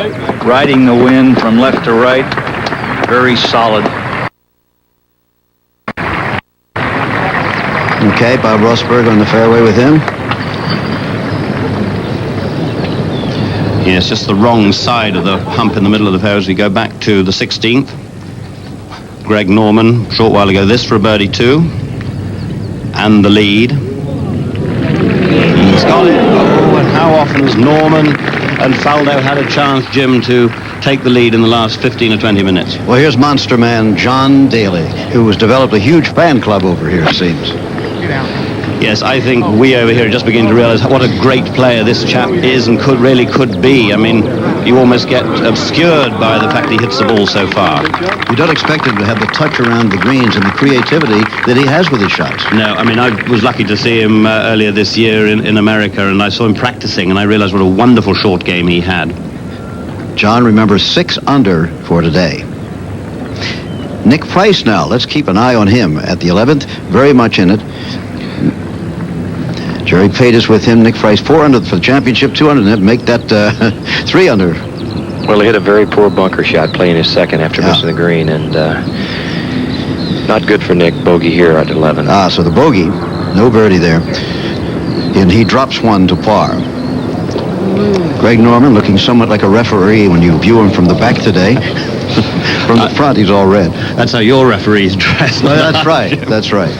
riding the wind from left to right, very solid. Okay, Bob Rosberg on the fairway with him. Yes, just the wrong side of the hump in the middle of the fairway as we go back to the 16th. Greg Norman, a short while ago, this for a birdie 2. And the lead. He's got it. Oh, and how often has Norman and Faldo had a chance, Jim, to take the lead in the last 15 or 20 minutes? Well, here's monster man John Daly, who has developed a huge fan club over here, it seems. Yes, I think we over here are just beginning to realize what a great player this chap is and could be. I mean, you almost get obscured by the fact he hits the ball so far. You don't expect him to have the touch around the greens and the creativity that he has with his shots. No, I mean, I was lucky to see him earlier this year in America, and I saw him practicing, and I realized what a wonderful short game he had. John, remember, 6 under for today. Nick Price now, let's keep an eye on him at the 11th, very much in it. Jerry Pate is with him. Nick Price 4 under for the championship, 2 under, make that 3 under. Well, he hit a very poor bunker shot playing his second after missing the green, and Not good for Nick. Bogey here at 11. Ah, so the bogey, no birdie there. And he drops one to par. Greg Norman looking somewhat like a referee when you view him from the back today. From the front, he's all red. That's how your referee's dressed. No, that's right. That's right.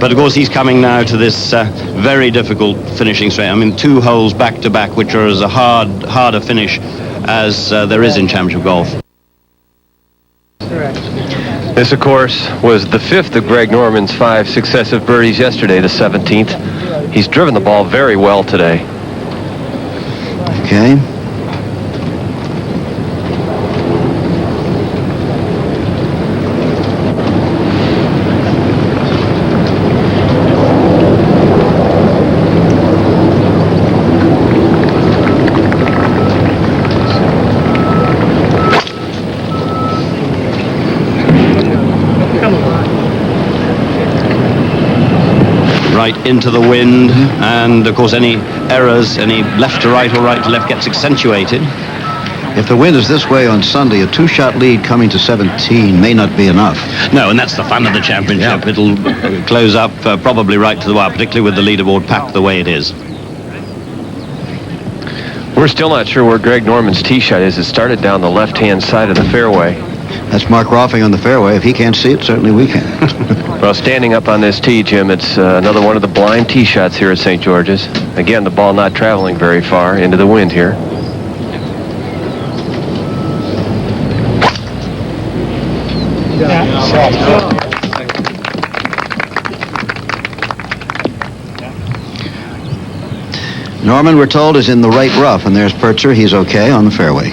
But of course, he's coming now to this very difficult finishing straight. I mean, 2 holes back to back, which are as a harder finish as there is in championship golf. This, of course, was the 5th of Greg Norman's 5 successive birdies yesterday, the 17th. He's driven the ball very well today. Okay. Right into the wind, and of course any errors, any left to right or right to left gets accentuated. If the wind is this way on Sunday, a 2-shot lead coming to 17 may not be enough. No, and that's the fun of the championship. Yeah. It'll close up probably right to the wire, particularly with the leaderboard packed the way it is. We're still not sure where Greg Norman's tee shot is. It started down the left-hand side of the fairway. That's Mark Roffing on the fairway. If he can't see it, certainly we can. Well, standing up on this tee, Jim, it's another one of the blind tee shots here at St. George's. Again, the ball not traveling very far into the wind here. Norman, we're told, is in the right rough, and there's Pertzer. He's okay on the fairway.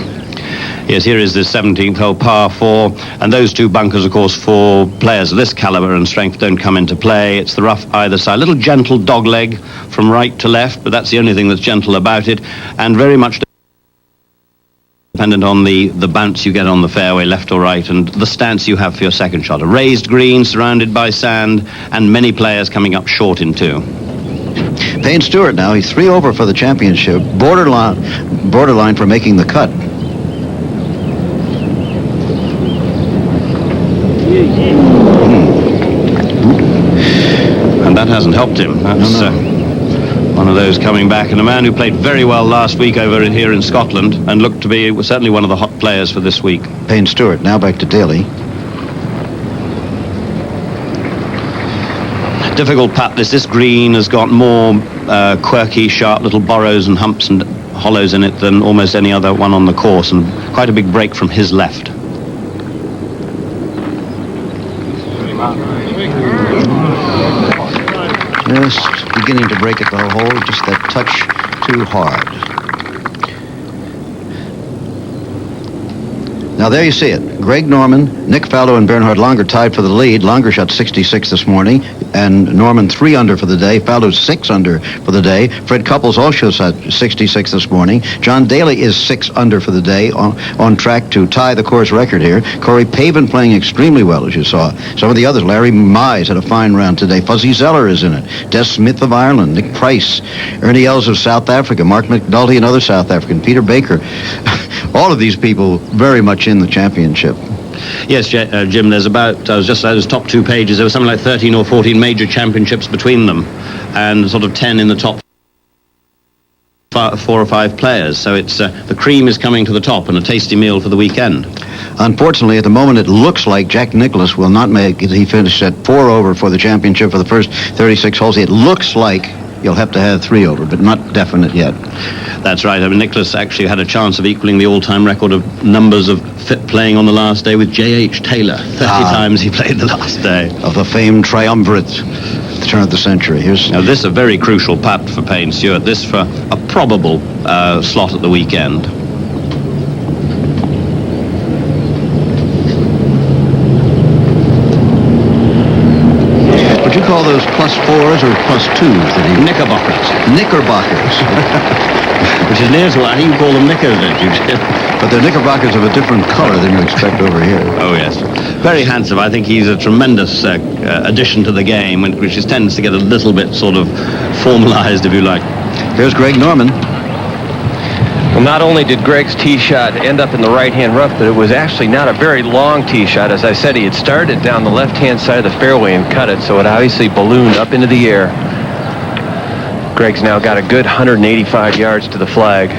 Yes, here is the 17th hole, par 4, and those 2 bunkers, of course, for players of this caliber and strength don't come into play. It's the rough either side. Little gentle dogleg from right to left, but that's the only thing that's gentle about it, and very much dependent on the bounce you get on the fairway, left or right, and the stance you have for your second shot. A raised green surrounded by sand, and many players coming up short in 2. Payne Stewart now, he's 3 over for the championship, borderline for making the cut. And that hasn't helped him. That's one of those coming back, and a man who played very well last week over here in Scotland and looked to be certainly one of the hot players for this week. Payne Stewart now back to Daly. Difficult putt. This green has got more quirky, sharp little burrows and humps and hollows in it than almost any other one on the course, and quite a big break from his left. Just beginning to break at the hole, just that touch too hard. Now there you see it. Greg Norman, Nick Faldo, and Bernhard Langer tied for the lead. Langer shot 66 this morning, and Norman 3 under for the day. Faldo 6 under for the day. Fred Couples also shot 66 this morning. John Daly is 6 under for the day, on track to tie the course record here. Corey Pavin playing extremely well, as you saw. Some of the others, Larry Mize had a fine round today. Fuzzy Zeller is in it. Des Smith of Ireland, Nick Price, Ernie Els of South Africa, Mark McNulty, another South African, Peter Baker. All of these people very much in the championship. Yes, Jim, there's about, I was just at those top 2 pages, there was something like 13 or 14 major championships between them, and sort of 10 in the top 4 or 5 players. So it's the cream is coming to the top, and a tasty meal for the weekend. Unfortunately, at the moment, it looks like Jack Nicklaus will not make it. He finished at 4 over for the championship for the first 36 holes. It looks like you'll have to have 3 over, but not definite yet. That's right. I mean, Nicklaus actually had a chance of equaling the all-time record of numbers of fit playing on the last day with J.H. Taylor. 30 times he played the last day. Of the famed triumvirate, the turn of the century. Now, this is a very crucial putt for Payne Stewart. This for a probable slot at the weekend. Would you call those +4s or +2s that he... Knickerbockers. Knickerbockers. Which is near to what you call them knickers, don't you, Jim? But they're knickerbockers of a different color than you expect over here. Oh, yes. Very handsome. I think he's a tremendous addition to the game, which tends to get a little bit sort of formalized, if you like. Here's Greg Norman. Well, not only did Greg's tee shot end up in the right-hand rough, but it was actually not a very long tee shot. As I said, he had started down the left-hand side of the fairway and cut it, so it obviously ballooned up into the air. Greg's now got a good 185 yards to the flag.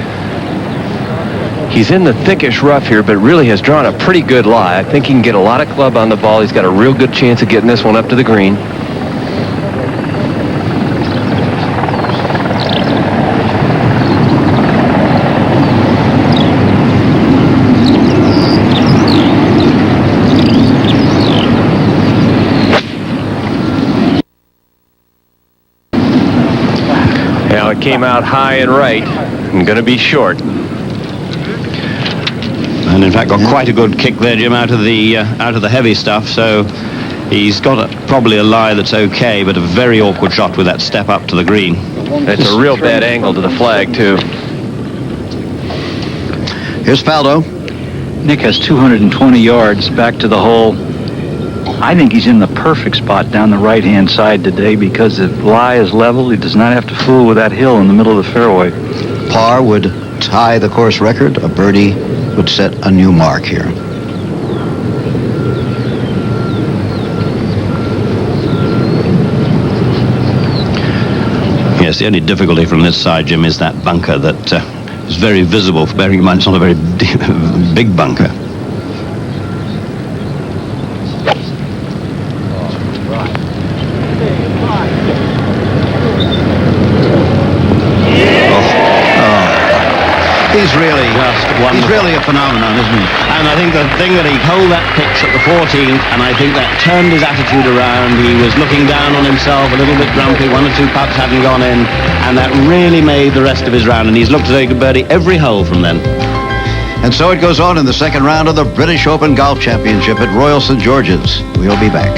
He's in the thickish rough here, but really has drawn a pretty good lie. I think he can get a lot of club on the ball. He's got a real good chance of getting this one up to the green. Now it came out high and right and going to be short. And in fact got quite a good kick there, Jim, out of the heavy stuff. So he's got probably a lie that's okay, but a very awkward shot with that step up to the green. It's a real bad angle to the flag too. Here's Faldo. Nick has 220 yards back to the hole. I think he's in the perfect spot down the right-hand side today because the lie is level. He does not have to fool with that hill in the middle of the fairway. Par would tie the course record. A birdie would set a new mark here. Yes, the only difficulty from this side, Jim, is that bunker that is very visible, bearing in mind it's not a very big bunker. He's really a phenomenon, isn't he? And I think the thing that he hold that pitch at the 14th, and I think that turned his attitude around. He was looking down on himself, a little bit grumpy. 1 or 2 putts hadn't gone in, and that really made the rest of his round. And he's looked to take a birdie every hole from then. And so it goes on in the second round of the British Open Golf Championship at Royal St. George's. We'll be back.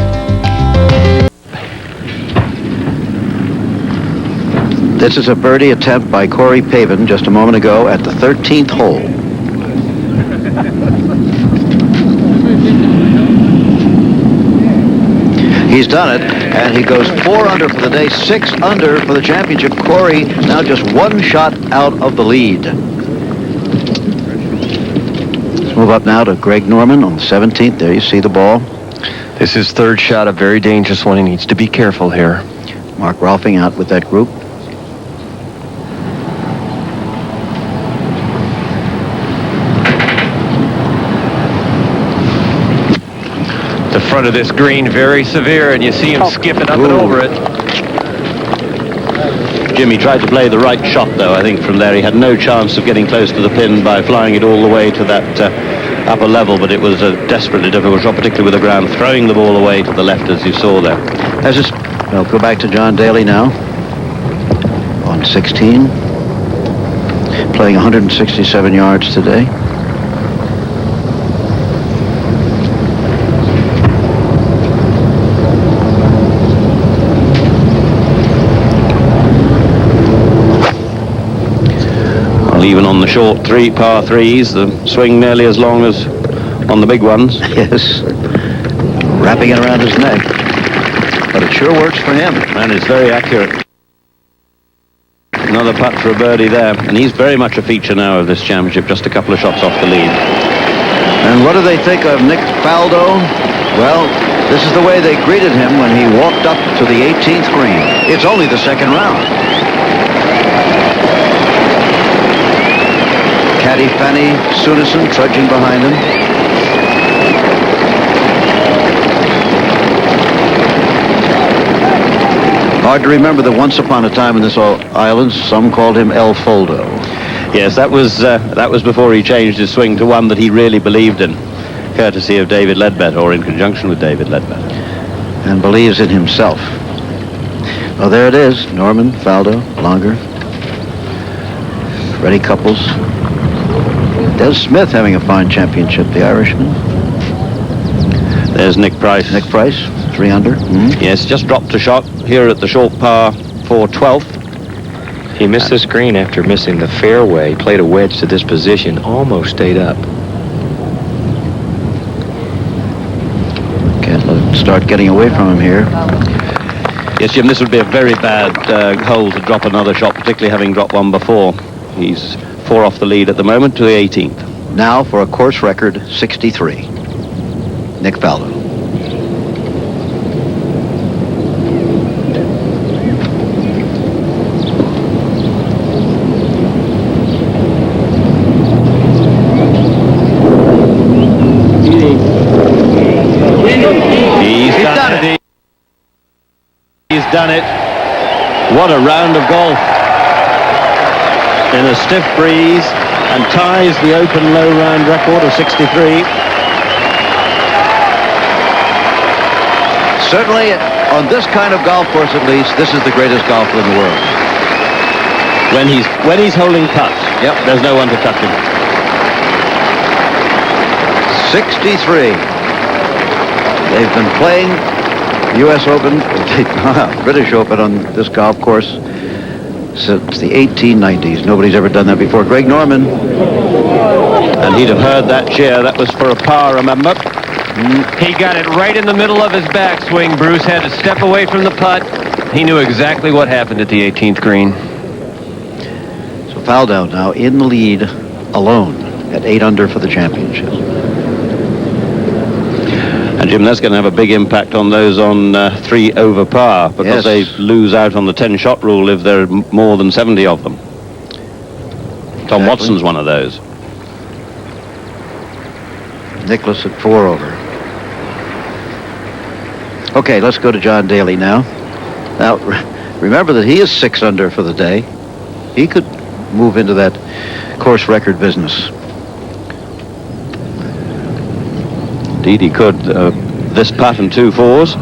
This is a birdie attempt by Corey Pavin just a moment ago at the 13th hole. He's done it, and he goes 4 under for the day, 6 under for the championship. Corey now just 1 shot out of the lead. Let's move up now to Greg Norman on the 17th. There you see the ball. This is third shot, a very dangerous one. He needs to be careful here. Mark Rolfing out with that group. The front of this green very severe, and you see him skipping up and over it. Jimmy tried to play the right shot, though. I think from there he had no chance of getting close to the pin by flying it all the way to that upper level, but it was a desperately difficult shot, particularly with the ground, throwing the ball away to the left, as you saw there. We'll go back to John Daly now on 16, playing 167 yards today. Even on the short par threes, the swing nearly as long as on the big ones. Yes, wrapping it around his neck. But it sure works for him. And it's very accurate. Another putt for a birdie there. And he's very much a feature now of this championship, just a couple of shots off the lead. And what do they think of Nick Faldo? Well, this is the way they greeted him when he walked up to the 18th green. It's only the second round. Caddy Fanny Sunison trudging behind him. Hard to remember that once upon a time in this island, some called him El Foldo. Yes, that was before he changed his swing to one that he really believed in, courtesy of David Ledbetter, or in conjunction with David Ledbetter. And believes in himself. Well, there it is. Norman, Faldo, Longer. Freddie Couples. Des Smith having a fine championship, the Irishman. There's Nick Price. Nick Price, 3 under. Mm-hmm. Yes, just dropped a shot here at the short par for 12th. He missed this green after missing the fairway, played a wedge to this position, almost stayed up. Can't let it start getting away from him here. Yes, Jim, this would be a very bad hole to drop another shot, particularly having dropped one before. He's 4 off the lead at the moment to the 18th. Now for a course record 63. Nick Faldo. He's done it. What a round of golf. In a stiff breeze, and ties the open low round record of 63. Certainly, on this kind of golf course at least, this is the greatest golfer in the world. When he's holding putts, yep, there's no one to touch him. 63. They've been playing U.S. Open, British Open on this golf course since the 1890s. Nobody's ever done that before. Greg Norman. And he'd have heard that cheer. That was for a par, remember? He got it right in the middle of his backswing. Bruce had to step away from the putt. He knew exactly what happened at the 18th green. So Faldo now in the lead alone at 8 under for the championship. And Jim, that's going to have a big impact on those on 3 over par, because they lose out on the 10-shot rule if there are more than 70 of them. Tom Watson's one of those. Nicklaus at 4 over. Okay, let's go to John Daly now. Now, remember that he is 6 under for the day. He could move into that course record business. Indeed, he could. This putt and 2 fours.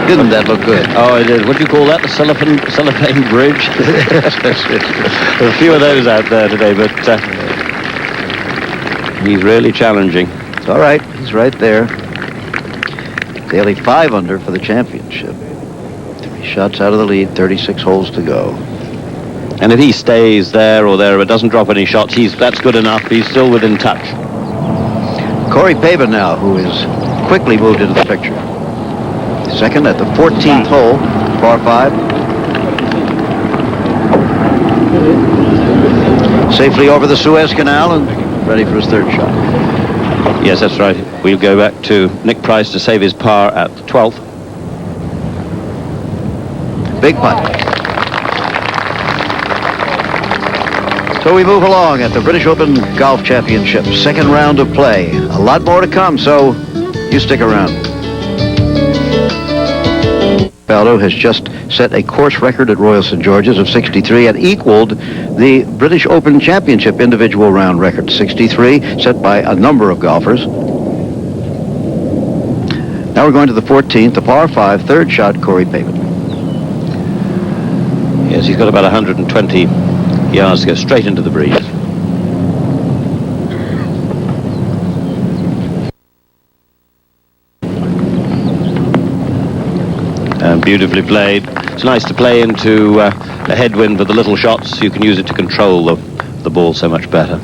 Didn't that look good? Oh, it did. What do you call that? The cellophane bridge? There are a few of those out there today, but he's really challenging. It's all right. He's right there. Daly 5 under for the championship. 3 shots out of the lead, 36 holes to go. And if he stays there or there, but doesn't drop any shots, that's good enough. He's still within touch. Corey Pavin now, who is quickly moved into the picture. Second at the 14th hole, par 5. Safely over the Suez Canal and ready for his 3rd shot. Yes, that's right. We'll go back to Nick Price to save his par at the 12th. Big putt. So we move along at the British Open Golf Championship. 2nd round of play. A lot more to come, so you stick around. Faldo has just set a course record at Royal St. George's of 63 and equaled the British Open Championship individual round record, 63, set by a number of golfers. Now we're going to the 14th, the par 5, 3rd shot, Corey Pavin. Yes, he's got about 120 yards to go straight into the breeze. Beautifully played. It's nice to play into a headwind with the little shots. You can use it to control the ball so much better.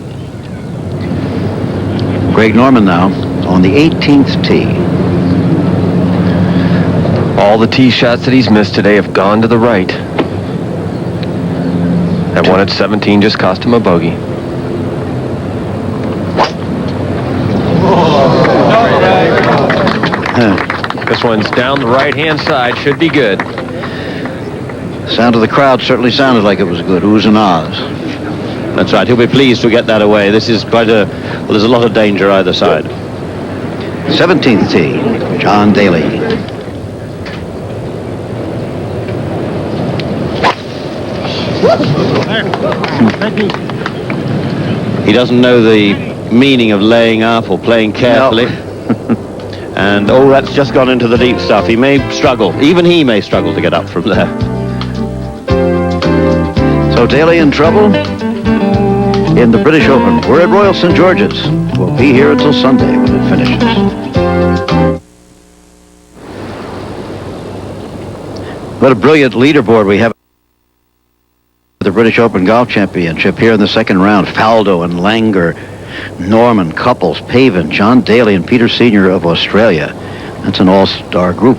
Greg Norman now on the 18th tee. All the tee shots that he's missed today have gone to the right. That one at 17 just cost him a bogey. This one's down the right-hand side. Should be good. Sound of the crowd certainly sounded like it was good. Oohs and ahs. That's right. He'll be pleased to get that away. This is quite well, there's a lot of danger either side. 17th tee, John Daly. He doesn't know the meaning of laying up or playing carefully. No. And that's just gone into the deep stuff. He may struggle. Even he may struggle to get up from there. So Daly in trouble in the British Open. We're at Royal St. George's. We'll be here until Sunday when it finishes. What a brilliant leaderboard we have. The British Open Golf Championship here in the second round. Faldo and Langer, Norman, Couples, Pavin, John Daly, and Peter Sr. of Australia. That's an all-star group.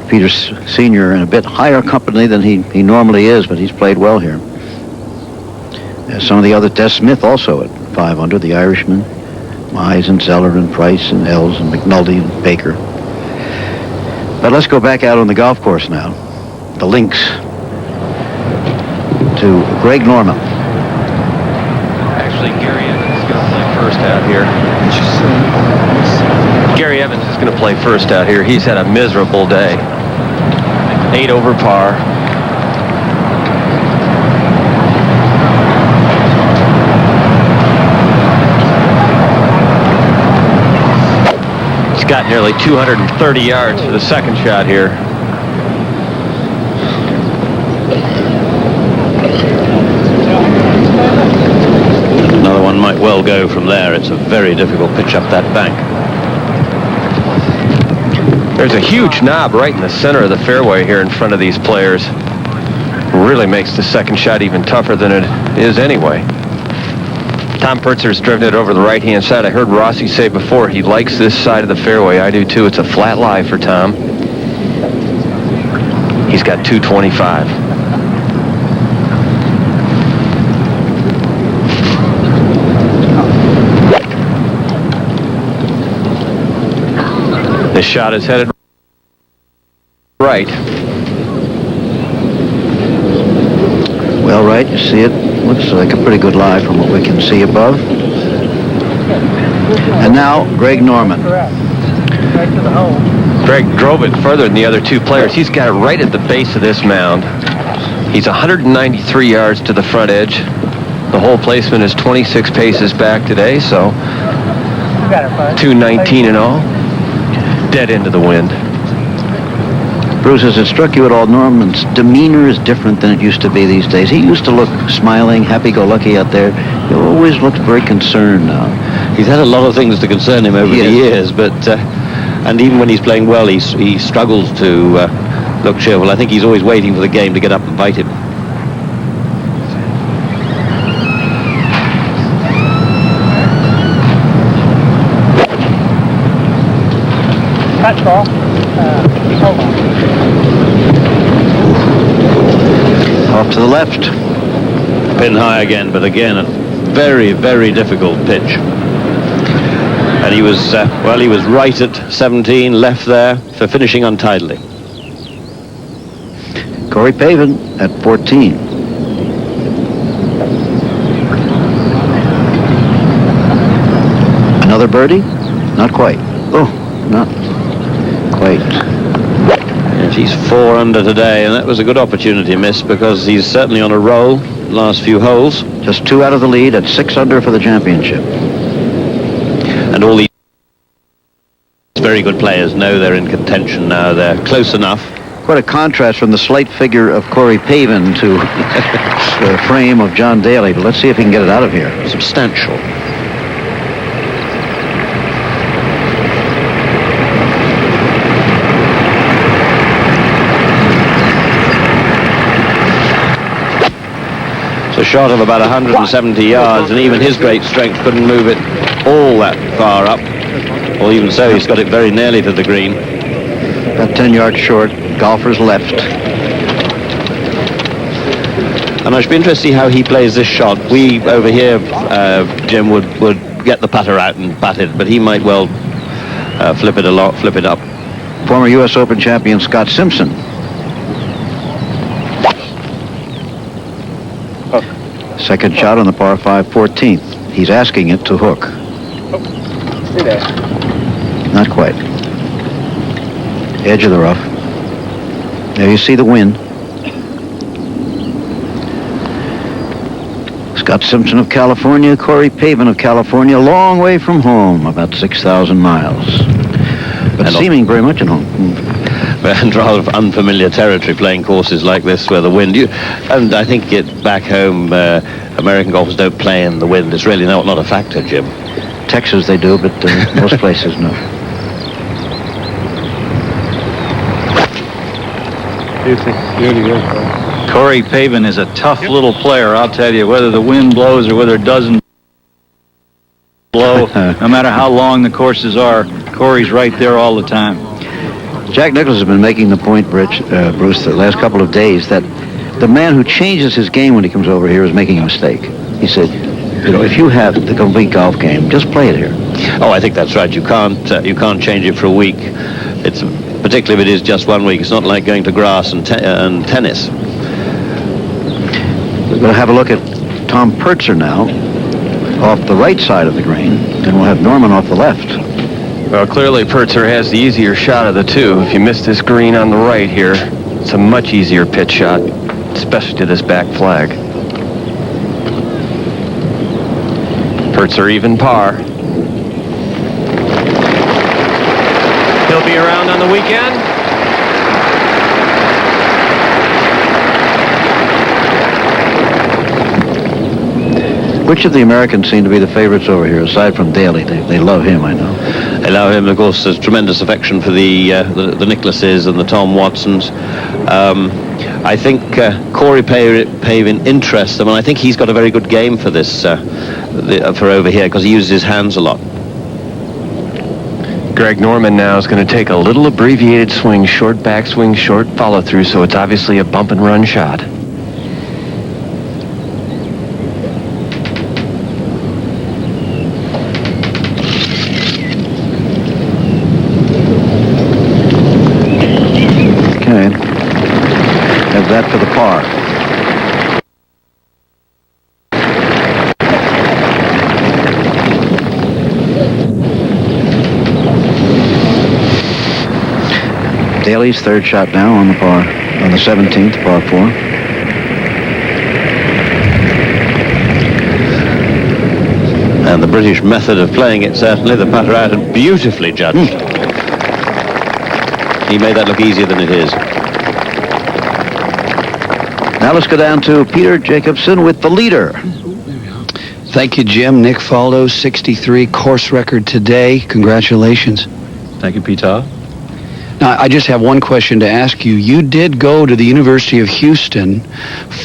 Peter Sr. in a bit higher company than he normally is, but he's played well here. Some of the other, Des Smith also at 5 under, the Irishman. Mize and Zeller and Price and Els and McNulty and Baker. But let's go back out on the golf course now. The links to Greg Norman. Actually, Gary Evans is going to play first out here. Gary Evans is going to play first out here. He's had a miserable day. 8 over par. He's got nearly 230 yards for the second shot here. Another one might well go from there. It's a very difficult pitch up that bank. There's a huge knob right in the center of the fairway here in front of these players. Really makes the second shot even tougher than it is anyway. Tom Pertzer's driven it over the right-hand side. I heard Rossi say before he likes this side of the fairway. I do too. It's a flat lie for Tom. He's got 225. This shot is headed right. Well, right, you see it. Looks like a pretty good lie from what we can see above. And now, Greg Norman. Greg drove it further than the other two players. He's got it right at the base of this mound. He's 193 yards to the front edge. The hole placement is 26 paces back today, so 219 in all. Dead into the wind. Bruce, has it struck you at all, Norman's demeanor is different than it used to be these days? He used to look smiling, happy-go-lucky out there. He always looked very concerned now. He's had a lot of things to concern him over the years, but and even when he's playing well, he struggles to look cheerful. I think he's always waiting for the game to get up and bite him. Catch ball. Hold on. Off to the left. Pin high again, but again, a very, very difficult pitch. And he was, he was right at 17, left there for finishing untidily. Corey Pavin at 14. Another birdie? Not quite. Oh, not quite. Yes, he's 4 under today, and that was a good opportunity missed because he's certainly on a roll last few holes. Just 2 out of the lead at 6 under for the championship. And all these very good players know they're in contention now. They're close enough. Quite a contrast from the slight figure of Corey Pavin to the frame of John Daly, but let's see if he can get it out of here. Substantial. It's a shot of about 170 yards, and even his great strength couldn't move it all that far up. Well, even so, he's got it very nearly to the green. About 10 yards short, golfer's left. And I should be interested to see how he plays this shot. We over here, Jim, would get the putter out and bat it, but he might well flip it up. Former U.S. Open champion Scott Simpson. Second shot on the par 5 14th. He's asking it to hook. Stay there. Not quite. Edge of the rough. There you see the wind. Scott Simpson of California, Corey Pavin of California, a long way from home, about 6,000 miles. But seeming very much at home. And rather unfamiliar territory playing courses like this where the wind... and I think back home, American golfers don't play in the wind. It's really not a factor, Jim. Texas they do, but most places no. Beauty, really good. Corey Pavin is a tough little player, I'll tell you, whether the wind blows or whether it doesn't blow. No matter how long the courses are, Corey's right there all the time. Jack Nicklaus has been making the point, Bruce, the last couple of days, that the man who changes his game when he comes over is making a mistake. He said, if you have the complete golf game, just play it here. Oh, I think that's right. You can't change it for a week. It's particularly if it is just 1 week. It's not like going to grass and tennis. We're going to have a look at Tom Purtzer now, off the right side of the green, and we'll have Norman off the left. Well, clearly Purtzer has the easier shot of the two. If you miss this green on the right here, it's a much easier pitch shot, especially to this back flag. Purtzer even par. He'll be around on the weekend. Which of the Americans seem to be the favorites over here, aside from Daly? They love him, I know. They love him. Of course, there's tremendous affection for the Nicklauses and the Tom Watsons. I think Corey Pavin interests them, and I think he's got a very good game for this, for over here, because he uses his hands a lot. Greg Norman now is going to take a little abbreviated swing, short backswing, short follow through, so it's obviously a bump and run shot. That for the par. Daly's third shot now on the par, on the 17th, par 4. And the British method of playing it, certainly, the putter out and beautifully judged. He made that look easier than it is. Now let's go down to Peter Jacobson with the leader. Thank you, Jim. Nick Faldo, 63 course record today. Congratulations. Thank you, Peter. Now, I just have one question to ask you. You did go to the University of Houston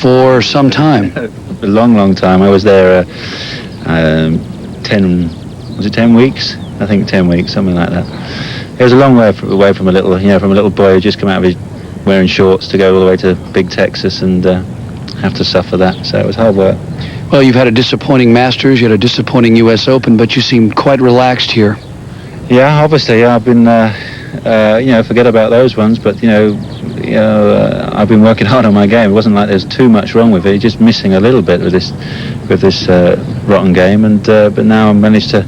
for some time. A long time. I was there 10 weeks? I think 10 weeks, something like that. It was a long way away from a little boy who just come out of his wearing shorts to go all the way to Big Texas and have to suffer that. So it was hard work. Well, you've had a disappointing Masters, you had a disappointing U.S. Open, but you seem quite relaxed here. Yeah, obviously. I've been, forget about those ones, but I've been working hard on my game. It wasn't like there's too much wrong with it. Just missing a little bit with this rotten game, and but now I managed to,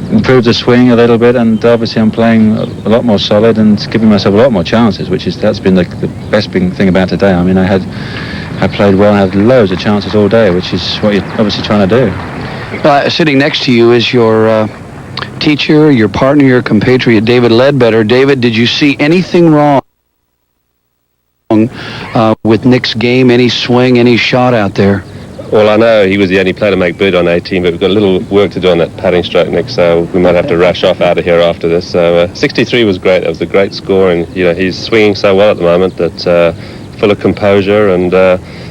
improve the swing a little bit, and obviously I'm playing a lot more solid and giving myself a lot more chances, that's been the best thing about today. I mean, I played well, I had loads of chances all day, which is what you're obviously trying to do. Sitting next to you is your teacher, your partner, your compatriot, David Ledbetter. David, did you see anything wrong with Nick's game, any swing, any shot out there? Well, I know he was the only player to make birdie on 18, but we've got a little work to do on that putting stroke, Nick, so we might have to rush off out of here after this. So 63 was great. That was a great score, and he's swinging so well at the moment that full of composure, and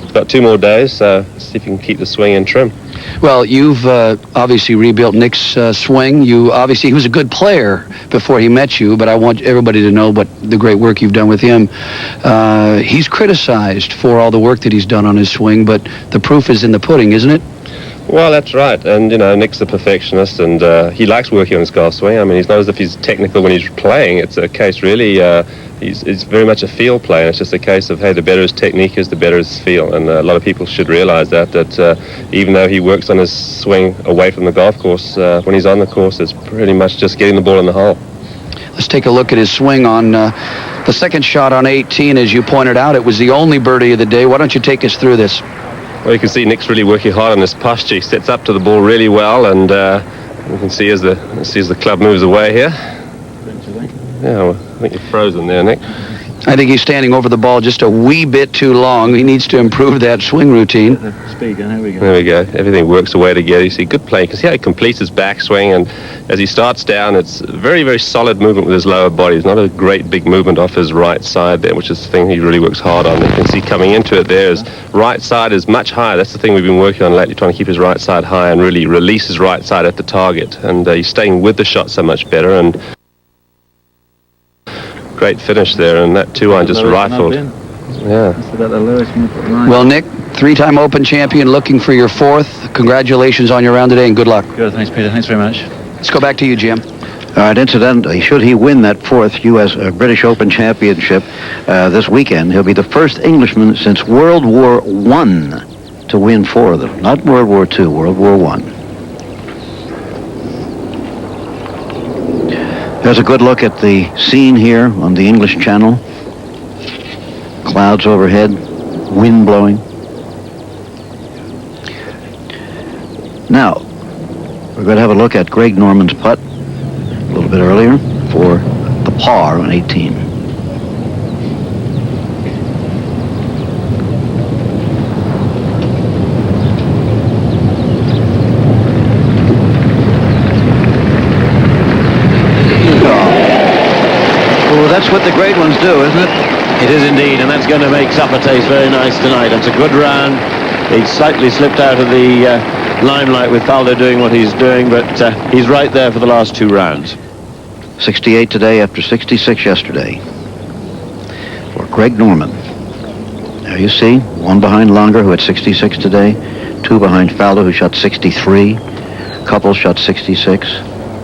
he's got 2 more days, so see if you can keep the swing in trim. Well, you've obviously rebuilt Nick's swing. He was a good player before he met you, but I want everybody to know the great work you've done with him. He's criticized for all the work that he's done on his swing, but the proof is in the pudding, isn't it? Well, that's right, and Nick's a perfectionist, and he likes working on his golf swing. I mean, he's not as if he's technical when he's playing. It's a case really, it's very much a feel play, and it's just a case of, hey, the better his technique is, the better his feel, and a lot of people should realize that even though he works on his swing away from the golf course, when he's on the course, it's pretty much just getting the ball in the hole. Let's take a look at his swing on the second shot on 18. As you pointed out, it was the only birdie of the day. Why don't you take us through this? Well, you can see Nick's really working hard on this posture. He sets up to the ball really well, and you can see as the club moves away here. Yeah, well, I think you're frozen there, Nick. I think he's standing over the ball just a wee bit too long. He needs to improve that swing routine. Speed, and there we go. There we go. Everything works the way together. You see good play. You can see how he completes his backswing, and as he starts down, it's very, very solid movement with his lower body. It's not a great big movement off his right side there, which is the thing he really works hard on. You can see coming into it there, his right side is much higher. That's the thing we've been working on lately, trying to keep his right side high and really release his right side at the target. And he's staying with the shot so much better. And great finish there, and that 2-iron just rifled. Yeah. That's about the lowest line. Well, Nick, three-time Open champion, looking for your 4th. Congratulations on your round today, and good luck. Good, thanks, Peter. Thanks very much. Let's go back to you, Jim. All right, incidentally, should he win that 4th British Open Championship this weekend, he'll be the first Englishman since World War I to win 4 of them. Not World War II, World War I. There's a good look at the scene here on the English Channel. Clouds overhead, wind blowing. Now, we're going to have a look at Greg Norman's putt a little bit earlier for the par on 18. That's what the great ones do, isn't it? It is indeed, and that's going to make supper taste very nice tonight. It's a good round. He slightly slipped out of the limelight with Faldo doing what he's doing, but he's right there for the last 2 rounds. 68 today after 66 yesterday for Greg Norman. There you see, 1 behind Longer, who had 66 today, 2 behind Faldo, who shot 63. Couples shot 66.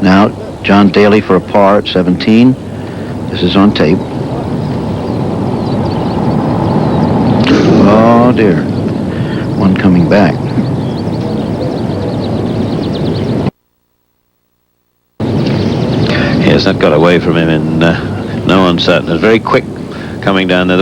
Now, John Daly for a par at 17. This is on tape. Oh, dear. One coming back. Yes, that got away from him in no uncertainty. Very quick coming down there.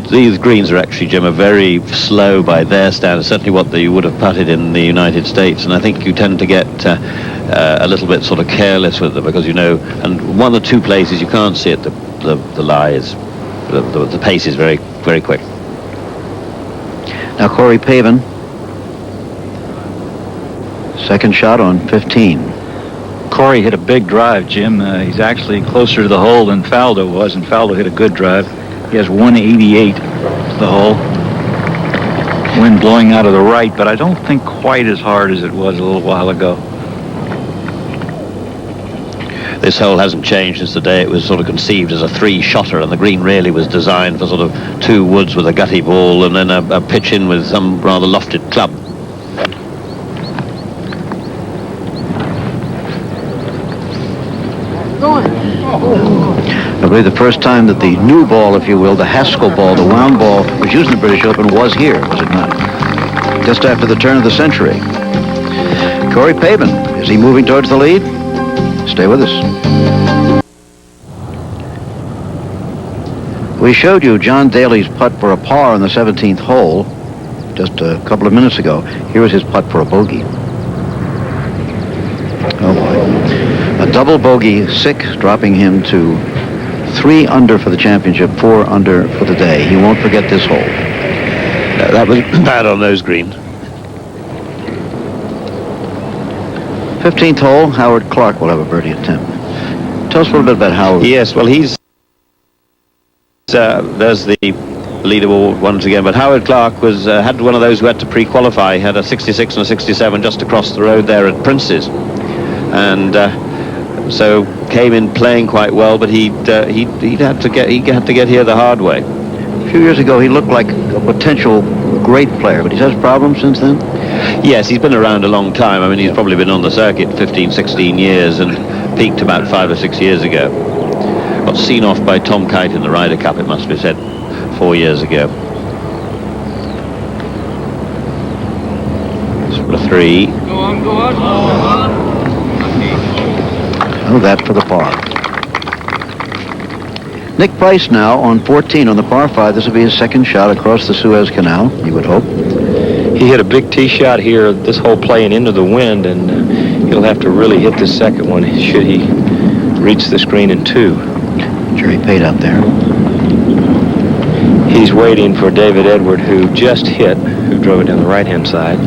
These greens are actually, Jim, are very slow by their standards, certainly what you would have putted in the United States. And I think you tend to get a little bit sort of careless with them because, you know, and 1 or 2 places you can't see it, the lie is, the pace is very, very quick. Now Corey Pavin, second shot on 15. Corey hit a big drive, Jim. He's actually closer to the hole than Faldo was, and Faldo hit a good drive. He has 188 to the hole. Wind blowing out of the right, but I don't think quite as hard as it was a little while ago. This hole hasn't changed since the day it was sort of conceived as a 3-shotter, and the green really was designed for sort of 2 woods with a gutty ball and then a pitch in with some rather lofted club. I believe the first time that the new ball, if you will, the Haskell ball, the wound ball, was used in the British Open was here, was it not? Just after the turn of the century. Corey Pavin, is he moving towards the lead? Stay with us. We showed you John Daly's putt for a par on the 17th hole just a couple of minutes ago. Here is his putt for a bogey. Oh boy. A double bogey 6, dropping him to 3 under for the championship, 4 under for the day. He won't forget this hole. That was bad on those greens. 15th hole, Howard Clark will have a birdie attempt. Tell us a little bit about Howard. Yes, well, he's... there's the leaderboard once again, but Howard Clark was had one of those who had to pre-qualify. He had a 66 and a 67 just across the road there at Prince's. And so came in playing quite well, but he had to get here the hard way. A few years ago, he looked like a potential great player, but he's had problems since then? Yes, he's been around a long time. I mean, he's probably been on the circuit 15, 16 years and peaked about 5 or 6 years ago. Got seen off by Tom Kite in the Ryder Cup, it must be said, 4 years ago. Sort of 3. Go on, go on. Oh, that for the par. Nick Price now on 14 on the par 5. This will be his second shot across the Suez Canal, you would hope. He hit a big tee shot here, this hole playing into the wind, and he'll have to really hit the second one should he reach the screen in 2. Jerry Pate out there. He's waiting for David Edward, who just hit, who drove it down the right-hand side.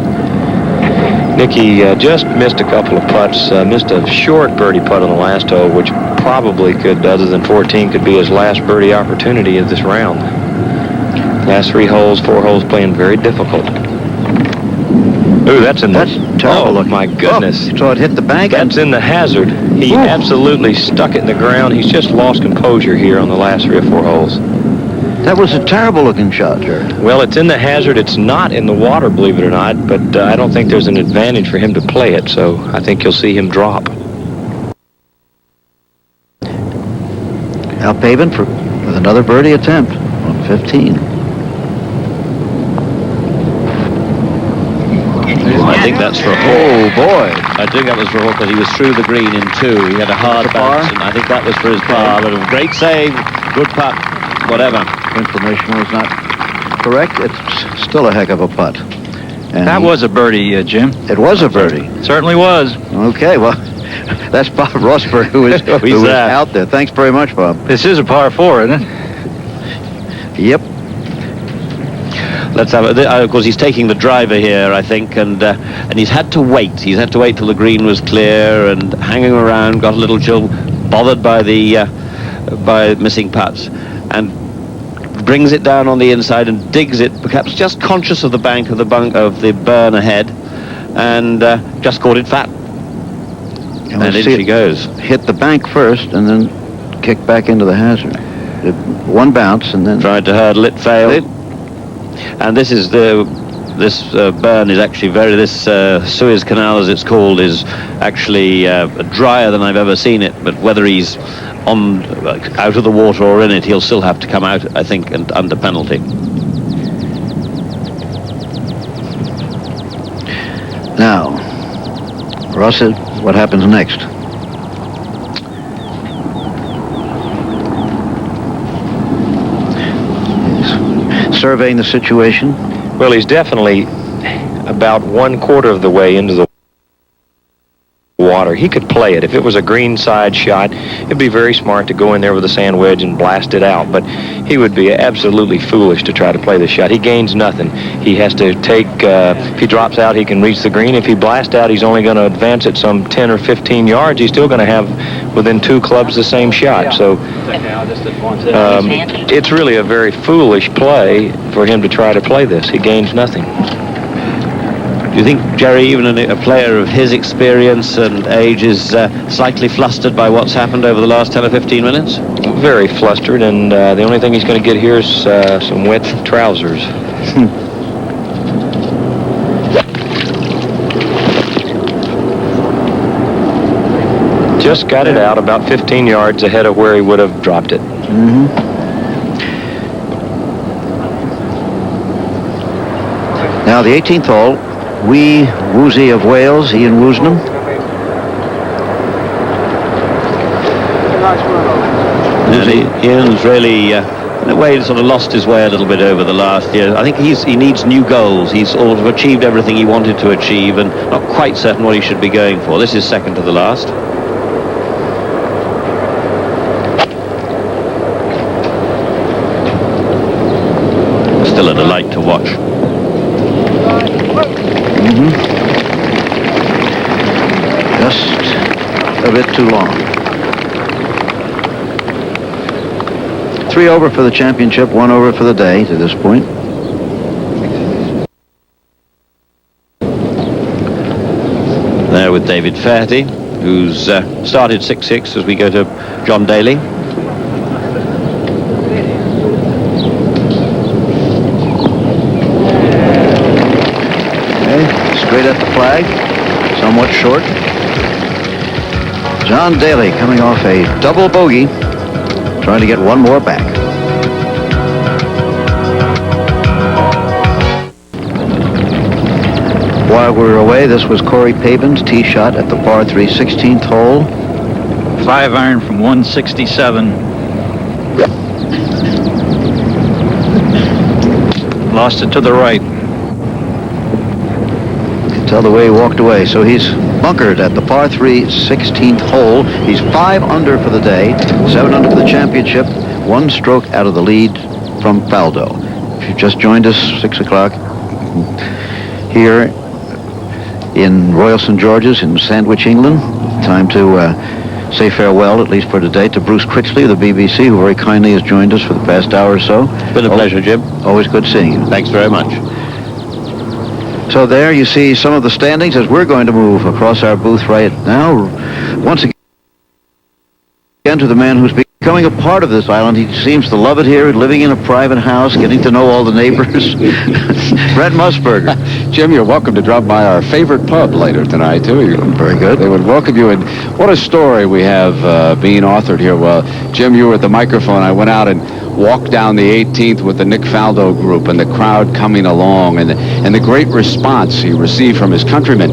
Nicky just missed a couple of putts, missed a short birdie putt on the last hole, which probably could, other than 14, could be his last birdie opportunity of this round. Last 3 holes, 4 holes playing very difficult. Ooh, that's terrible. Oh, my goodness. Oh, so it hit the bank? That's in the hazard. He absolutely stuck it in the ground. He's just lost composure here on the last 3 or 4 holes. That was a terrible looking shot, Jared. Well, it's in the hazard. It's not in the water, believe it or not, but I don't think there's an advantage for him to play it, so I think you'll see him drop. Al Pavin with another birdie attempt on 15. I think that's for a hole. Oh, boy. I think that was for a hole because he was through the green in 2. He had a hard bounce, and I think that was for his par. But a great save, good putt, whatever. Information was not correct. It's still a heck of a putt. And that was a birdie, Jim. It was a birdie. Certainly was. Okay, well, that's Bob Rosberg who is out there. Thanks very much, Bob. This is a par 4, isn't it? Yep. Let's have it. Of course, he's taking the driver here, I think, and he's had to wait. He's had to wait till the green was clear and hanging around, got a little chill, bothered by the by missing putts, and brings it down on the inside and digs it, perhaps just conscious of the bank of the burn ahead, and just caught it fat. And in she goes. Hit the bank first and then kicked back into the hazard. One bounce and then tried to hurdle it, failed. And this is this burn is actually this Suez Canal, as it's called, is actually drier than I've ever seen it. But whether he's out of the water or in it, he'll still have to come out, I think, and under penalty. Now, Ross, what happens next? Surveying the situation? Well, he's definitely about 1/4 of the way into the water. He could play it. If it was a green side shot, it'd be very smart to go in there with a sand wedge and blast it out, but he would be absolutely foolish to try to play the shot. He gains nothing. He has to take, if he drops out, he can reach the green. If he blasts out, he's only going to advance it some 10 or 15 yards. He's still going to have within 2 clubs the same shot. So it's really a very foolish play for him to try to play this. He gains nothing. Do you think, Jerry, even a player of his experience and age is slightly flustered by what's happened over the last 10 or 15 minutes? Very flustered, and the only thing he's going to get here is some wet trousers. Just got it out about 15 yards ahead of where he would have dropped it. Mm-hmm. Now, the 18th hole. Wee Woozy of Wales, Ian Woosnam. Ian's really, in a way, sort of lost his way a little bit over the last year. I think he needs new goals. He's sort of achieved everything he wanted to achieve and not quite certain what he should be going for. This is second to the last. Still a delight to watch. Just a bit too long. 3 over for the championship, 1 over for the day to this point. There with David Fairty, who's started 6-6 as we go to John Daly. Straight at the flag, somewhat short. John Daly coming off a double bogey, trying to get one more back. While we were away, this was Corey Pavin's tee shot at the par 3 16th hole. 5-iron from 167. Lost it to the right. Tell the way he walked away. So he's bunkered at the par 3 16th hole. He's 5 under for the day, 7 under for the championship, 1 stroke out of the lead from Faldo. If you just joined us, 6 o'clock here in Royal St. George's in Sandwich, England. Time to say farewell, at least for today, to Bruce Critchley of the BBC, who very kindly has joined us for the past hour or so. Been a pleasure, Jim. Always good seeing you. Thanks very much. So there you see some of the standings as we're going to move across our booth right now. Once again to the man who's becoming a part of this island. He seems to love it here, living in a private house, getting to know all the neighbors. Brett Musburger. Jim, you're welcome to drop by our favorite pub later tonight, too. Very good. They would welcome you. And what a story we have being authored here. Well, Jim, you were at the microphone. I went out and walked down the 18th with the Nick Faldo group and the crowd coming along and the great response he received from his countrymen.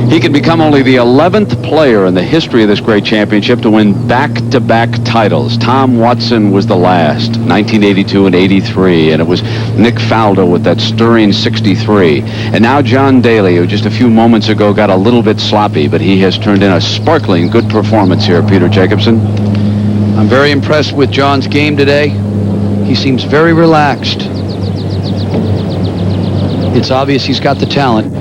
He could become only the 11th player in the history of this great championship to win back-to-back titles. Tom Watson was the last, 1982 and 83, and it was Nick Faldo with that stirring 63. And now John Daly, who just a few moments ago got a little bit sloppy, but he has turned in a sparkling good performance here, Peter Jacobson. I'm very impressed with John's game today. He seems very relaxed. It's obvious he's got the talent.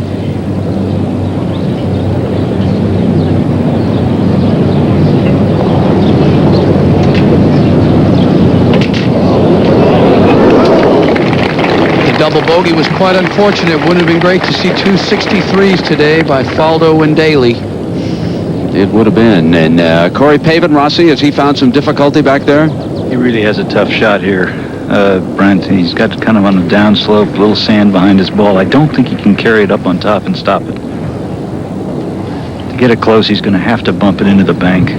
The double bogey was quite unfortunate. It wouldn't have been great to see two 63s today by Faldo and Daly. It would have been. And Corey Pavin, Rossi, has he found some difficulty back there? He really has a tough shot here, Brent. He's got kind of on a downslope, a little sand behind his ball. I don't think he can carry it up on top and stop it. To get it close, he's going to have to bump it into the bank.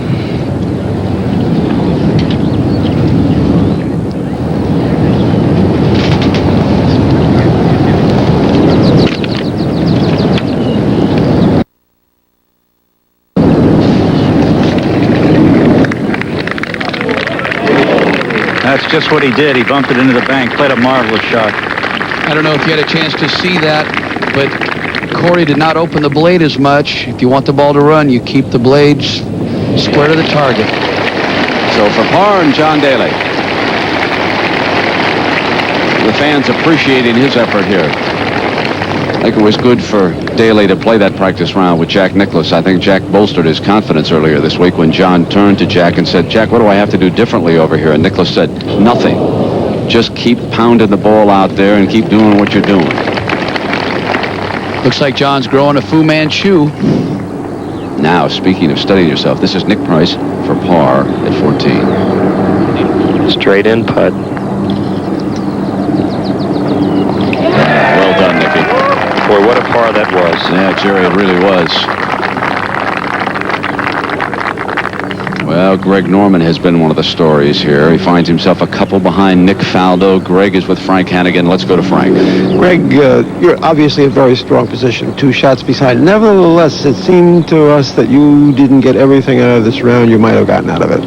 That's just what he did. He bumped it into the bank, played a marvelous shot. I don't know if you had a chance to see that, but Corey did not open the blade as much. If you want the ball to run, you keep the blades square to the target. So for par and John Daly. The fans appreciating his effort here. I think it was good for Daly to play that practice round with Jack Nicklaus. I think Jack bolstered his confidence earlier this week when John turned to Jack and said, "Jack, what do I have to do differently over here?" And Nicklaus said, "Nothing. Just keep pounding the ball out there and keep doing what you're doing." Looks like John's growing a Fu Manchu. Now, speaking of studying yourself, this is Nick Price for par at 14. Straight in putt. Well done, Nicky. Boy, what a par that was. Yeah, Jerry, it really was. Well, Greg Norman has been one of the stories here. He finds himself a couple behind Nick Faldo. Greg is with Frank Hannigan. Let's go to Frank. Greg, you're obviously in a very strong position, 2 shots behind. Nevertheless, it seemed to us that you didn't get everything out of this round you might have gotten out of it.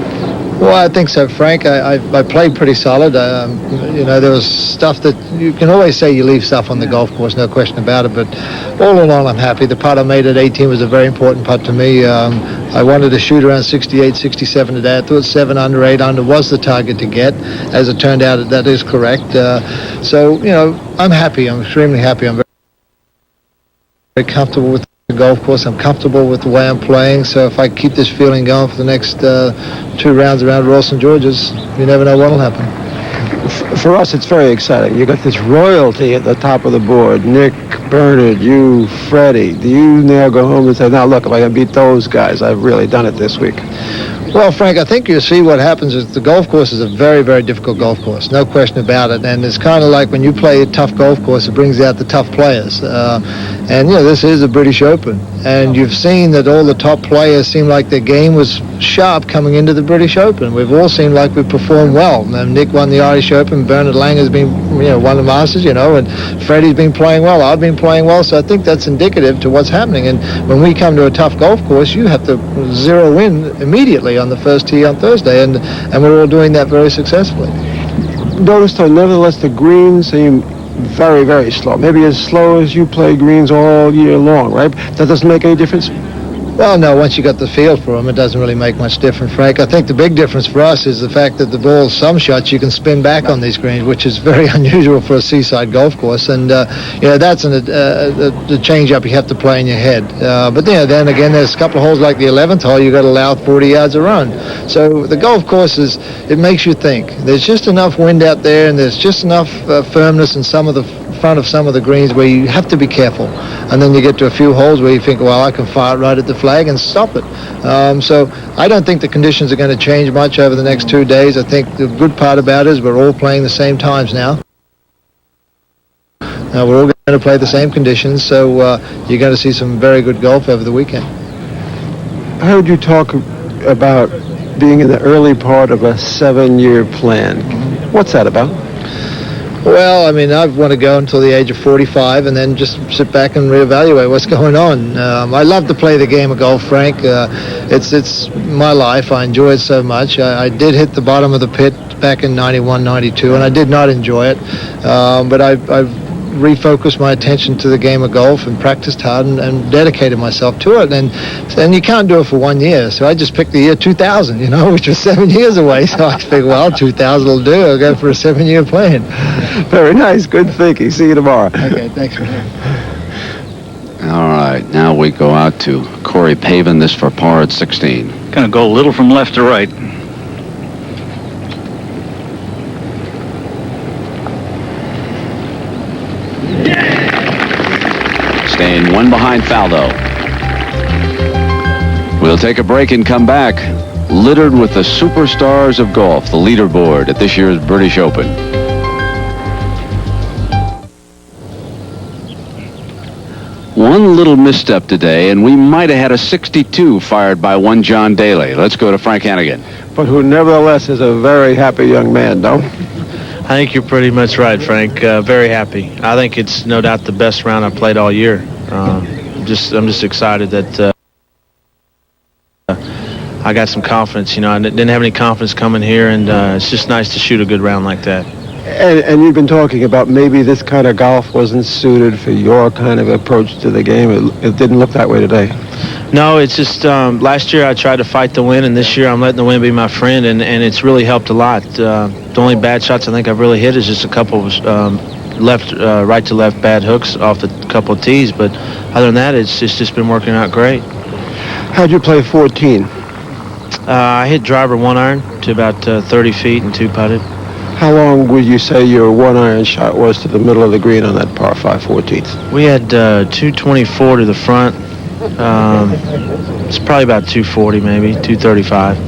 Well, I think so, Frank. I played pretty solid. You know, there was stuff that you can always say you leave stuff on the golf course, no question about it. But all in all, I'm happy. The putt I made at 18 was a very important putt to me. I wanted to shoot around 68, 67 today. I thought 7 under, 8 under was the target to get. As it turned out, that is correct. So, you know, I'm happy. I'm extremely happy. I'm very comfortable with the golf course. I'm comfortable with the way I'm playing. So if I keep this feeling going for the next 2 rounds around Royal St. George's, you never know what'll happen. For us, it's very exciting. You got this royalty at the top of the board. Nick, Bernard, you, Freddie. Do you now go home and say, "Now look, if I can beat those guys, I've really done it this week"? Well, Frank, I think you'll see what happens is the golf course is a very, very difficult golf course. No question about it. And it's kind of like when you play a tough golf course, it brings out the tough players. And, you know, this is a British Open. And you've seen that all the top players seem like their game was sharp coming into the British Open. We've all seemed like we performed well. And Nick won the Irish Open. Bernard Lang has been, you know, won the Masters, you know, and Freddie's been playing well. I've been playing well. So I think that's indicative to what's happening. And when we come to a tough golf course, you have to zero in immediately on the first tee on Thursday. And we're all doing that very successfully. Notice, though, nevertheless, the greens seem very, very slow. Maybe as slow as you play greens all year long, right? That doesn't make any difference? Well, no, once you got the feel for them, it doesn't really make much difference, Frank. I think the big difference for us is the fact that the ball, some shots you can spin back on these greens, which is very unusual for a seaside golf course. And, that's the change-up you have to play in your head. But, then again, there's a couple of holes like the 11th hole, you got to allow 40 yards a run. So the golf course it makes you think. There's just enough wind out there, and there's just enough firmness in some of the front of some of the greens where you have to be careful. And then you get to a few holes where you think, well, I can fire it right at the flag and stop it. So I don't think the conditions are going to change much over the next 2 days. I think the good part about it is we're all playing the same times now. We're all going to play the same conditions, so you're going to see some very good golf over the weekend. I heard you talk about being in the early part of a 7-year plan. What's that about? Well, I mean, I want to go until the age of 45 and then just sit back and reevaluate what's going on. I love to play the game of golf, Frank. It's my life. I enjoy it so much. I did hit the bottom of the pit back in 91, 92, and I did not enjoy it. But I've refocused my attention to the game of golf and practiced hard and dedicated myself to it. And you can't do it for 1 year. So I just picked the year 2000, which was 7 years away. So I figured, well, 2000 will do. I'll go for a 7-year plan. Very nice. Good thinking. See you tomorrow. Okay, thanks for All right, now we go out to Corey Pavin, this for par at 16. Going to go a little from left to right. Staying one behind Faldo. We'll take a break and come back. Littered with the superstars of golf, the leaderboard at this year's British Open. One little misstep today, and we might have had a 62 fired by one John Daly. Let's go to Frank Hannigan. But who nevertheless is a very happy young man, no? I think you're pretty much right, Frank. Very happy. I think it's no doubt the best round I've played all year. I'm just excited that I got some confidence. I didn't have any confidence coming here, and it's just nice to shoot a good round like that. And you've been talking about maybe this kind of golf wasn't suited for your kind of approach to the game. It didn't look that way today. No, it's just last year I tried to fight the wind, and this year I'm letting the wind be my friend, and it's really helped a lot. The only bad shots I think I've really hit is just a couple of right to left bad hooks off the couple of tees, but other than that, it's just been working out great. How'd you play 14? I hit driver 1-iron to about 30 feet and 2-putted. How long would you say your 1-iron shot was to the middle of the green on that par 5 14th? We had 224 to the front. It's probably about 240, maybe 235.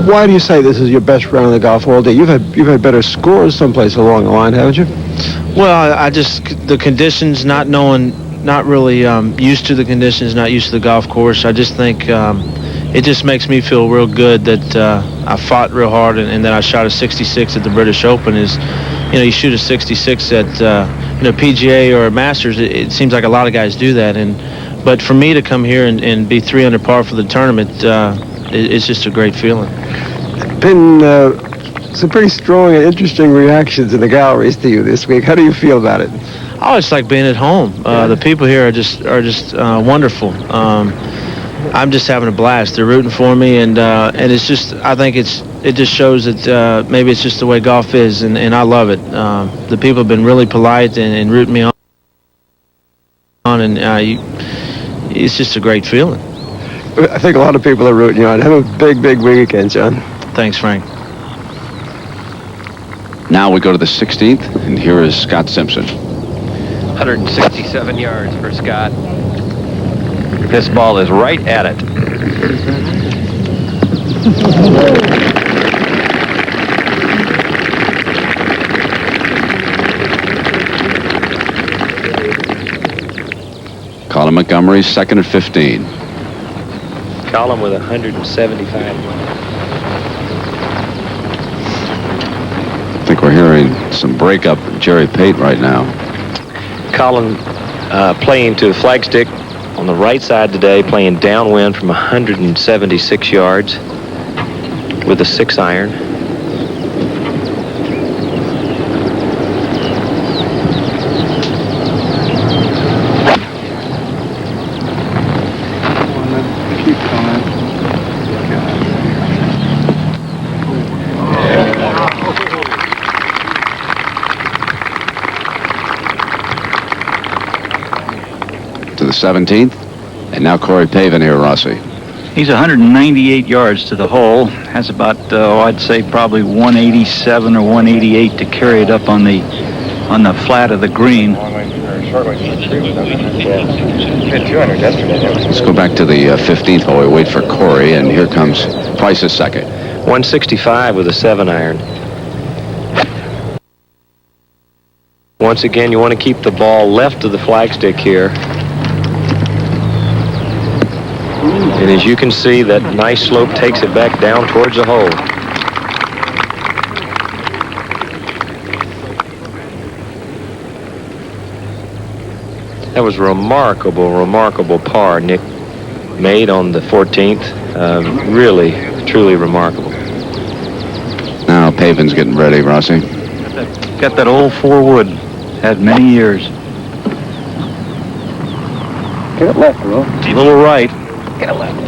Why do you say this is your best round of the golf all day? You've had better scores someplace along the line, haven't you? Well, I just the conditions, not really used to the conditions, not used to the golf course. I just think it just makes me feel real good that I fought real hard and that I shot a 66 at the British Open. You shoot a 66 at PGA or Masters. It seems like a lot of guys do that, but for me to come here and be 3 under par for the tournament, it's just a great feeling. Been some pretty strong and interesting reactions in the galleries to you this week. How do you feel about it? Oh, it's like being at home. The people here are just wonderful. I'm just having a blast. They're rooting for me, and it's just, I think it just shows that maybe it's just the way golf is, and I love it. The people have been really polite and rooting me on, and it's just a great feeling. I think a lot of people are rooting you on. Have a big, big weekend, John. Thanks, Frank. Now we go to the 16th, and here is Scott Simpson. 167 yards for Scott. This ball is right at it. Colin Montgomery, second at 15. Colin with 175. I think we're hearing some breakup from Jerry Pate right now. Colin playing to the flagstick on the right side today, playing downwind from 176 yards with a 6-iron. 17th. And now Corey Pavin here, Rossi. He's 198 yards to the hole. Has about, I'd say probably 187 or 188 to carry it up on the flat of the green. Let's go back to the 15th hole. We wait for Corey, and here comes Price's second. 165 with a 7-iron. Once again, you want to keep the ball left of the flagstick here. And as you can see, that nice slope takes it back down towards the hole. That was a remarkable par Nick made on the 14th. Really, truly remarkable. Now Pavin's getting ready, Rossi. Got that old 4-wood. Had many years. Get it left, bro. A little right. Get it left.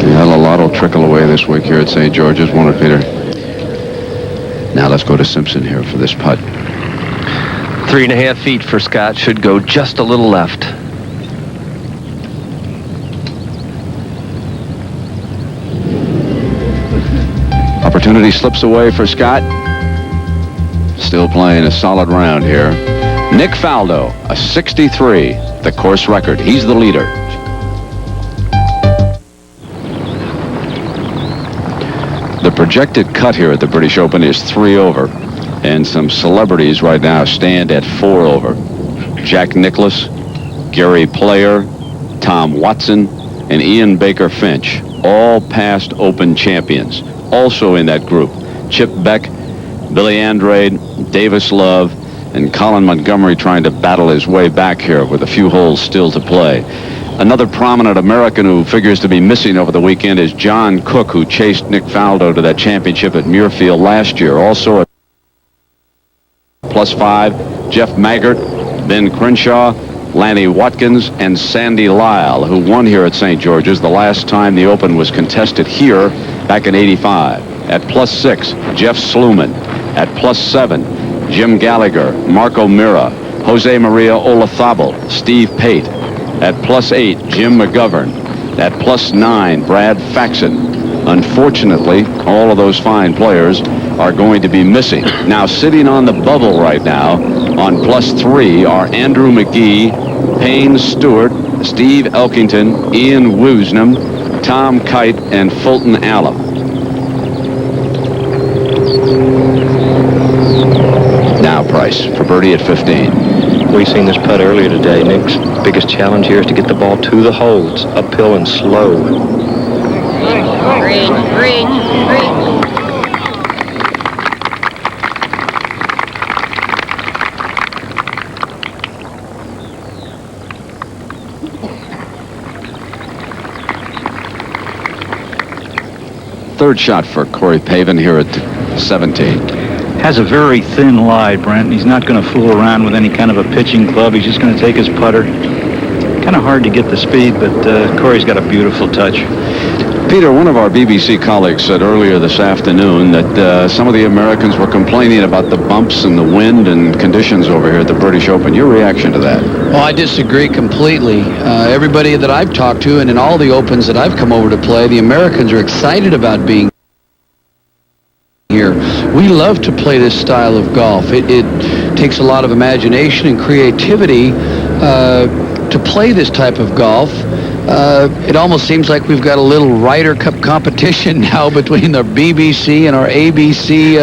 The hell, a lot will trickle away this week here at St. George's, won't it, Peter? Now let's go to Simpson here for this putt. 3.5 feet for Scott. Should go just a little left. Opportunity slips away for Scott. Still playing a solid round here. Nick Faldo, a 63, the course record. He's the leader. The projected cut here at the British Open is 3 over, and some celebrities right now stand at 4 over. Jack Nicklaus, Gary Player, Tom Watson, and Ian Baker Finch, all past Open champions. Also in that group, Chip Beck, Billy Andrade, Davis Love, and Colin Montgomery trying to battle his way back here with a few holes still to play. Another prominent American who figures to be missing over the weekend is John Cook, who chased Nick Faldo to that championship at Muirfield last year. Also at +5, Jeff Maggart, Ben Crenshaw, Lanny Watkins, and Sandy Lyle, who won here at St. George's the last time the Open was contested here back in '85. At +6, Jeff Sluman. At +7, Jim Gallagher, Marco Mira, Jose Maria Olazabal, Steve Pate. At +8, Jim McGovern. At +9, Brad Faxon. Unfortunately, all of those fine players are going to be missing. Now, sitting on the bubble right now, on +3 are Andrew McGee, Payne Stewart, Steve Elkington, Ian Woosnam, Tom Kite, and Fulton Allen. Now Price for birdie at 15. We've seen this putt earlier today. Nick's biggest challenge here is to get the ball to the hole. It's uphill and slow. Green. Third shot for Corey Pavin here at 17. Has a very thin lie, Brent. He's not going to fool around with any kind of a pitching club. He's just going to take his putter. Kind of hard to get the speed, but Corey's got a beautiful touch. Peter, one of our BBC colleagues said earlier this afternoon that some of the Americans were complaining about the bumps and the wind and conditions over here at the British Open. Your reaction to that? Well, I disagree completely. Everybody that I've talked to and in all the Opens that I've come over to play, the Americans are excited about being here. We love to play this style of golf. It takes a lot of imagination and creativity to play this type of golf. It almost seems like we've got a little Ryder Cup competition now between the BBC and our ABC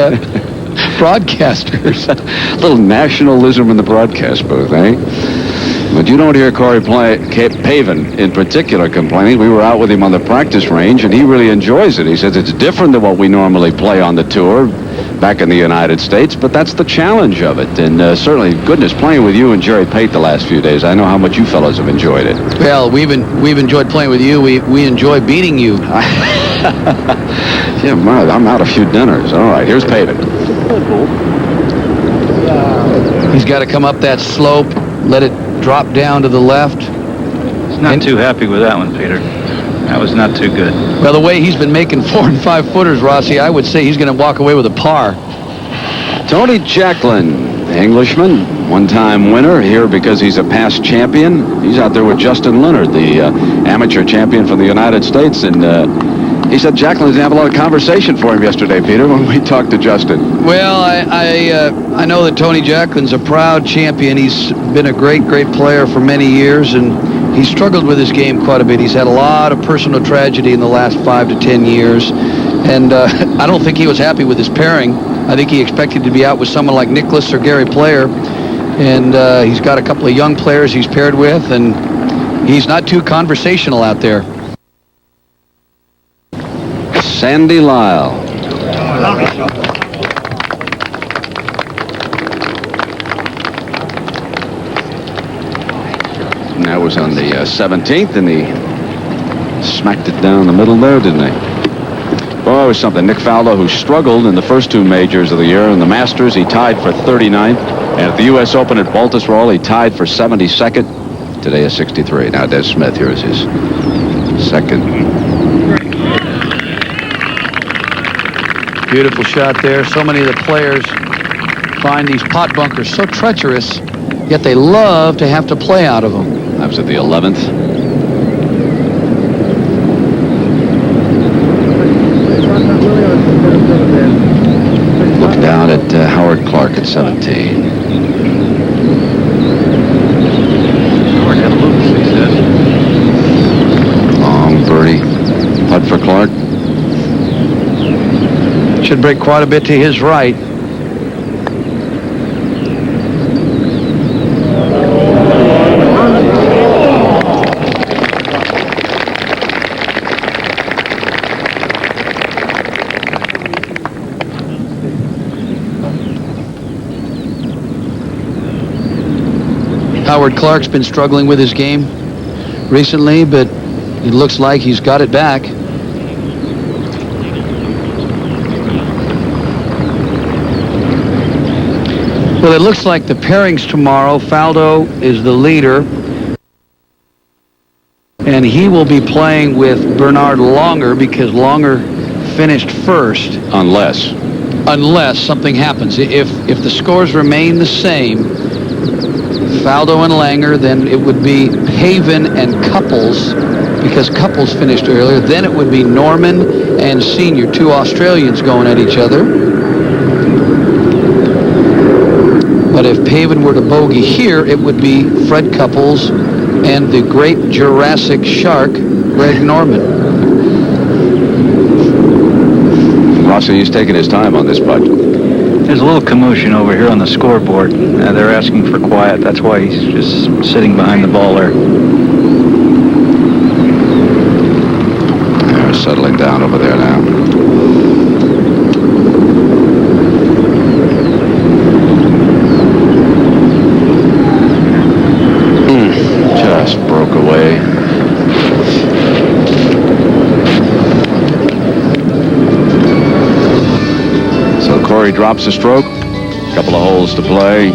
broadcasters. A little nationalism in the broadcast booth, eh? But you don't hear Corey Pavin in particular complaining. We were out with him on the practice range, and he really enjoys it. He says it's different than what we normally play on the tour back in the United States, but that's the challenge of it. And certainly, goodness, playing with you and Jerry Pate the last few days, I know how much you fellows have enjoyed it. Well, we've enjoyed playing with you. We enjoy beating you. Yeah, I'm out a few dinners. All right, here's Pavin. He's got to come up that slope, let it drop down to the left. He's not too happy with that one, Peter. That was not too good. Well, the way he's been making 4 and 5 footers, Rossi, I would say he's going to walk away with a par. Tony Jacklin, Englishman, one-time winner here because he's a past champion. He's out there with Justin Leonard, the amateur champion from the United States, and he said Jacklin didn't have a lot of conversation for him yesterday, Peter, when we talked to Justin. Well, I know that Tony Jacklin's a proud champion. He's been a great player for many years, and he's struggled with his game quite a bit. He's had a lot of personal tragedy in the last 5 to 10 years, and I don't think he was happy with his pairing. I think he expected to be out with someone like Nicklaus or Gary Player, and he's got a couple of young players he's paired with, and he's not too conversational out there. Sandy Lyle. And that was on the 17th, and he smacked it down the middle there, didn't he? Boy, it was something. Nick Faldo, who struggled in the first 2 majors of the year. In the Masters, he tied for 39th. And at the U.S. Open at Baltusrol, he tied for 72nd. Today is 63. Now, Des Smith, here is his second. Beautiful shot there. So many of the players find these pot bunkers so treacherous, yet they love to have to play out of them. That was at the 11th. Look down at Howard Clark at 17. Howard had a loop, he says. Long birdie putt for Clark. Should break quite a bit to his right. Howard Clark's been struggling with his game recently, but it looks like he's got it back. Well, it looks like the pairings tomorrow. Faldo is the leader, and he will be playing with Bernard Longer because Longer finished first. Unless something happens. If the scores remain the same, Faldo and Langer, then it would be Haven and Couples, because Couples finished earlier. Then it would be Norman and Senior, 2 Australians going at each other. But if Paven were to bogey here, it would be Fred Couples and the great Jurassic shark, Greg Norman. Rossi, he's taking his time on this putt. There's a little commotion over here on the scoreboard. They're asking for quiet. That's why he's just sitting behind the ball there. They're settling down over there now. Just broke away. So Corey drops a stroke. Couple of holes to play.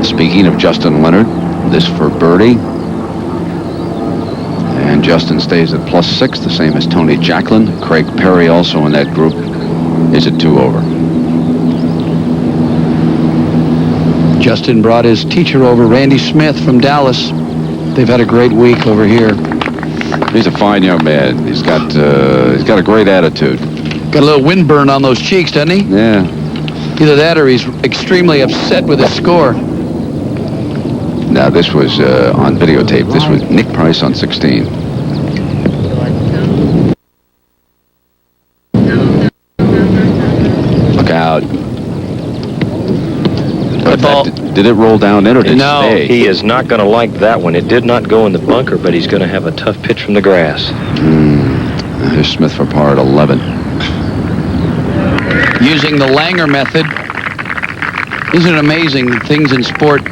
Speaking of Justin Leonard, this for birdie. And Justin stays at +6, the same as Tony Jacklin. Craig Perry also in that group is at 2 over. Justin brought his teacher over, Randy Smith from Dallas. They've had a great week over here. He's a fine young man. He's got a great attitude. Got a little windburn on those cheeks, doesn't he? Yeah. Either that or he's extremely upset with his score. Now this was on videotape. This was Nick Price on 16. Look out. Did it roll down in or did it stay? He is not going to like that one. It did not go in the bunker, but he's going to have a tough pitch from the grass. Here's Smith for par at 11. Using the Langer method. Isn't it amazing that things in sport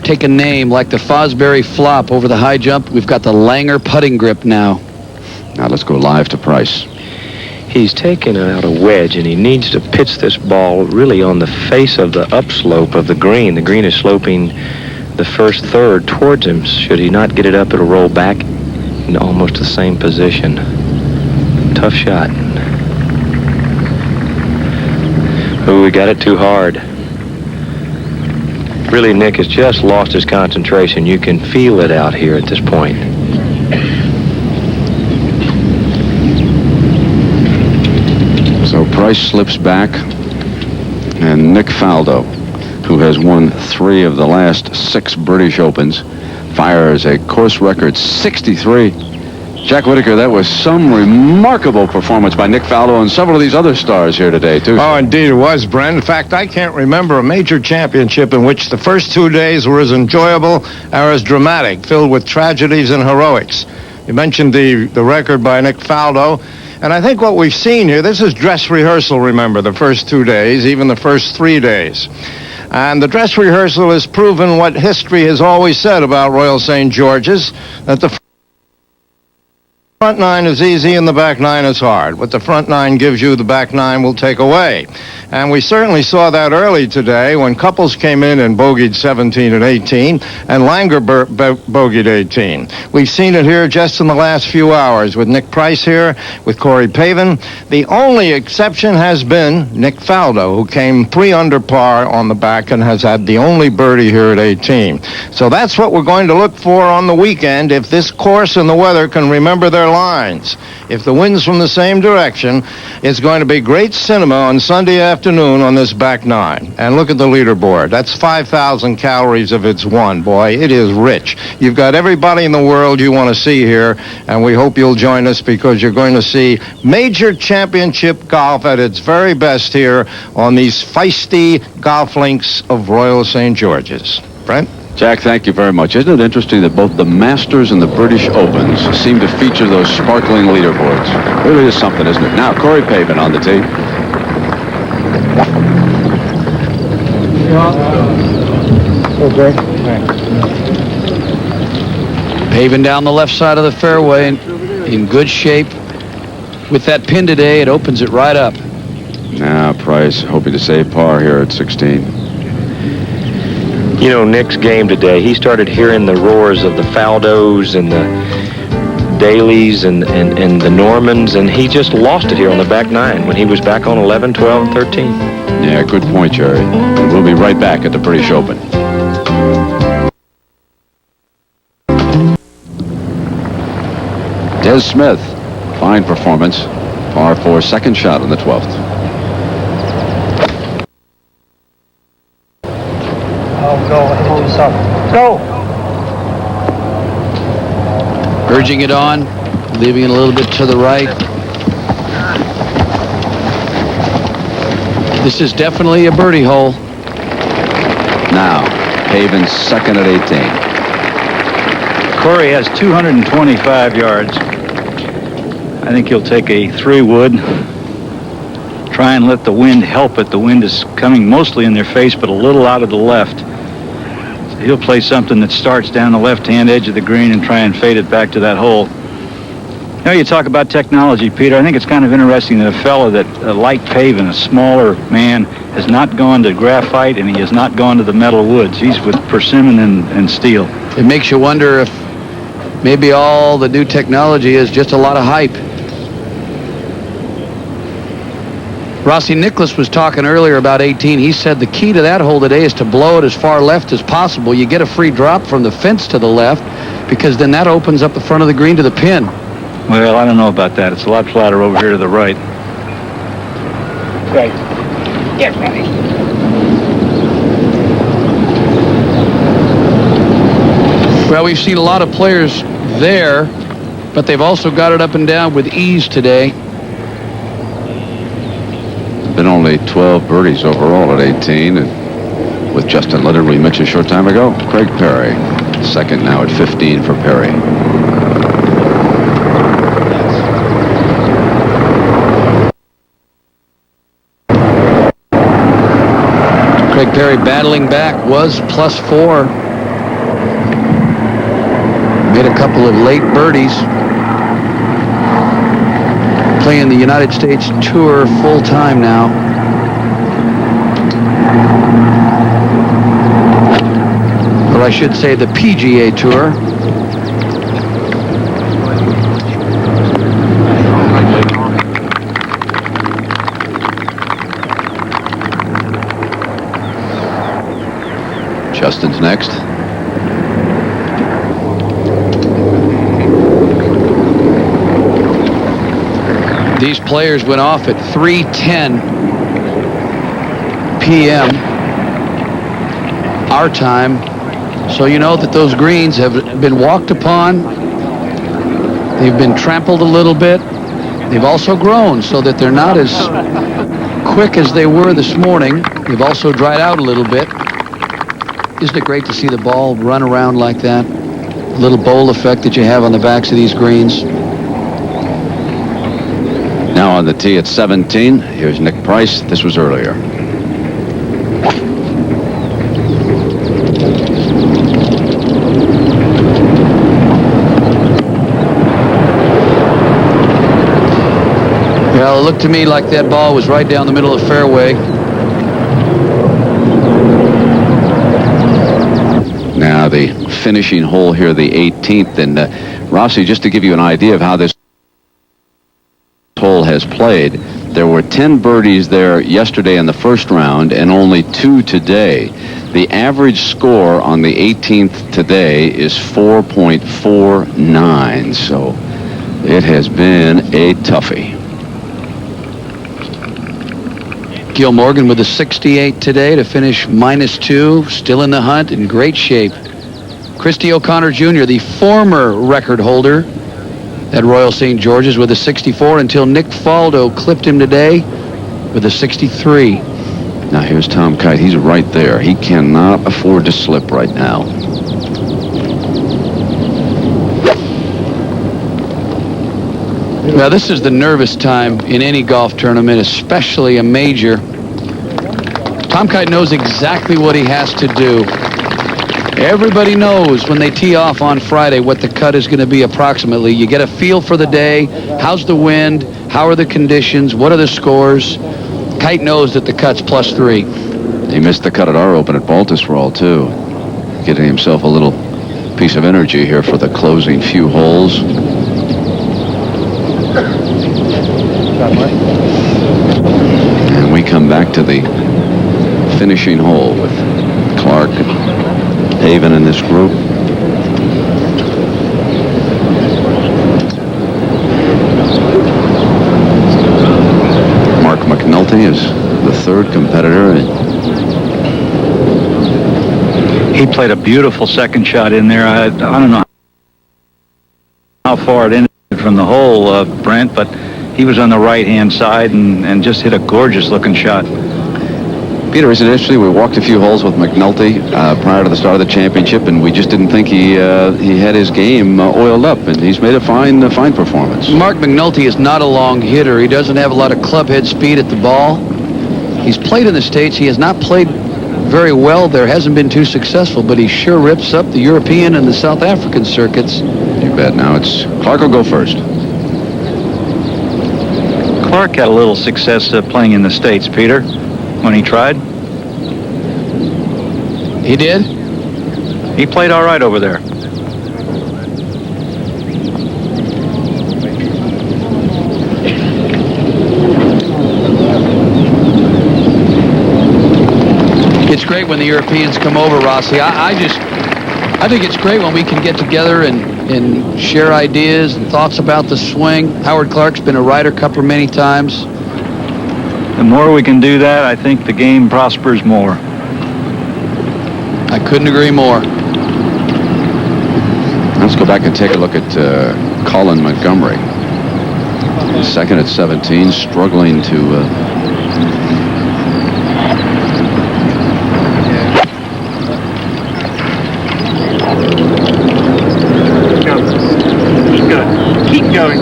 take a name like the Fosbury flop over the high jump? We've got the Langer putting grip now. Now let's go live to Price. He's taken out a wedge, and he needs to pitch this ball really on the face of the upslope of the green. The green is sloping, the first third towards him. Should he not get it up, it'll roll back in almost the same position. Tough shot. Ooh, we got it too hard. Really, Nick has just lost his concentration. You can feel it out here at this point. So Price slips back, and Nick Faldo, who has won 3 of the last 6 British Opens, fires a course record 63. Jack Whitaker, that was some remarkable performance by Nick Faldo and several of these other stars here today, too. Oh, indeed it was, Brent. In fact, I can't remember a major championship in which the first 2 days were as enjoyable or as dramatic, filled with tragedies and heroics. You mentioned the record by Nick Faldo. And I think what we've seen here, this is dress rehearsal, remember, the first 2 days, even the first 3 days. And the dress rehearsal has proven what history has always said about Royal St. George's, that the front 9 is easy and the back 9 is hard. What the front 9 gives you, the back 9 will take away. And we certainly saw that early today when Couples came in and bogeyed 17 and 18, and Langer bogeyed 18. We've seen it here just in the last few hours with Nick Price here, with Corey Pavin. The only exception has been Nick Faldo, who came 3 under par on the back and has had the only birdie here at 18. So that's what we're going to look for on the weekend if this course and the weather can remember their lines. If the wind's from the same direction, it's going to be great cinema on Sunday afternoon on this back 9. And look at the leaderboard. That's 5,000 calories if it's won. Boy, it is rich. You've got everybody in the world you want to see here, and we hope you'll join us because you're going to see major championship golf at its very best here on these feisty golf links of Royal St. George's. Brent? Jack, thank you very much. Isn't it interesting that both the Masters and the British Opens seem to feature those sparkling leaderboards? It really is something, isn't it? Now, Corey Pavin on the tee. Okay. Pavin down the left side of the fairway in good shape. With that pin today, it opens it right up. Now, Price hoping to save par here at 16. You know, Nick's game today, he started hearing the roars of the Faldos and the Dalys and the Normans, and he just lost it here on the back 9 when he was back on 11, 12, and 13. Yeah, good point, Jerry. And we'll be right back at the British Open. Des Smith, fine performance. Par 4, second shot on the 12th. Go. Urging it on, leaving it a little bit to the right. This is definitely a birdie hole. Now, Pavin's second at 18. Corey has 225 yards. I think he'll take a 3-wood. Try and let the wind help it. The wind is coming mostly in their face, but a little out of the left. So he'll play something that starts down the left-hand edge of the green and try and fade it back to that hole. You know, you talk about technology, Peter. I think it's kind of interesting that a fellow that, like Pavin, a smaller man, has not gone to graphite and he has not gone to the metal woods. He's with persimmon and steel. It makes you wonder if maybe all the new technology is just a lot of hype. Rossi Nicklaus was talking earlier about 18. He said the key to that hole today is to blow it as far left as possible. You get a free drop from the fence to the left because then that opens up the front of the green to the pin. Well, I don't know about that. It's a lot flatter over here to the right. Right. Get ready. Well, we've seen a lot of players there, but they've also got it up and down with ease today. Been only 12 birdies overall at 18, and with Justin Leonard, we mentioned a short time ago. Craig Perry, second now at 15 for Perry. Craig Perry battling back, was +4. Made a couple of late birdies. Playing the United States Tour full-time now. I should say the PGA Tour. Justin's next. These players went off at 3:10 p.m. our time, so you know that those greens have been walked upon. They've been trampled a little bit. They've also grown so that they're not as quick as they were this morning. They've also dried out a little bit. Isn't it great to see the ball run around like that? A little bowl effect that you have on the backs of these greens. Now on the tee at 17. Here's Nick Price. This was earlier. Well, it looked to me like that ball was right down the middle of the fairway. Now the finishing hole here, the 18th. And Rossi, just to give you an idea of how this hole has played, there were 10 birdies there yesterday in the first round and only 2 today. The average score on the 18th today is 4.49, so it has been a toughie. Gil Morgan with a 68 today to finish -2, still in the hunt, in great shape. Christy O'Connor Jr., the former record holder at Royal St. George's, with a 64 until Nick Faldo clipped him today with a 63. Now here's Tom Kite. He's right there. He cannot afford to slip right now. Now this is the nervous time in any golf tournament, especially a major. Tom Kite knows exactly what he has to do. Everybody knows when they tee off on Friday what the cut is going to be approximately. You get a feel for the day. How's the wind? How are the conditions? What are the scores? Kite knows that the cut's +3. He missed the cut at our Open at Baltusrol, too. Getting himself a little piece of energy here for the closing few holes. And we come back to the finishing hole with Clark and Haven in this group. Mark McNulty is the third competitor. He played a beautiful second shot in there. I don't know how far it ended from the hole, Brent, but he was on the right-hand side and just hit a gorgeous-looking shot. Peter, isn't it interesting? We walked a few holes with McNulty prior to the start of the championship, and we just didn't think he had his game oiled up, and he's made a fine performance. Mark McNulty is not a long hitter. He doesn't have a lot of club head speed at the ball. He's played in the States. He has not played very well there, hasn't been too successful, but he sure rips up the European and the South African circuits. You bet. Now it's Clark will go first. Clark had a little success playing in the States, Peter, when he tried. He did? He played all right over there. It's great when the Europeans come over, Rossi. I think it's great when we can get together and share ideas and thoughts about the swing. Howard Clark's been a Ryder Cupper many times. The more we can do that, I think the game prospers more. I couldn't agree more. Let's go back and take a look at Colin Montgomery. Second at 17, struggling to... Keep going.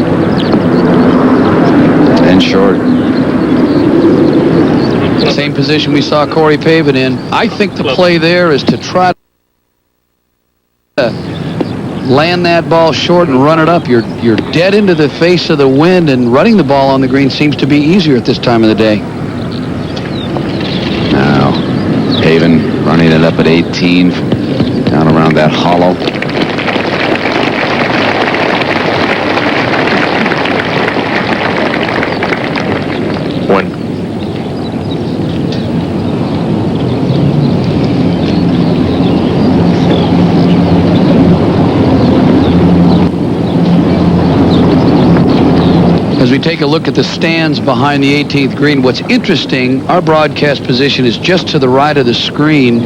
And short. Same position we saw Corey Pavin in. I think the play there is to try to land that ball short and run it up. You're dead into the face of the wind, and running the ball on the green seems to be easier at this time of the day. Now, Haven running it up at 18. Down around that hollow. One. As we take a look at the stands behind the 18th green, what's interesting, our broadcast position is just to the right of the screen,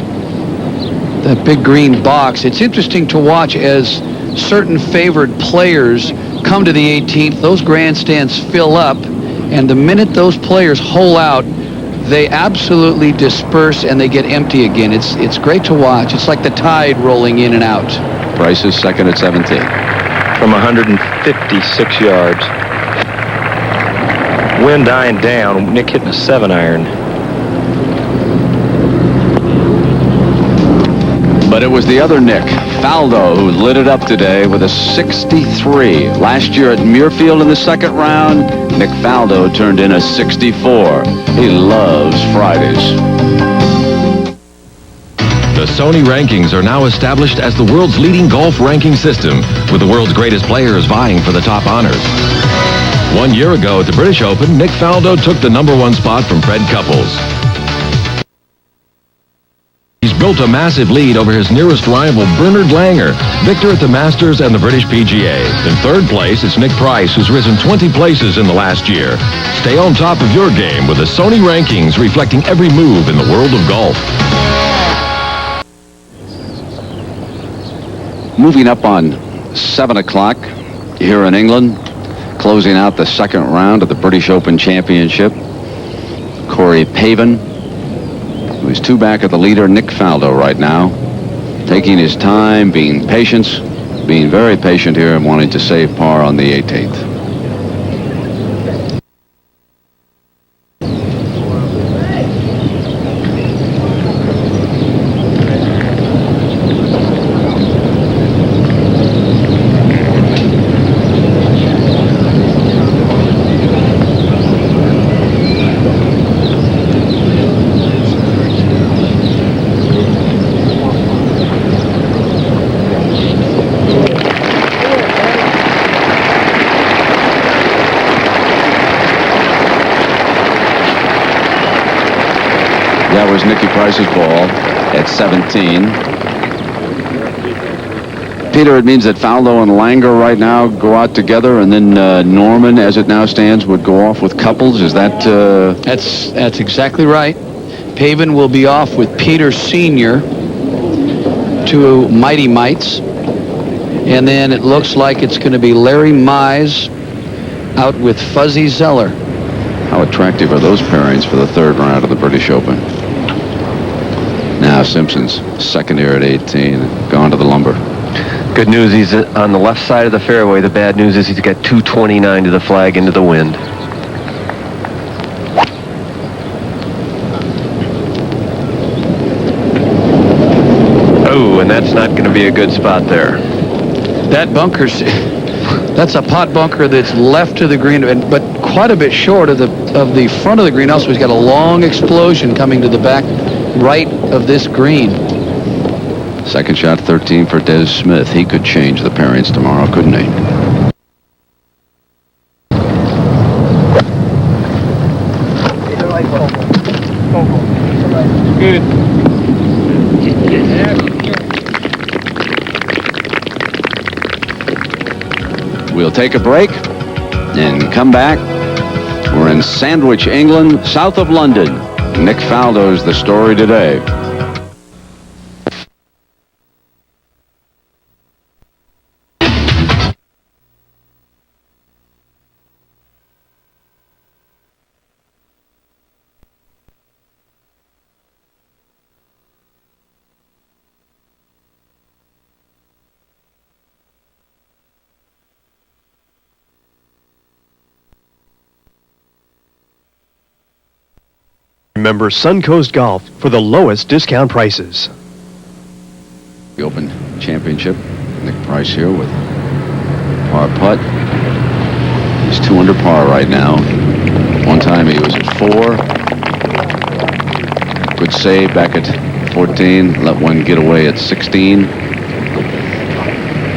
that big green box. It's interesting to watch as certain favored players come to the 18th. Those grandstands fill up, and the minute those players hole out, they absolutely disperse and they get empty again. It's great to watch. It's like the tide rolling in and out. Price is second at 17. From 156 yards. Wind dying down. Nick hitting a 7-iron. But it was the other Nick, Faldo, who lit it up today with a 63. Last year at Muirfield in the second round, Nick Faldo turned in a 64. He loves Fridays. The Sony rankings are now established as the world's leading golf ranking system, with the world's greatest players vying for the top honors. 1 year ago at the British Open, Nick Faldo took the #1 spot from Fred Couples. He's built a massive lead over his nearest rival, Bernard Langer, victor at the Masters and the British PGA. In third place, it's Nick Price, who's risen 20 places in the last year. Stay on top of your game with the Sony rankings reflecting every move in the world of golf. Moving up on 7 o'clock here in England, closing out the second round of the British Open Championship, Corey Pavin, who's 2 back of the leader, Nick Faldo, right now. Taking his time, being very patient here and wanting to save par on the 18th. That was Nicky Price's ball at 17. Peter, it means that Faldo and Langer right now go out together, and then Norman, as it now stands, would go off with Couples. Is that... That's exactly right. Pavin will be off with Peter Sr. to Mighty Mites. And then it looks like it's going to be Larry Mize out with Fuzzy Zeller. How attractive are those pairings for the third round of the British Open? Now Simpson's second here at 18, gone to the lumber. Good news, he's on the left side of the fairway. The bad news is he's got 229 to the flag into the wind. Oh, and that's not going to be a good spot there. That bunker's... That's a pot bunker that's left to the green, but quite a bit short of the front of the green. Also, he's got a long explosion coming to the back right of this green. Second shot, 13 for Des Smith. He could change the pairings tomorrow, couldn't he? Good. We'll take a break and come back. We're in Sandwich, England, south of London. Nick Faldo's the story today. Remember Suncoast Golf for the lowest discount prices. The Open Championship. Nick Price here with par putt. He's 2 under par right now. One time he was at 4. Good save back at 14, let one get away at 16.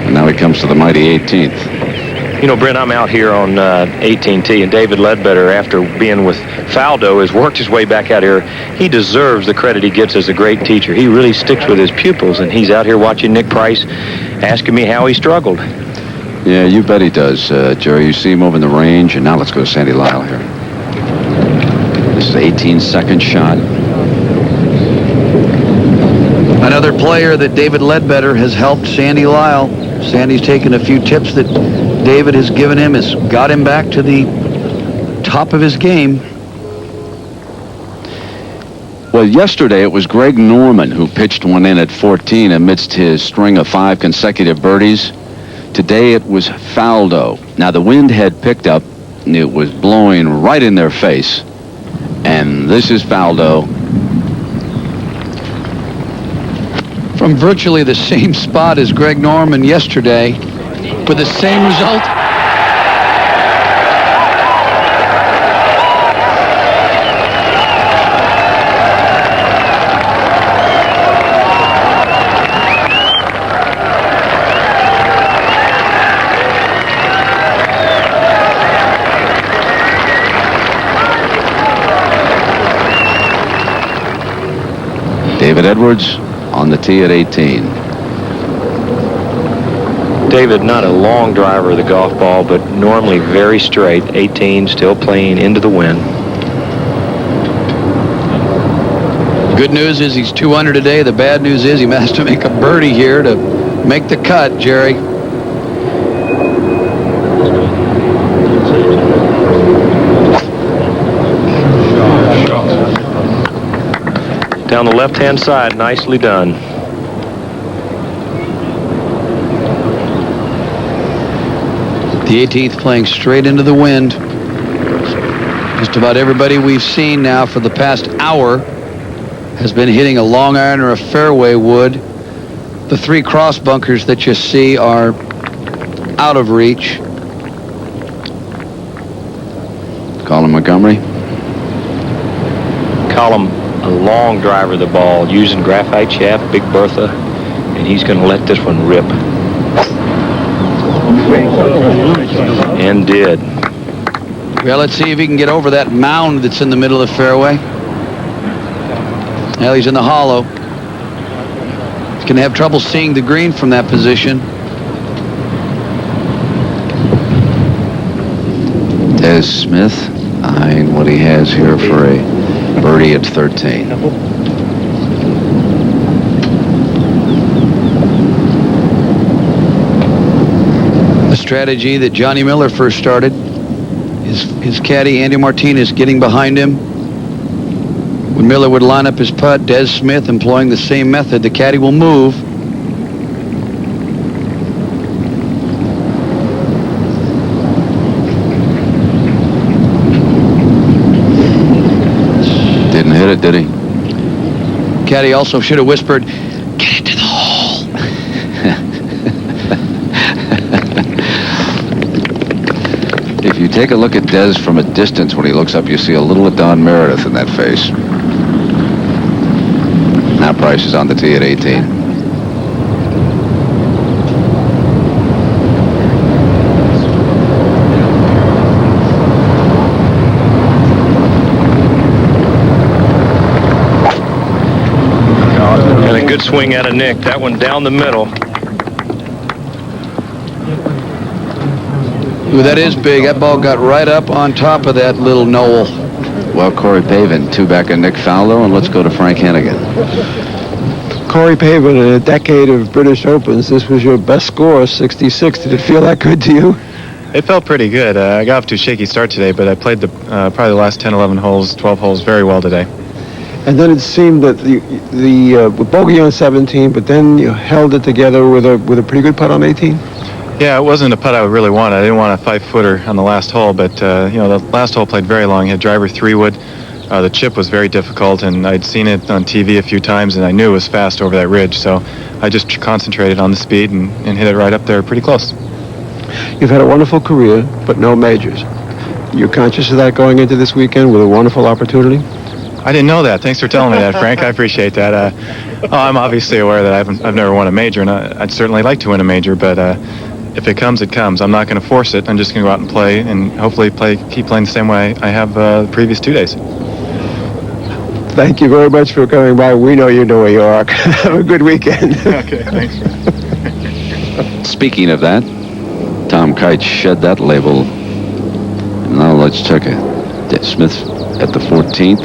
And now he comes to the mighty 18th. You know, Brent, I'm out here on 18T, and David Ledbetter, after being with Faldo, has worked his way back out here. He deserves the credit he gets as a great teacher. He really sticks with his pupils, and he's out here watching Nick Price, asking me how he struggled. Yeah, you bet he does, Jerry. You see him over in the range, and now let's go to Sandy Lyle here. This is an 18-second shot. Another player that David Ledbetter has helped, Sandy Lyle. Sandy's taken a few tips that David has given him, has got him back to the top of his game. Well, yesterday it was Greg Norman who pitched one in at 14 amidst his string of 5 consecutive birdies. Today it was Faldo. Now the wind had picked up and it was blowing right in their face. And this is Faldo. From virtually the same spot as Greg Norman yesterday, with the same result. David Edwards on the tee at 18. David, not a long driver of the golf ball, but normally very straight. 18, still playing into the wind. Good news is he's 2 under today. The bad news is he has to make a birdie here to make the cut, Jerry. Down the left-hand side, nicely done. The 18th playing straight into the wind. Just about everybody we've seen now for the past hour has been hitting a long iron or a fairway wood. The 3 cross bunkers that you see are out of reach. Colin Montgomery. Colin, a long driver of the ball, using graphite shaft, Big Bertha, and he's going to let this one rip. And did. Well, let's see if he can get over that mound that's in the middle of the fairway. Well, he's in the hollow. He's going to have trouble seeing the green from that position. Des Smith eyeing what he has here for a birdie at 13. The strategy that Johnny Miller first started. His caddy, Andy Martinez, getting behind him. When Miller would line up his putt, Des Smith employing the same method. The caddy will move. Didn't hit it, did he? Caddy also should have whispered, "Get into the hole." If you take a look at Des from a distance, when he looks up, you see a little of Don Meredith in that face. Now Price is on the tee at 18. And a good swing out of Nick. That one down the middle. Ooh, that is big. That ball got right up on top of that little knoll. Well, Corey Pavin, 2 back of Nick Faldo, and let's go to Frank Hennigan. Corey Pavin, in a decade of British Opens, this was your best score, 66. Did it feel that good to you? It felt pretty good. I got off to a shaky start today, but I played probably the last 10, 11 holes, 12 holes very well today. And then it seemed that the bogey on 17, but then you held it together with a pretty good putt on 18. Yeah, it wasn't a putt I would really want. I didn't want a 5-footer on the last hole, but the last hole played very long. It had driver 3-wood. The chip was very difficult, and I'd seen it on TV a few times, and I knew it was fast over that ridge. So I just concentrated on the speed and hit it right up there pretty close. You've had a wonderful career, but no majors. You're conscious of that going into this weekend with a wonderful opportunity? I didn't know that. Thanks for telling me that, Frank. I appreciate that. Oh, I'm obviously aware that I've never won a major, and I'd certainly like to win a major, but if it comes, it comes. I'm not going to force it. I'm just going to go out and play, and hopefully keep playing the same way I have the previous 2 days. Thank you very much for coming by. We know you New York. Have a good weekend. Okay, thanks. Speaking of that, Tom Kite shed that label. And now let's check it. Smith at the 14th.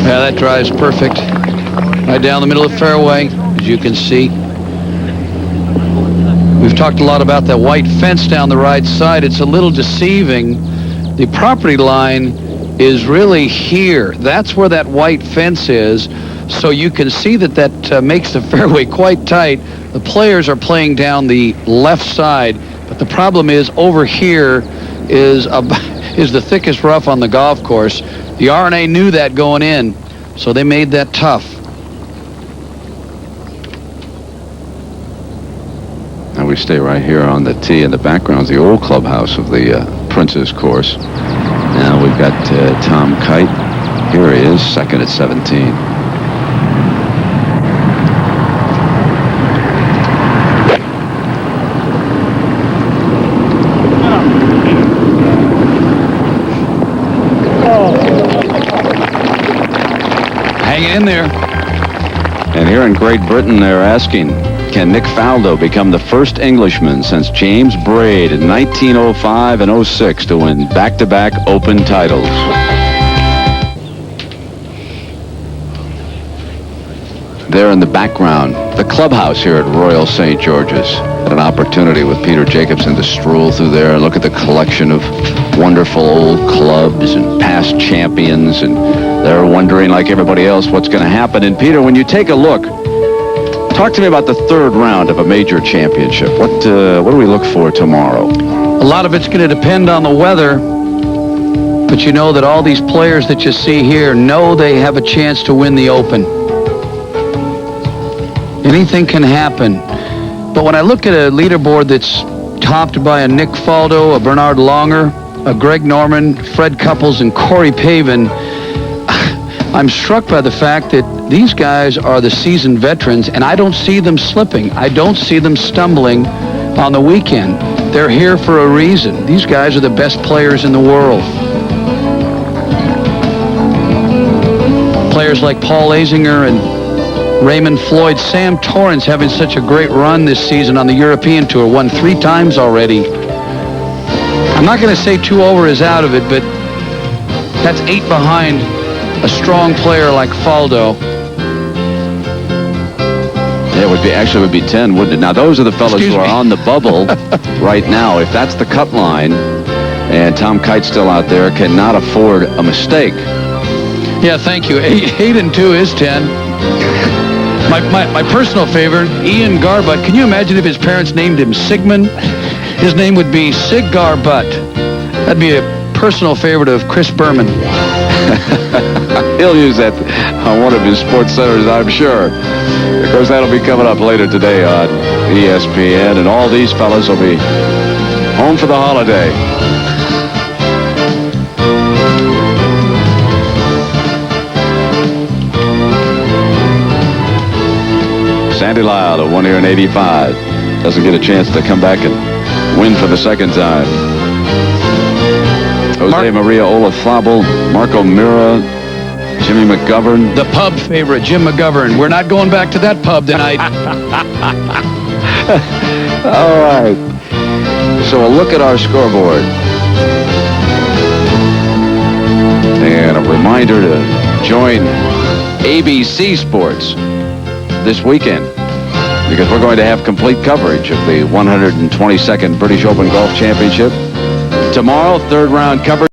Yeah, that drive's perfect. Right down the middle of the fairway, as you can see. We've talked a lot about that white fence down the right side. It's a little deceiving. The property line is really here. That's where that white fence is. So you can see that makes the fairway quite tight. The players are playing down the left side, but the problem is over here is the thickest rough on the golf course. The R&A knew that going in, so they made that tough. And we stay right here on the tee in the background, the old clubhouse of the Princess course. Now we've got Tom Kite. Here he is, second at 17. Hanging in there. And here in Great Britain, they're asking, can Nick Faldo become the first Englishman since James Braid in 1905 and 06 to win back-to-back Open titles? There in the background, the clubhouse here at Royal St. George's. Had an opportunity with Peter Jacobson to stroll through there and look at the collection of wonderful old clubs and past champions, and they're wondering, like everybody else, what's going to happen. And Peter, when you take a look, talk to me about the third round of a major championship. What do we look for tomorrow? A lot of it's going to depend on the weather, but you know that all these players that you see here know they have a chance to win the Open. Anything can happen. But when I look at a leaderboard that's topped by a Nick Faldo, a Bernard Langer, a Greg Norman, Fred Couples, and Corey Pavin, I'm struck by the fact that these guys are the seasoned veterans, and I don't see them slipping. I don't see them stumbling on the weekend. They're here for a reason. These guys are the best players in the world. Players like Paul Azinger and Raymond Floyd, Sam Torrance having such a great run this season on the European Tour, won 3 times already. I'm not going to say 2 over is out of it, but that's 8 behind a strong player like Faldo. Yeah, it would be 10, wouldn't it? Now, those are the fellas who are on the bubble right now. If that's the cut line, and Tom Kite's still out there, cannot afford a mistake. Yeah, thank you. 8 and 2 is 10. My personal favorite, Ian Garbutt. Can you imagine if his parents named him Sigmund? His name would be Sig Garbutt. That'd be a personal favorite of Chris Berman. He'll use that on one of his sports centers, I'm sure. Of course, that'll be coming up later today on ESPN, and all these fellas will be home for the holiday. Sandy Lyle, who won here in '85, doesn't get a chance to come back and win for the second time. Jose Maria Olazabal, Marco Mira, Jimmy McGovern. The pub favorite, Jim McGovern. We're not going back to that pub tonight. All right. So a look at our scoreboard. And a reminder to join ABC Sports this weekend, because we're going to have complete coverage of the 122nd British Open Golf Championship. Tomorrow, third round coverage.